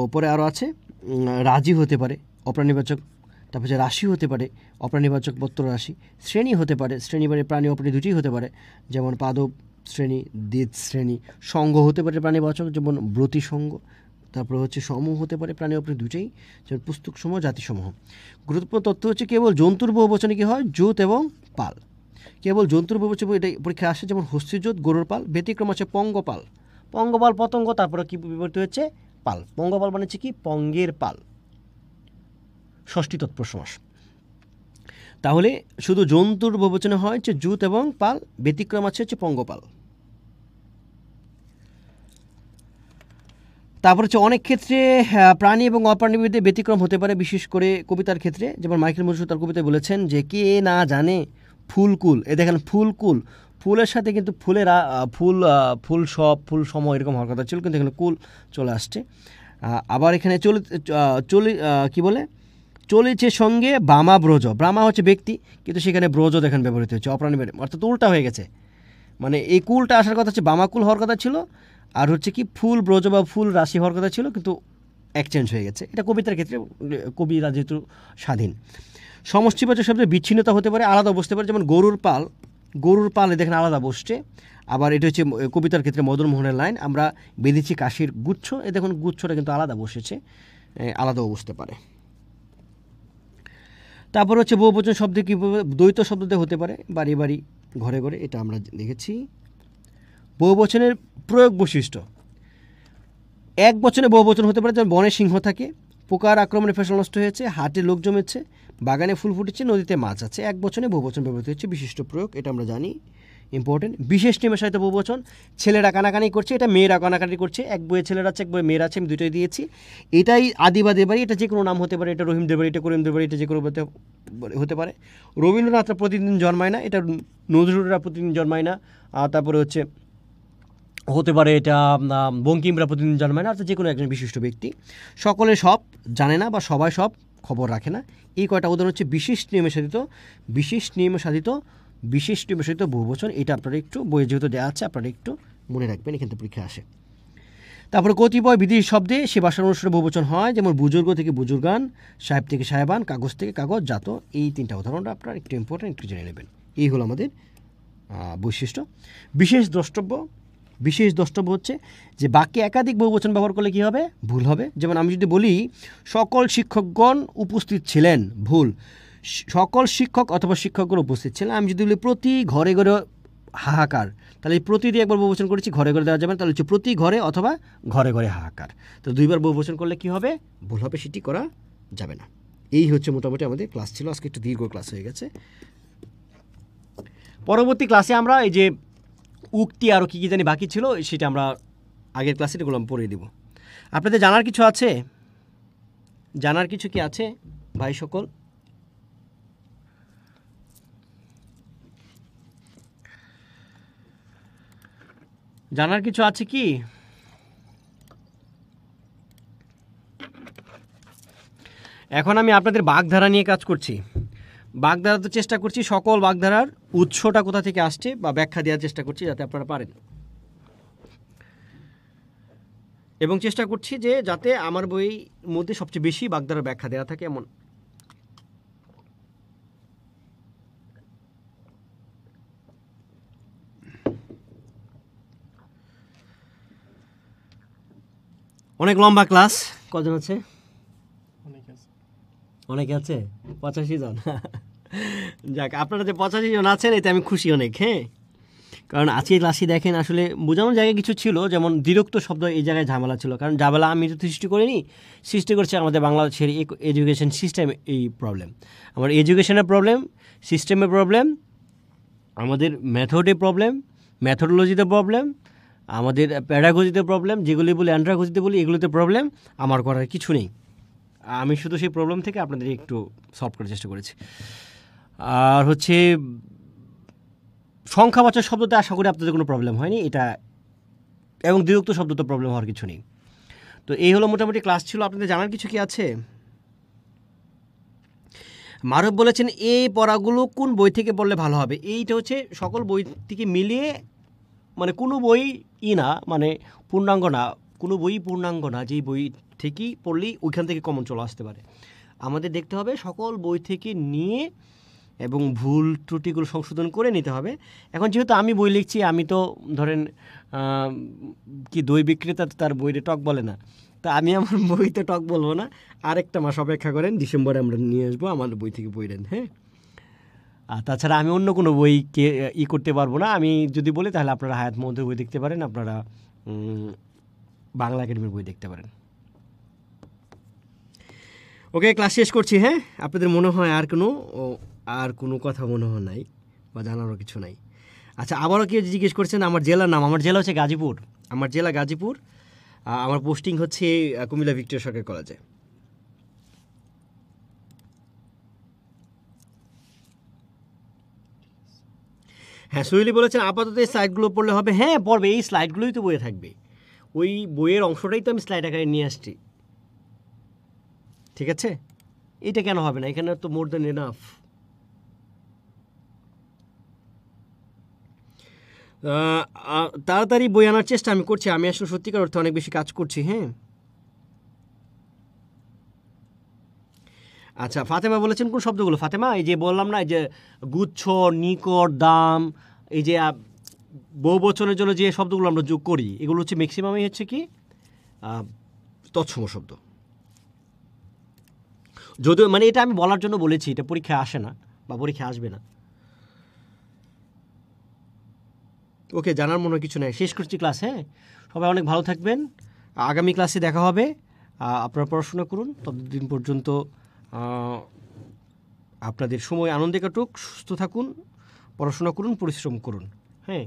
Speaker 1: ওপরে আরও আছে, রাজি হতে পারে অপ্রাণীবাচক। তারপর যে রাশি হতে পারে অপ্রাণীবাচক, পত্র রাশি। শ্রেণী হতে পারে, শ্রেণী মানে প্রাণী অপ্রাণী দুটিই হতে পারে, যেমন পাদব শ্রেণী, দ্বিজ শ্রেণী। সঙ্গ হতে পারে প্রাণীবাচক, যেমন ব্রতি সঙ্গ। তারপর হচ্ছে সমূহ হতে পারে প্রাণী অপ্রাণী দুটোই, যেমন পুস্তক সমূহ, জাতিসমূহ। গুরুত্বপূর্ণ তথ্য হচ্ছে কেবল জন্তুর বহুবচনে কি হয়? জুত এবং পাল। কেবল জন্তুর বহুবচনে এটা পরীক্ষা আসে, যেমন হস্তিজুত, গরুর পাল। ব্যতিক্রম আছে পঙ্গপাল। পঙ্গপাল পতঙ্গ, তারপরে কি বিবর্তিত হচ্ছে? পাল। পঙ্গপাল মানে হচ্ছে কি? পঙ্গের পাল, ষষ্ঠী তৎপুরুষ সমাস। তাহলে শুধু জন্তুর বহুবচনে হয় হচ্ছে জুত এবং পাল, ব্যতিক্রম আছে হচ্ছে পঙ্গপাল। তারপর হচ্ছে অনেক ক্ষেত্রে প্রাণী এবং অপ্রাণীর মধ্যে ব্যতিক্রম হতে পারে, বিশেষ করে কবিতার ক্ষেত্রে। যেমন মাইকেল মধুসূদন তার কবিতায় বলেছেন যে, কে না জানে ফুলকুল। এ দেখেন ফুলকুল, ফুলের সাথে কিন্তু ফুলের ফুল সব, ফুল সম এরকম হওয়ার কথা ছিল, কিন্তু এখানে কুল চলে আসছে। আবার এখানে কি বলে, চলেছে সঙ্গে বামা ব্রজ। ব্রাহ্মা হচ্ছে ব্যক্তি, কিন্তু সেখানে ব্রজ দেখেন ব্যবহৃত হচ্ছে অপ্রাণী, অর্থাৎ উল্টা হয়ে গেছে। মানে এই কুলটা আসার কথা হচ্ছে বামাকুল হওয়ার কথা ছিল, আর হচ্ছে কি ফুল ব্রজ বা ফুল রাশি হওয়ার কথা ছিল, কিন্তু এক্সচেঞ্জ হয়ে গেছে। এটা কবিতার ক্ষেত্রে, কবিরা যেহেতু স্বাধীন। সমষ্টিবাচক শব্দের বিচ্ছিন্নতা হতে পারে, আলাদা বসতে পারে, যেমন গরুর পাল। গরুর পালে দেখেন আলাদা বসছে। আবার এটা হচ্ছে কবিতার ক্ষেত্রে মদন মোহনের লাইন, আমরা বেঁধেছি কাশির গুচ্ছ। এ দেখুন গুচ্ছটা কিন্তু আলাদা বসেছে, আলাদাও বসতে পারে। তারপর হচ্ছে বহুবচন শব্দ কি দ্বৈত শব্দতে হতে পারে, বাড়ি বাড়ি, ঘরে ঘরে, এটা আমরা দেখেছি। বহুবচনের প্রয়োগ বৈশিষ্ট্য, এক বচনে বহুবচন হতে পারে, যেমন বনে সিংহ থাকে, পোকার আক্রমণে ফসল নষ্ট হয়েছে, হাটে লোক জমেছে, বাগানে ফুল ফুটেছে, নদীতে মাছ আছে। এক বচনে বহুবচন ব্যবহৃত হচ্ছে, বিশিষ্ট প্রয়োগ, এটা আমরা জানি, ইম্পর্টেন্ট। বিশেষ নিমেষায়িত বহুবচন, ছেলেরা কানাকানি করছে, এটা মেয়েরা কানাকানি করছে। এক বইয়ে ছেলেরা আছে, এক বইয়ে মেয়েরা আছে, আমি দুটোই দিয়েছি। এটাই আদিবাদের বাড়ি, এটা যে কোনো নাম হতে পারে, এটা রহিমদের বাড়ি, এটা করিমদের বাড়ি, এটা যে কোনো হতে পারে। রবীন্দ্রনাথরা প্রতিদিন জন্মায় না, এটা নজরুলরা প্রতিদিন জন্মায় না। তারপরে হতে পারে এটা বঙ্কিমরা প্রতিদিন জন্মায় না, অর্থাৎ যে কোনো একজন বিশিষ্ট ব্যক্তি। সকলে সব জানে না বা সবাই সব খবর রাখে না। এই কয়টা উদাহরণ হচ্ছে বিশেষ নিয়মে সাধিত বহুবচন। এটা আপনারা একটু বইয়ে যেহেতু দেওয়া আছে, আপনারা একটু মনে রাখবেন, এখান থেকে পরীক্ষা আসে। তারপরে কতিপয় বিদেশি শব্দে সে ভাষার অনুষ্ঠানে বহুবচন হয়, যেমন বুজুর্গ থেকে বুজুর্গান, সাহেব থেকে সাহেবান, কাগজ থেকে কাগজ, জাত। এই তিনটা উদাহরণটা আপনারা একটু ইম্পর্টেন্ট, একটু জেনে নেবেন। এই হলো আমাদের বৈশিষ্ট্য। বিশেষ দ্রষ্টব্য হচ্ছে যে বাক্যে একাধিক বহুবচন ব্যবহার করলে কী হবে? ভুল হবে। যেমন আমি যদি বলি সকল শিক্ষকগণ উপস্থিত ছিলেন, ভুল। সকল শিক্ষক অথবা শিক্ষকগণ উপস্থিত ছিলেন। আমি যদি বলি প্রতি ঘরে ঘরে হাহাকার, তাহলে প্রতি দিয়ে একবার বহুবচন করেছি, ঘরে ঘরে দেওয়া যাবে না, তাহলে হচ্ছে প্রতি ঘরে অথবা ঘরে ঘরে হাহাকার। তো দুইবার বহুবচন করলে কি হবে? ভুল হবে, সেটি করা যাবে না। এই হচ্ছে মোটামুটি আমাদের ক্লাস ছিল। আজকে একটু দীর্ঘ ক্লাস হয়ে গেছে। পরবর্তী ক্লাসে আমরা এই যে উক্তি আরও কী কী জানি বাকি ছিল সেটা আমরা আগের ক্লাসে এগুলো আমি পড়িয়ে দেব। আপনাদের জানার কিছু আছে? জানার কিছু কি আছে ভাই সকল? জানার কিছু আছে কি? এখন আমি আপনাদের বাগধারা নিয়ে কাজ করছি। বাগধারা তো চেষ্টা করছি সকল বাগধারার উৎসটা কোথা থেকে আসছে বা ব্যাখ্যা দেওয়ার চেষ্টা করছি যাতে আপনারা পারেন, এবং চেষ্টা করছি যে যাতে আমার বইয়ের মধ্যে সবচেয়ে বেশি বাগধারার ব্যাখ্যা দেওয়া থাকে এমন। অনেক লম্বা ক্লাস। কজন আছে? অনেকে আছে, 85 জন। যাক, আপনারা যে 85 জন আছেন এতে আমি খুশি অনেক। হ্যাঁ, কারণ আজকে ক্লাসে দেখেন আসলে বোঝানোর জায়গায় কিছু ছিল, যেমন দ্বিরুক্ত শব্দ এই জায়গায় ঝামেলা ছিল, কারণ ঝামেলা আমি তো সৃষ্টি করিনি, সৃষ্টি করছে আমাদের বাংলাদেশের এডুকেশন সিস্টেম। এই প্রবলেম আমার এডুকেশনের প্রবলেম, সিস্টেমের প্রবলেম, আমাদের মেথডে প্রবলেম, মেথডোলজিতে প্রবলেম, আমাদের প্যাডাগজিতে প্রবলেম, যেগুলি বলি অ্যান্ড্রাগজিতে বলি, এগুলোতে প্রবলেম। আমার করার কিছু নেই, আমি শুধু সেই প্রবলেম থেকে আপনাদের একটু সলভ করার চেষ্টা করেছি। আর হচ্ছে সংখ্যাবাচক শব্দতে আশা করি আপনাদের কোনো প্রবলেম হয়নি এটা, এবং দ্বিরুক্ত শব্দ তো প্রবলেম হওয়ার কিছু নেই। তো এই হলো মোটামুটি ক্লাস ছিল। আপনাদের জানার কিছু কি আছে? মারুফ বলেছেন এই পড়াগুলো কোন বই থেকে পড়লে ভালো হবে? এইটা হচ্ছে সকল বই থেকে মিলিয়ে, মানে কোনো বই না, মানে পূর্ণাঙ্গ না, কোনো বই পূর্ণাঙ্গ না, যেই বই থেকেই পড়লেই ওইখান থেকে কমন চলে আসতে পারে। আমাদের দেখতে হবে সকল বই থেকে নিয়ে এবং ভুল ত্রুটিগুলো সংশোধন করে নিতে হবে। এখন যেহেতু আমি বই লিখছি, আমি তো ধরেন কি দই বিক্রেতা তো তার বইতে টক বলে না, তা আমি আমার বইতে টক বলবো না। আরেকটা মাস অপেক্ষা করেন, ডিসেম্বরে আমরা নিয়ে আসবো, আমার বই থেকে বই নেন। হ্যাঁ, আর তাছাড়া আমি অন্য কোনো বইকে করতে পারবো না। আমি যদি বলি তাহলে আপনারা হায়াত মহম্মদের বই দেখতে পারেন, আপনারা বাংলা একাডেমির বই দেখতে পারেন। ওকে, ক্লাস শেষ করছি। হ্যাঁ, আপনাদের মনে হয় আর কোনো কথা মনে হয় নাই বা জানারও কিছু নাই? আচ্ছা, আবারও কেউ জিজ্ঞেস করছেন আমার জেলার নাম। আমার জেলা হচ্ছে গাজীপুর, আমার জেলা গাজীপুর। আমার পোস্টিং হচ্ছে কুমিল্লা ভিক্টোরিয়া সরকারি কলেজে। হ্যাঁ, সোহেলি বলেছেন আপাতত এই স্লাইডগুলো পড়লে হবে। হ্যাঁ, পড়বে, এই স্লাইডগুলোই তো বইয়ে থাকবে, ওই বইয়ের অংশটাই তো আমি স্লাইড আকারে নিয়ে আসছি। ঠিক আছে, এটা কেন হবে না? এখানে তো মোর দেন এনাফ। তাড়াতাড়ি বই আনার চেষ্টা আমি করছি। আমি আসলে সত্যিকার অর্থে অনেক বেশি কাজ করছি। হ্যাঁ, আচ্ছা, ফাতেমা বলেছেন কোন শব্দগুলো? ফাতেমা, এই যে বললাম না, এই যে গুচ্ছ, নিকট, দাম, এই যে বহুবচনের জন্য যে শব্দগুলো আমরা যোগ করি, এগুলো হচ্ছে ম্যাক্সিমামই হচ্ছে কি তৎসম শব্দ। যদিও মানে এটা আমি বলার জন্য বলেছি, এটা পরীক্ষায় আসে না বা পরীক্ষায় আসবে না। ওকে, জানার মনে কিছু নেই, শেষ করছি ক্লাস। হ্যাঁ, সবাই অনেক ভালো থাকবেন, আগামী ক্লাসে দেখা হবে। আপনারা পড়াশোনা করুন, ততদিন পর্যন্ত আপনাদের সময় আনন্দে কাটুক, সুস্থ থাকুন, পড়াশোনা করুন, পরিশ্রম করুন। হ্যাঁ।